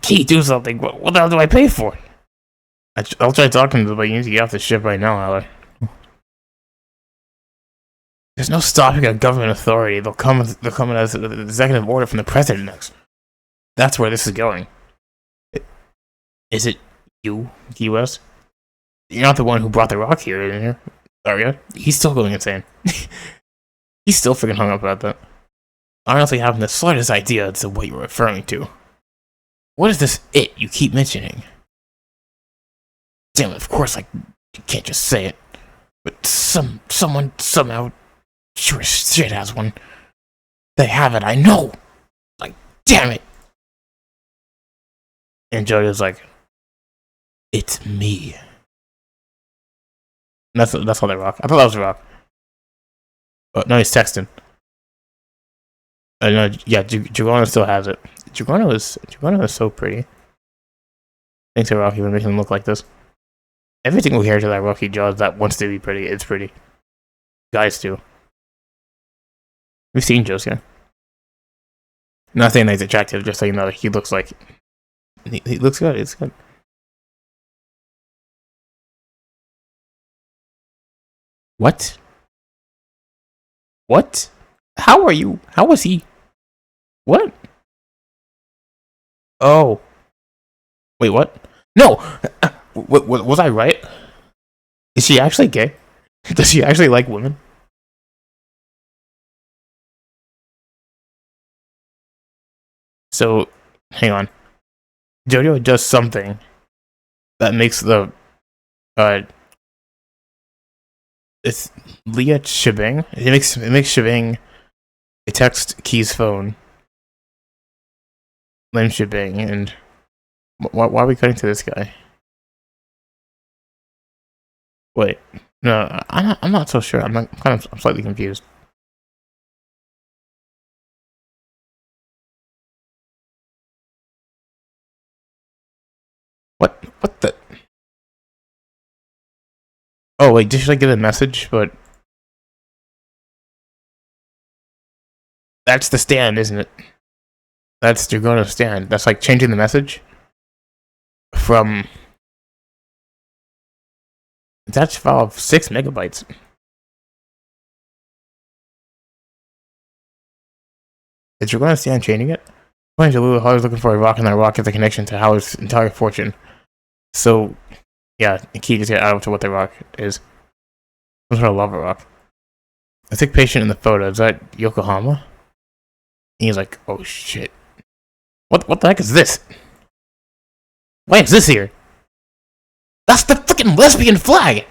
Key, do something. What the hell do I pay for? I'll try talking to them, but you need to get off the ship right now, Alex. There's no stopping a government authority. They'll come as an executive order from the president next. That's where this is going. Is it you, US? You're not the one who brought the rock here, are you? He's still going insane. He's still freaking hung up about that. I honestly haven't the slightest idea as to what you're referring to. What is this "it" you keep mentioning? Damn it, of course, like, you can't just say it. But someone, somehow, sure as shit has one. They have it, I know! Like, damn it! And Jojo's like, it's me. And that's all they rock. I thought that was a rock. But no, he's texting. No, yeah, Jugono still has it. Jugono is so pretty. Thanks to Rocky for making him look like this. Every single character that Rocky draws that wants to be pretty, it's pretty. Guys too. We've seen Josuke. Not saying that he's attractive, just saying that he looks like he looks good. It's good. What? What? How are you? How was he? What? Oh. Wait, what? No! Was I right? Is she actually gay? Does she actually like women? So, hang on. Jojo does something that makes the it's Leah Shibing. It makes Shibing text Key's phone. Lim Shibing, and why are we cutting to this guy? Wait, no, I'm not so sure. I'm slightly confused. What the? Oh wait, did she like get a message? But that's the stand, isn't it? That's you're going to stand. That's like changing the message from. That's file of 6 megabytes. Is you're going to stand changing it? According to Lulu, Holly's looking for a rock, and that rock is a connection to Howard's entire fortune. So, yeah, the key just get out to what the rock is. Some sort of lava rock. I think patient in the photo, is that Yokohama? And he's like, oh shit. What the heck is this? Why is this here? That's the freaking lesbian flag!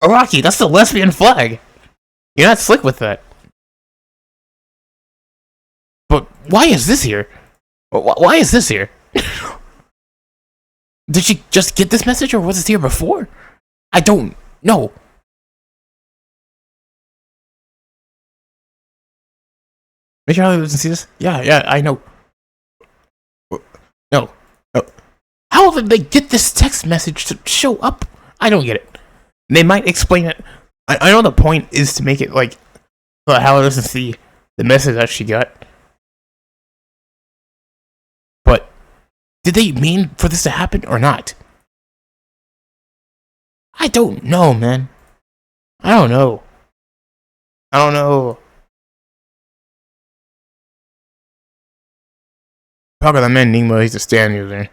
Araki, that's the lesbian flag! You're not slick with that. But why is this here? Why is this here? Did she just get this message, or was it here before? I don't know. Make sure Harley doesn't see this. Yeah, I know. No. How did they get this text message to show up? I don't get it. They might explain it. I know the point is to make it like so Hallie doesn't see the message that she got. But did they mean for this to happen or not? I don't know, man. I don't know. Talk about the man Nemo, he's a stand user.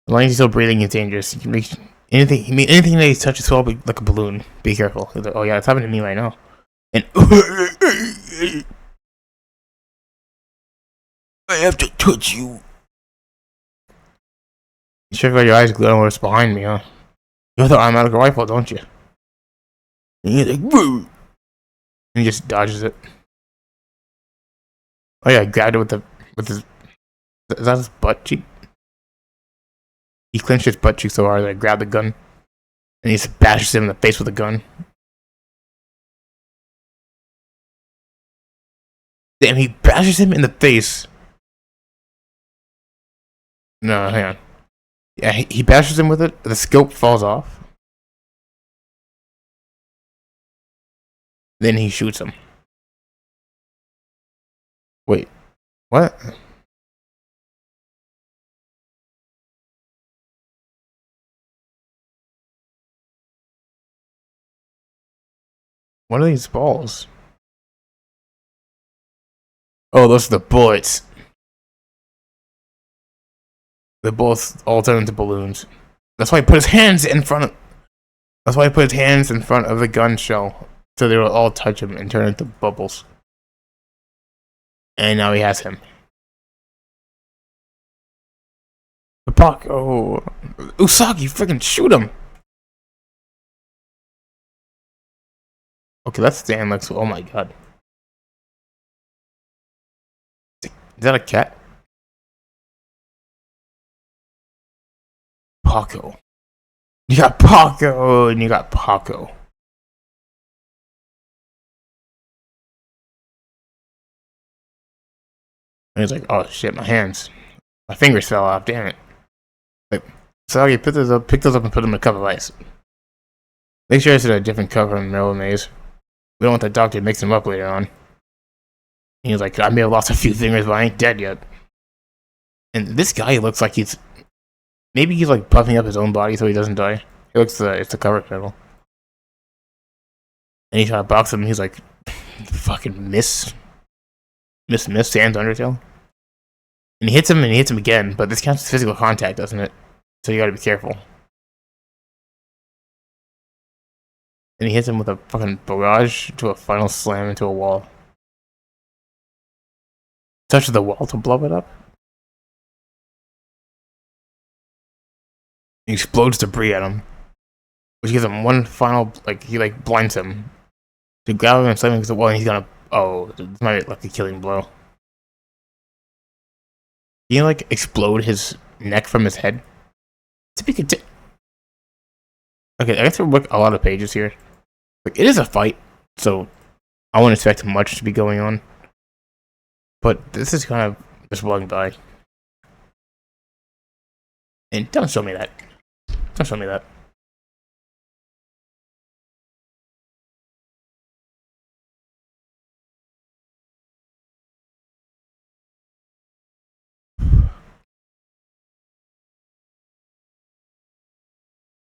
As long as he's still breathing, he's dangerous. He can make anything that he touches will be like a balloon. Be careful. Like, oh yeah, it's happening to me right now. And I have to touch you. You sure got your eyes glued on what's behind me, huh? You have the automatic rifle, don't you? And he's like, woo! And he just dodges it. Oh yeah, I grabbed it with his. Is that his butt cheek? He clenched his butt cheek so hard that I grabbed the gun and he just bashes him in the face with the gun. Damn, he bashes him in the face. No, hang on. Yeah, he bashes him with it. The scope falls off. Then he shoots him. Wait, what? What are these balls? Oh, those are the bullets. They both all turn into balloons. That's why he put his hands in front of. That's why he put his hands in front of the gun shell, so they will all touch him and turn into bubbles. And now he has him. Papak, oh, Usagi, freaking shoot him! Okay, that stand looks. Oh my god, is that a cat? Paco. You got Paco, and you got Paco. And he's like, oh shit, my hands. My fingers fell off, damn it. Like, so he pick those up and put them in a cup of ice. Make sure it's in a different cup from the middle of the maze. We don't want the doctor to mix them up later on. And he's like, I may have lost a few fingers, but I ain't dead yet. And this guy looks like he's... Maybe he's like puffing up his own body so he doesn't die. He looks it's the cover pedal. And he's trying to box him and he's like, fucking miss, Sans Undertale. And he hits him again, but this counts as physical contact, doesn't it? So you gotta be careful. And he hits him with a fucking barrage to a final slam into a wall. Touches the wall to blow it up. He explodes debris at him, which gives him one final, like, he like blinds him. To grab him and slam him against the wall, and he's gonna, oh, this might be like a killing blow. Can you like explode his neck from his head? To be okay, I guess we're a lot of pages here. Like, it is a fight, so I wouldn't expect much to be going on. But this is kind of just blowing by. And don't show me that. Don't show me that.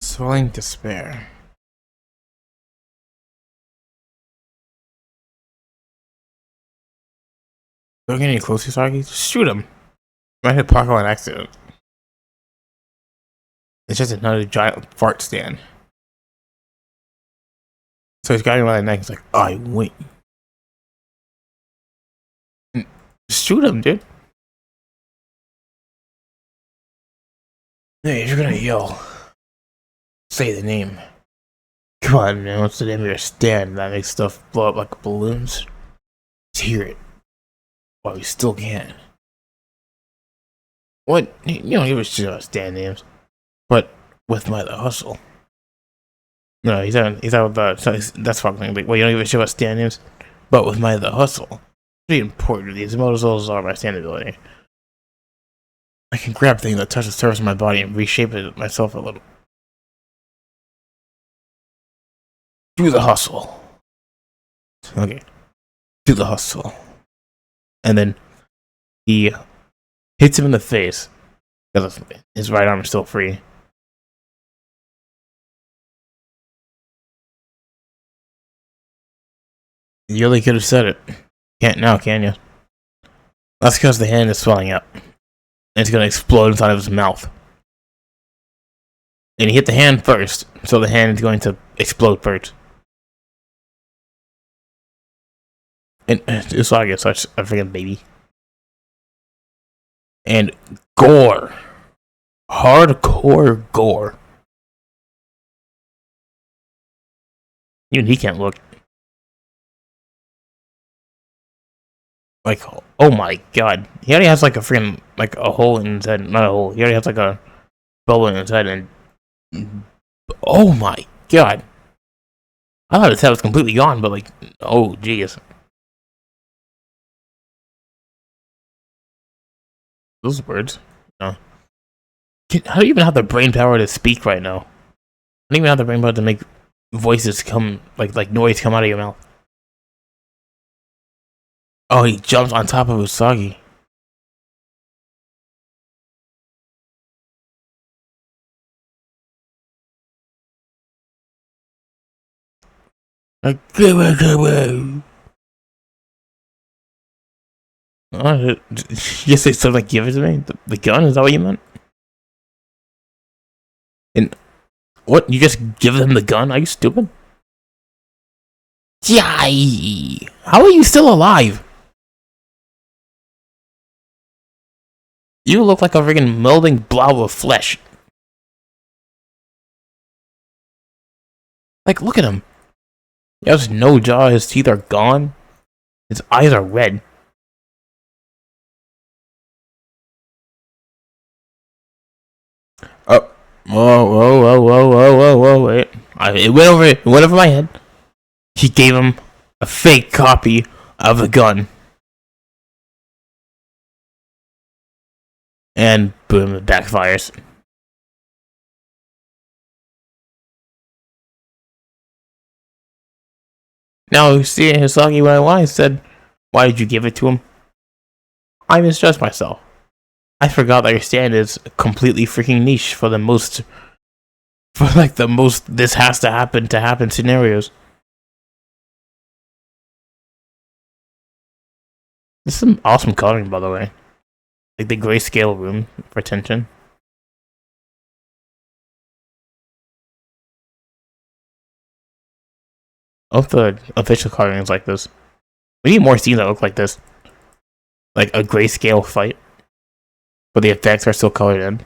Swelling despair. Don't get any close, Usagi. Just shoot him. Might hit Paco on accident. It's just another giant fart stand. So he's got him by the neck. He's like, I win. Shoot him, dude. Hey, you're gonna yell. Say the name. Come on, man. What's the name of your stand that makes stuff blow up like balloons? Let's hear it. While we still can. What? You don't give a shit about stand names. But with my the hustle. No, he's out with the. That's fucking like, well, you don't give a shit about stand names. But with my the hustle. Pretty important. These motorcycles are my stand ability. I can grab things that touch the surface of my body and reshape it myself a little. Do the hustle. Okay. Do the hustle. And then he hits him in the face because his right arm is still free. You really could have said it. Can't now, can you? That's because the hand is swelling up. And it's going to explode inside of his mouth. And he hit the hand first, so the hand is going to explode first. And Usagi is such a freaking baby. And gore. Hardcore gore. Even he can't look. Like, oh my god. He already has like a freaking, like a hole in his head. Not a hole. He already has like a bubble in his head and... Oh my god. I thought his head was completely gone, but like, oh jeez. Those words. No. How do you even have the brain power to speak right now? I don't even have the brain power to make voices come, like noise come out of your mouth. Oh, he jumps on top of Usagi. Like, give it to me. You say something like, give it to me? The gun? Is that what you meant? And what? You just give them the gun? Are you stupid? Yay! How are you still alive? You look like a friggin' melding blob of flesh. Like, look at him. He has no jaw, his teeth are gone. His eyes are red. Oh. Whoa, wait. It went over my head. He gave him a fake copy of the gun. And boom, it backfires. Now, you see, Hisagi YY said, why did you give it to him? I misjudged myself. I forgot that your stand is completely freaking niche for the most, this has to happen scenarios. This is some awesome coloring, by the way. Like the grayscale room for tension. I hope the official coloring is like this. We need more scenes that look like this. Like a grayscale fight. But the effects are still colored in.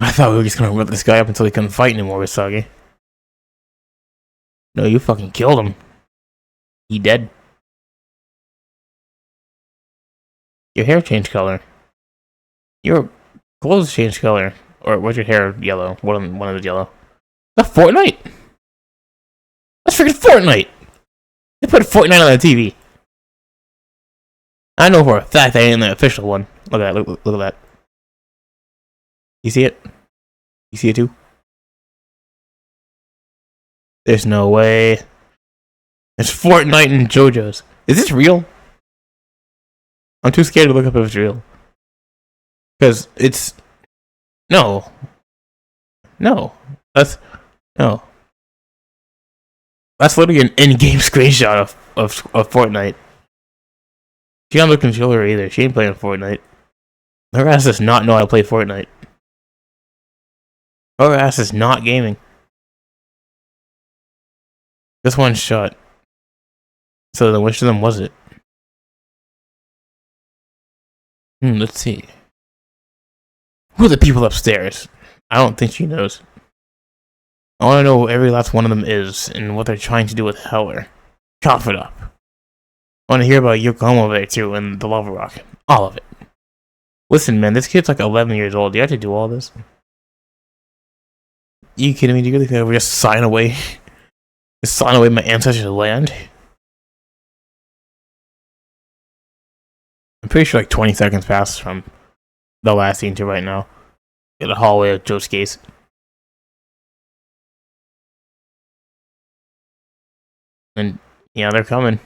I thought we were just gonna rip this guy up until he couldn't fight anymore with Sagi. No, you fucking killed him. He dead. Your hair changed color. Your clothes changed color. Or was your hair yellow? One of the yellow. That's Fortnite! That's freaking Fortnite! They put Fortnite on the TV. I know for a fact that ain't the official one. Look at that, look at that. You see it? You see it too? There's no way. It's Fortnite and JoJo's. Is this real? I'm too scared to look up if it's real. Because it's... No. No. That's... No. That's literally an in-game screenshot of Fortnite. She don't have a controller either. She ain't playing Fortnite. Her ass does not know how to play Fortnite. Her ass is not gaming. This one shot. So then which of them was it? Let's see. Who are the people upstairs? I don't think she knows. I want to know who every last one of them is and what they're trying to do with Heller. Cough it up. I want to hear about Yokohama over there too and the lava rock. All of it. Listen, man, this kid's like 11 years old. Do you have to do all this? You kidding me? Do you really think I would just sign away? Just sign away my ancestors' land? I'm pretty sure like 20 seconds passed from the last scene to right now. In the hallway of Joe's case. And yeah, they're coming.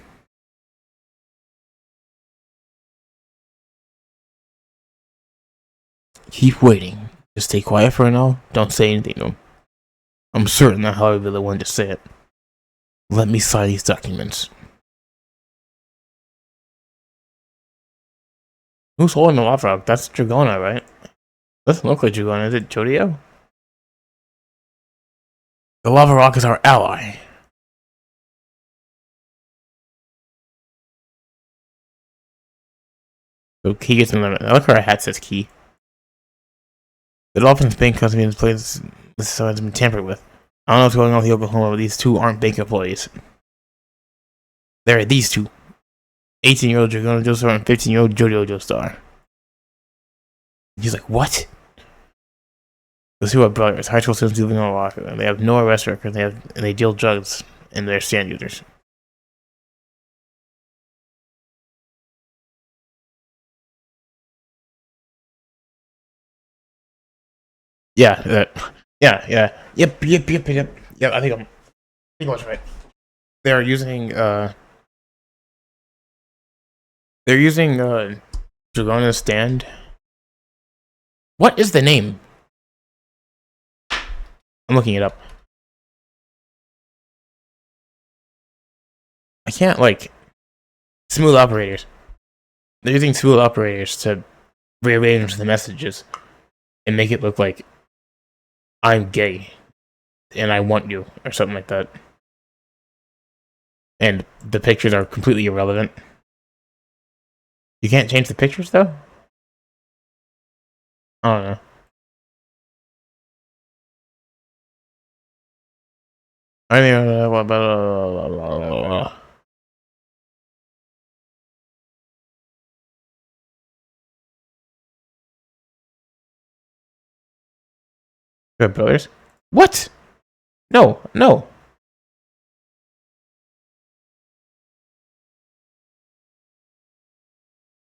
Keep waiting. Just stay quiet for now. Don't say anything to him. I'm certain that I'll be the one to say it. Let me sign these documents. Who's holding the lava rock? That's Dragona, right? Doesn't look like Dragona. Is it Jodio? The lava rock is our ally. So Key gets in the... I like her hat says Key. The dolphin's bank company in place. This has been tampered with. I don't know what's going on with Yokohama, but these two aren't bank employees. There are these two. 18-year-old Dragona Joestar and 15-year-old Jojo Joestar. He's like, what? Those two are brothers. High school students living on Oahu. And they have no arrest record. And they deal drugs. And they're stand users. Yeah. Yeah. Yep. Yeah, I think I'm pretty much right. They're using Dragona's stand. What is the name? I'm looking it up. I can't, like, smooth operators. They're using smooth operators to rearrange the messages and make it look like I'm gay and I want you or something like that. And the pictures are completely irrelevant. You can't change the pictures though? I don't know. I mean, what about Good brothers? What? No.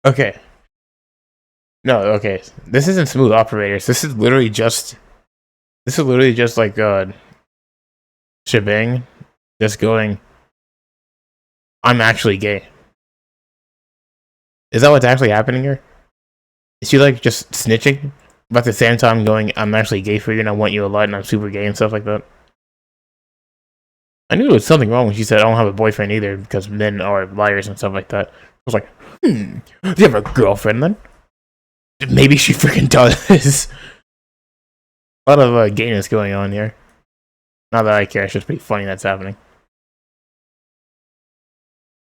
Okay. No, okay. This isn't smooth operators. This is literally just like shebang. Just going, I'm actually gay. Is that what's actually happening here? Is she like just snitching? But at the same time going, I'm actually gay for you and I want you a lot and I'm super gay and stuff like that? I knew there was something wrong when she said I don't have a boyfriend either because men are liars and stuff like that. I was like, do you have a girlfriend then? Maybe she freaking does. A lot of gayness going on here. Not that I care, it's just pretty funny that's happening.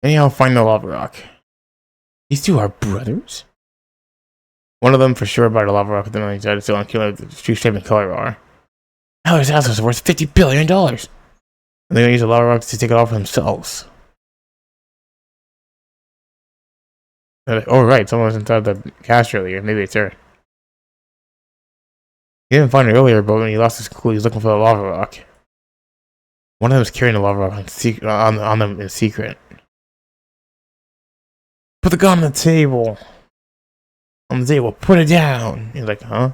Anyhow, find the lava rock. These two are brothers? One of them for sure bought a lava rock, then I decided to on killer the true shape and color are. Now his house is worth $50 billion. And they're gonna use the lava rock to take it all for themselves. Like, oh right, someone was inside the cache earlier. Maybe it's her. He didn't find it earlier, but when he lost his clue, he was looking for the lava rock. One of them was carrying the lava rock on them in secret. Put the gun on the table. On the table, put it down. He's like, huh?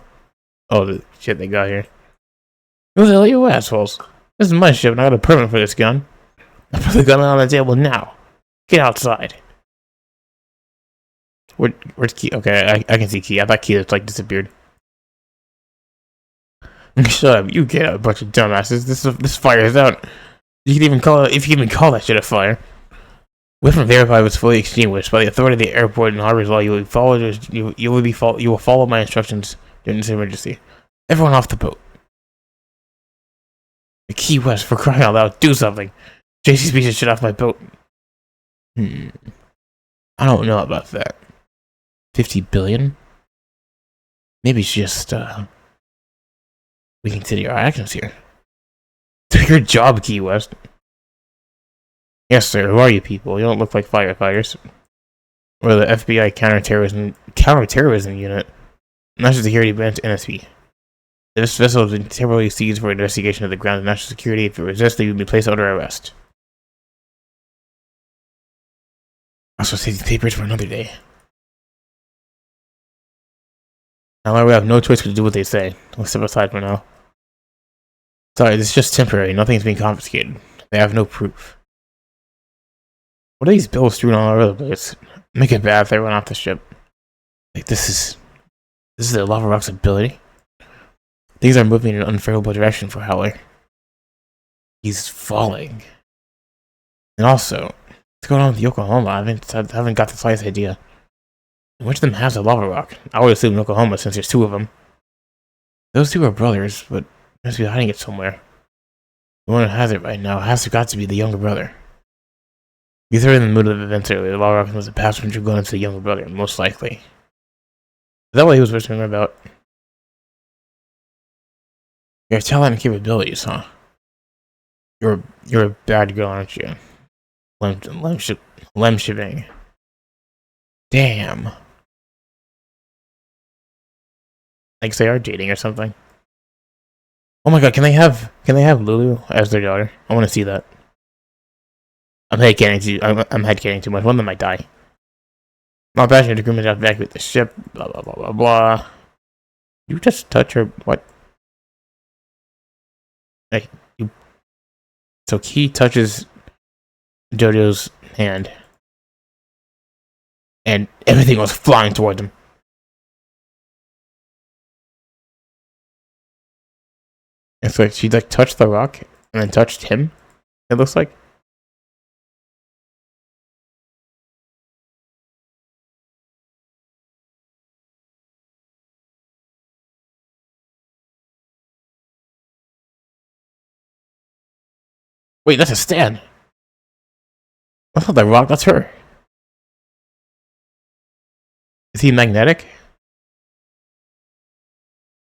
Oh, the shit they got here. Who the hell are you assholes? This is my ship and I got a permit for this gun. I put the gun on the table now. Get outside. Where's Key? Okay, I can see Key. I thought Key just like disappeared. Shut up, you get out, a bunch of dumbasses. This fire is out. You can even call it, if you can even call that shit a fire. Weapon verified was fully extinguished by the authority of the airport and harbor's law. You will follow my instructions during this emergency. Everyone off the boat. The Key West, for crying out loud, do something. JC's piece of shit off my boat. I don't know about that. 50 billion? Maybe it's just we consider our actions here. Do your job, Key West. Yes, sir. Who are you people? You don't look like firefighters. We're the FBI counterterrorism unit. National Security Branch NSP. This vessel has been temporarily seized for investigation of the ground of national security. If it resists, they will be placed under arrest. Also, save these papers for another day. Now we have no choice but to do what they say. We'll step aside for now. Sorry, this is just temporary. Nothing's being confiscated. They have no proof. What are these bills strewn all over the place? Make it bad if they run off the ship. Like this is the lava rock's ability. Things are moving in an unfavorable direction for Howler. He's falling. And also, what's going on with Yokohama? I haven't got the slightest idea. Which of them has a lava rock? I would assume Yokohama since there's two of them. Those two are brothers, but they must be hiding it somewhere. The one who has it right now has got to be the younger brother. He's already in the mood of events earlier. The lava rock was a passenger going to the younger brother, most likely. Is that what he was whispering about? Your talent and capabilities, huh? You're a bad girl, aren't you? Lem shipping. Damn. Like they are dating or something. Oh my god, can they have Lulu as their daughter? I want to see that. I'm headcaning too much. One of them might die. Not passionate agreement to evacuate the ship. Blah blah blah blah blah. You just touch her. What? Like you. So he touches Jojo's hand, and everything was flying towards him. It's like she like touched the rock and then touched him. It looks like. Wait, that's a stand. That's not the rock. That's her. Is he magnetic?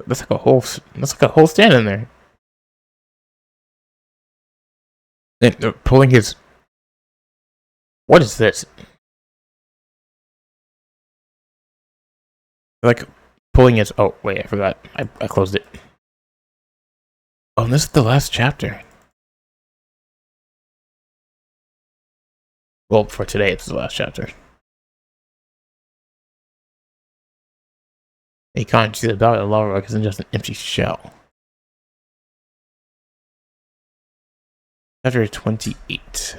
That's like a whole. That's like a whole stand in there. And they're pulling his. What is this? Like pulling his. Oh wait, I forgot. I closed it. Oh, and this is the last chapter. Well, for today, it's the last chapter. You can't see the ballot of lava rock isn't just an empty shell. Chapter 28.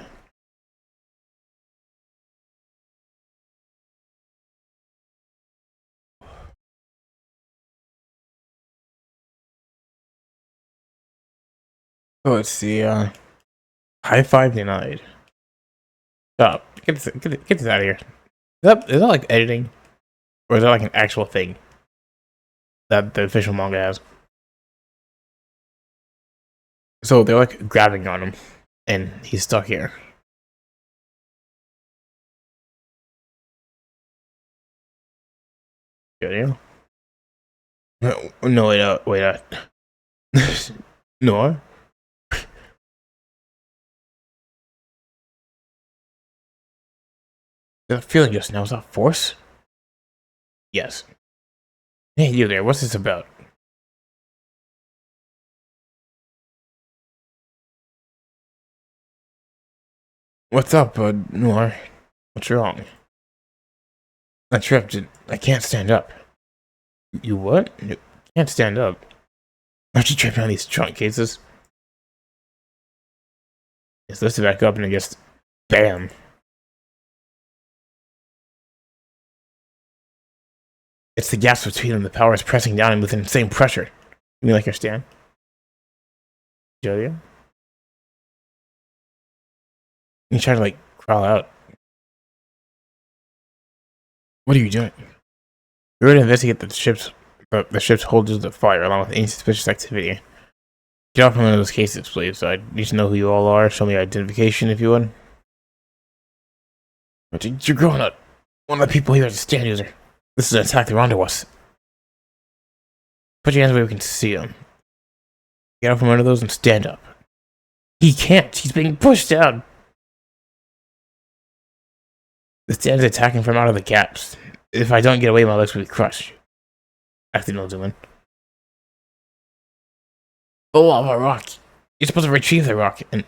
Oh, let's see. High five denied. Stop. Get this out of here. Is that like editing? Or is that like an actual thing that the official manga has? So they're like grabbing on him, and he's stuck here. Good deal. No, wait, no. The feeling just now, is that force? Yes. Hey, you there, what's this about? What's up, bud? Noir? What's wrong? I tripped. I can't stand up. You what? You can't stand up. Aren't you tripping on these trunk cases? It's lifted back up and it gets bam. It's the gaps between them. The power is pressing down and with insane pressure. You mean like your stand? Julia? You try to like crawl out. What are you doing? We're going to investigate the ship's holders of the fire along with any suspicious activity. Get off from one of those cases, please. I need to know who you all are. Show me identification if you would. But you're growing up. One of the people here is a stand user. This is an attack. They're onto us. Put your hands where we can see them. Get out from under those and stand up. He can't. He's being pushed down. The stand is attacking from out of the gaps. If I don't get away, my legs will be crushed. Acting no doing. Oh, lava rock. You're supposed to retrieve the rock and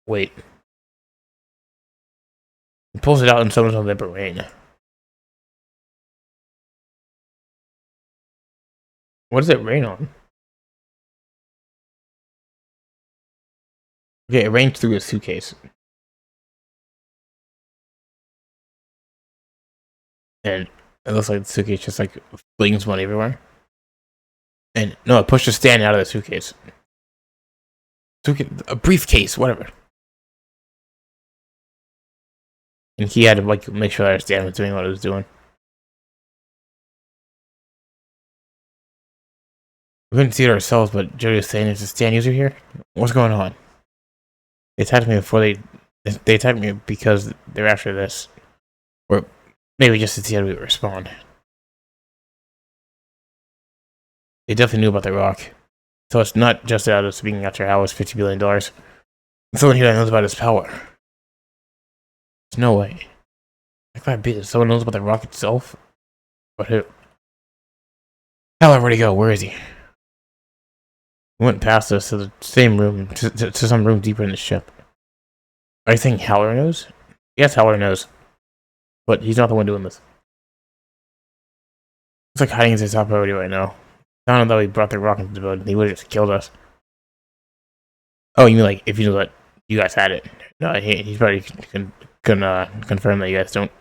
wait. He pulls it out and summons on the brain. What does it rain on? Okay, it rained through a suitcase. And it looks like the suitcase just like flings money everywhere. And no, it pushed the stand out of the suitcase. A briefcase, whatever. And he had to like make sure that his stand was doing what it was doing. We couldn't see it ourselves, but Jojo's saying there's a stand user here. What's going on? They attacked me before they attacked me because they're after this. Or maybe just to see how we respond. They definitely knew about the rock. So it's not just out of being after Howard's $50 billion. Someone here that knows about his power. There's no way. That can't be. Someone knows about the rock itself? But who? Hell, where'd he go? Where is he? He went past us to the same room, to some room deeper in the ship. Are you thinking Howler knows? Yes, Howler knows. But he's not the one doing this. It's like hiding in his top priority right now. I don't know that we brought the rock into the building. He would have just killed us. Oh, you mean like if you know that you guys had it? No, he's probably can confirm that you guys don't.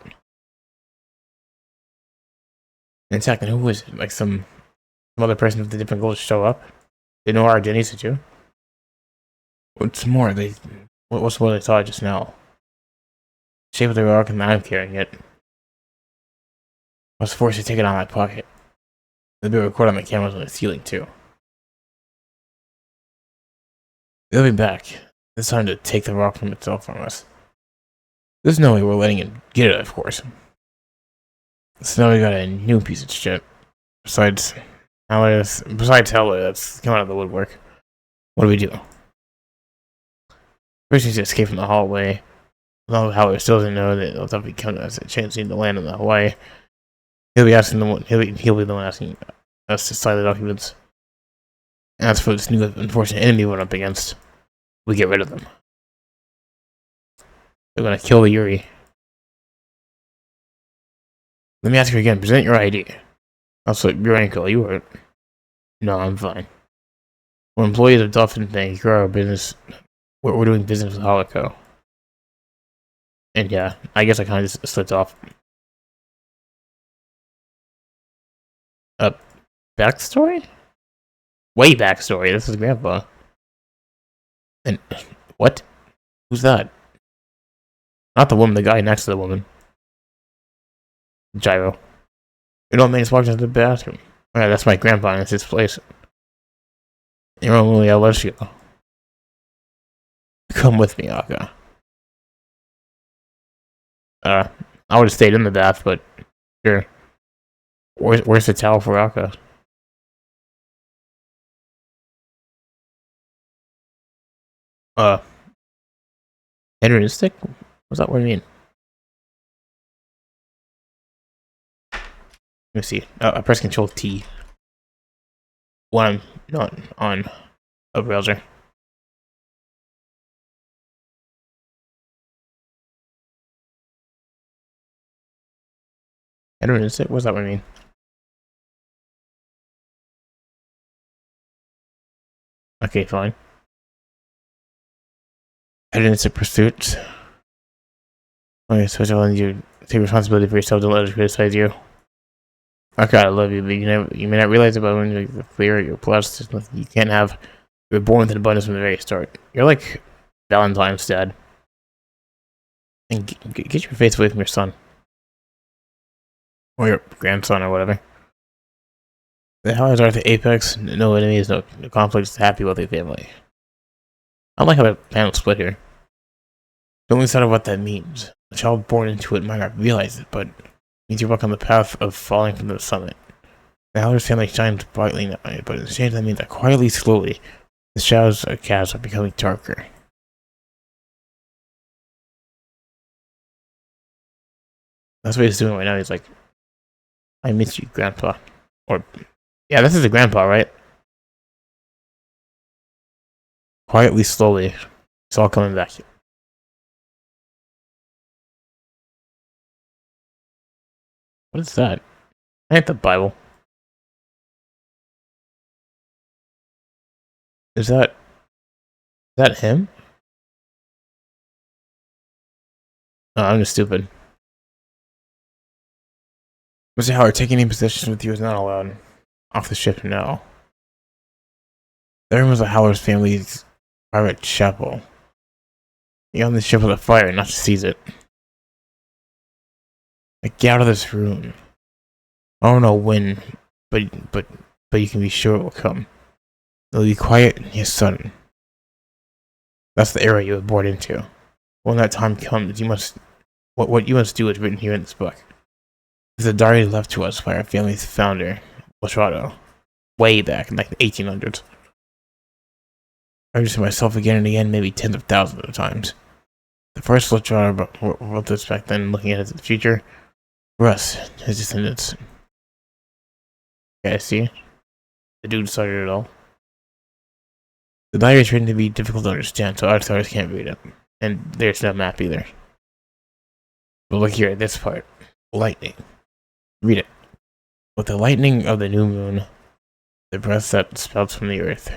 And second, who was it? Like some other person with a different goal to show up? They know our identities too. What's more, what's what I saw just now? Shape of the rock, and I'm carrying it. I was forced to take it out of my pocket. They'll be recording on the cameras on the ceiling too. They'll be back. It's time to take the rock from itself from us. There's no way we're letting it get it, of course. So now we got a new piece of shit. Besides Heller that's come out of the woodwork. What do we do? First, we need to escape from the hallway. Although Heller still doesn't know that it'll definitely come to us a chance to land in the Hawaii. He'll be asking he'll be the one asking us to sign the documents. And as for this new unfortunate enemy we're up against, we get rid of them. They're gonna kill the Yuri. Let me ask you again, present your ID. Also, your ankle, you hurt. No, I'm fine. We're employees of Dolphin Bank. You're our business. We're doing business with Holoco. And yeah, I guess I kind of just slipped off. Backstory? Way backstory. This is Grandpa. And what? Who's that? Not the woman, the guy next to the woman. Gyro. You know what made us walk into the bathroom? Yeah, that's my grandpa, and it's his place. You're only I'll let you go. Come with me, Aka. I would have stayed in the bath, but sure. Where's the towel for Aka? Hedonistic? What's that word mean? Let me see. I press Control T when I'm not on a browser. Hedonistic? What's that word mean? Okay, fine. Hedonistic pursuits. Okay, so you take responsibility for yourself. Don't let others criticize you. Okay, I love you, but you may not realize it, but when you're clear, you're blessed. You can't have. You're born with an abundance from the very start. You're like Valentine's dad. And get your face away from your son. Or your grandson, or whatever. The Howlers are at the apex. No enemies, no conflicts. Happy, wealthy family. I like how the panel split here. Don't lose sight of what that means. A child born into it might not realize it, but it means you walk on the path of falling from the summit. The Howler's family shines brightly now, but at the same time means that quietly, slowly, the shadows of chaos are becoming darker. That's what he's doing right now. He's like, I miss you, Grandpa. Or, yeah, this is a grandpa, right? Quietly, slowly, it's all coming back. What is that? I hate the Bible. Is that him? Oh, I'm just stupid. Mr. Howard, taking any possessions with you is not allowed. Off the ship now. The room was the Howler's family's private chapel. You're on the ship with a fire, not to seize it. Like, get out of this room. I don't know when, but you can be sure it will come. It'll be quiet and yet sudden. That's the era you were born into. When that time comes, you must. What you must do is written here in this book. It's a diary left to us by our family's founder, Losrado, way back in like the 1800s. I just myself again and again, maybe tens of thousands of times. The first lecture wrote this back then, looking ahead to the future. For us, his descendants. Yeah, see? The dude started it all. The diary is written to be difficult to understand, so outsiders can't read it. And there's no map either. But look here at this part. Lightning. Read it. With the lightning of the new moon, the breath that spouts from the earth.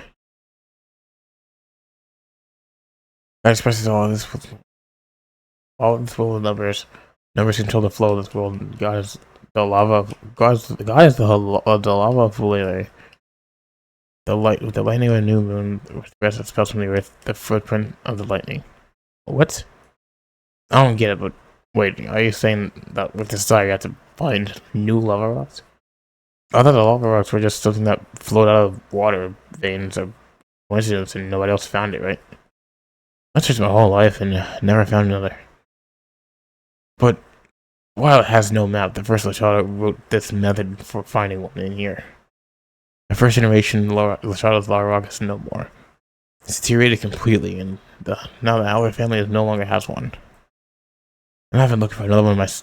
God expresses all this with numbers. Numbers control the flow of this world. God is the lava. God is the lava of Fulere. The lightning of the new moon, with the breath that spouts from the earth. The footprint of the lightning. What? I don't get it, but wait, are you saying that with this diary you have to find new lava rocks? I thought the lava rocks were just something that flowed out of water veins or coincidence and nobody else found it, right? I searched my whole life and never found another. But while it has no map, the first Lachado wrote this method for finding one in here. The first generation Lachado's lava rock is no more. It's deteriorated completely, and now the Howler family no longer has one. And I've been looking for another one I've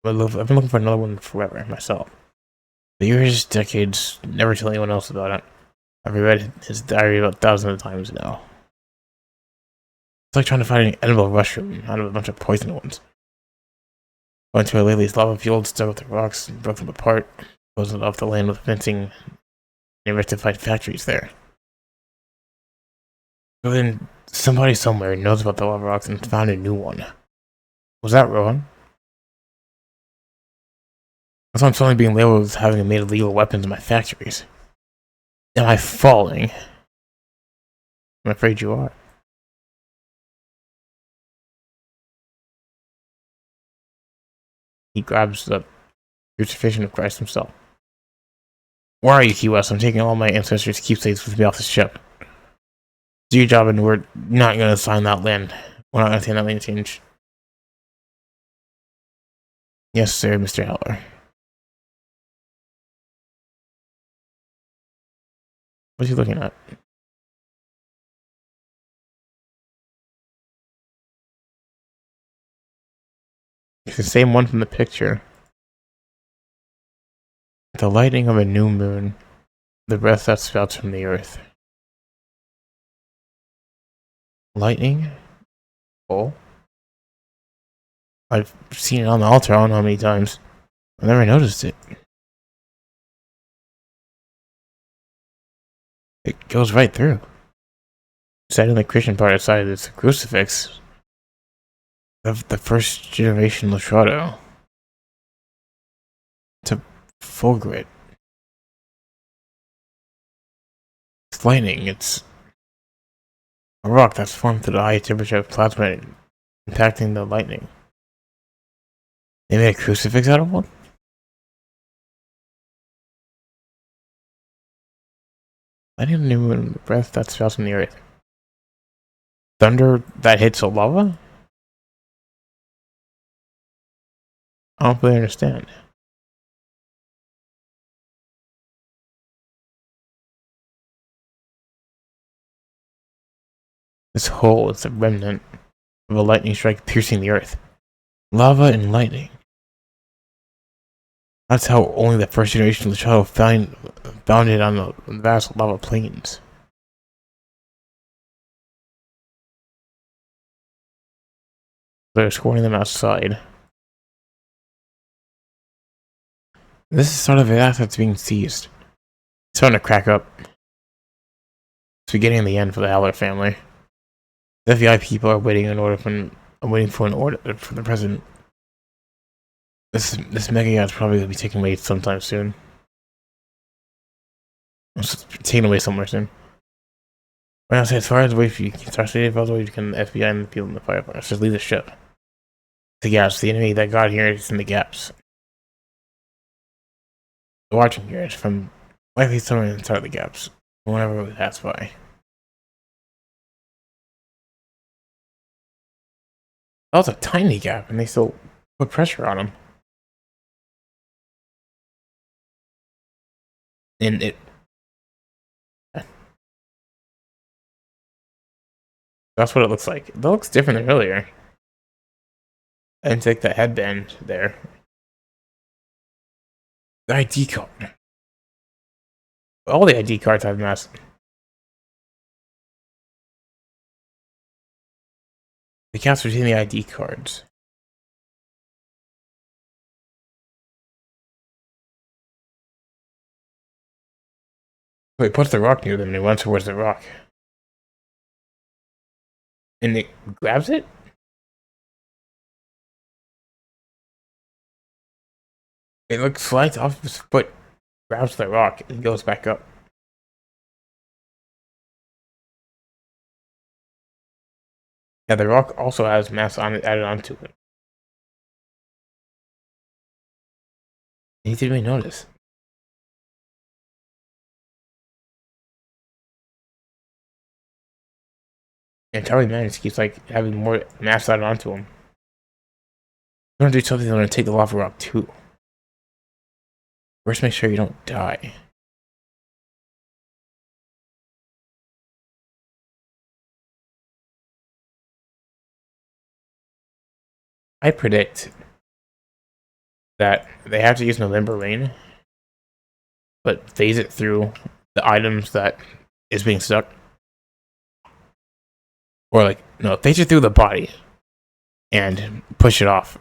been looking for another one forever myself. The years, decades, never tell anyone else about it. I've read his diary about thousands of times now. It's like trying to find an edible mushroom out of a bunch of poison ones. Went to a lady's lava field, dug up the rocks, and broke them apart, closed it off the land with fencing, and rectified factories there. So then, somebody somewhere knows about the lava rocks and found a new one. Was that wrong? That's why I'm suddenly being labeled as having made illegal weapons in my factories. Am I falling? I'm afraid you are. He grabs the crucifixion of Christ himself. Where are you, Key West? I'm taking all my ancestors' keepsakes with me off the ship. Do your job and we're not going to sign that land. We're not going to sign that land change. Yes, sir, Mr. Heller. What's he looking at? It's the same one from the picture. The lighting of a new moon. The breath that spouts from the earth. Lightning? Oh. I've seen it on the altar I don't know how many times. I never noticed it. It goes right through. Set in the Christian part aside, it's a crucifix of the first generation Latrado. It's a full grid. It's lightning. It's a rock that's formed through the high temperature of plasma impacting the lightning. They made a crucifix out of one? Lightning of the new moon, the breath that spouts from the earth. Thunder that hits a lava? I don't really understand. This hole is a remnant of a lightning strike piercing the earth. Lava and lightning. That's how only the first generation of the child found it on the vast lava plains. They're escorting them outside. This is sort of the assets being seized. It's starting to crack up. It's beginning in the end for the Haller family. The FBI people are waiting for an order from the president. This mega yacht is probably going to be taken away sometime soon. It's taken away somewhere soon. When I say as far as away you can start staying as far away you can, the FBI and the people in the firefighters just leave the ship. The gaps. The enemy that got here is in the gaps. The watching here is from likely somewhere inside the gaps. Whenever we pass by. That was a tiny gap, and they still put pressure on him. And it That's what it looks like. That looks different than earlier. And take the headband there. The ID card. All the ID cards have masks. The counts between the ID cards. Wait, puts the rock near them and he runs towards the rock. And it grabs it? It looks slides off his foot, grabs the rock, and goes back up. Yeah, the rock also has mass on it added onto it. He didn't even notice. And Charlie Mannix keeps like having more mass added onto him. They're gonna do something. They're gonna take the lava rock too. First, make sure you don't die. I predict that they have to use November Rain, but phase it through the items that is being stuck. Or like, no, phase it through the body and push it off.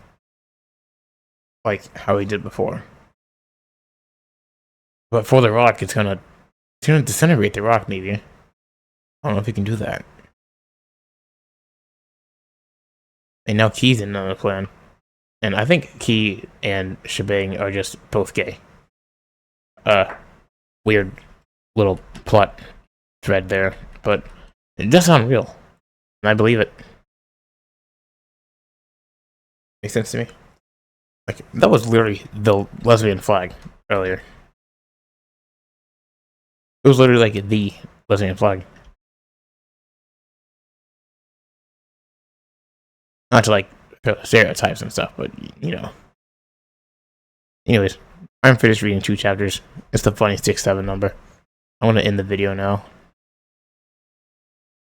Like how he did before. But for the rock, it's gonna disintegrate the rock, maybe. I don't know if you can do that. And now Key's in on the plan. And I think Key and Shebang are just both gay. Weird little plot thread there. But it does sound real. And I believe it. Makes sense to me. Like, that was literally the lesbian flag earlier. It was literally like the lesbian flag. Not to like stereotypes and stuff, but you know. Anyways, I'm finished reading 2 chapters. It's the funny 6-7 number. I want to end the video now.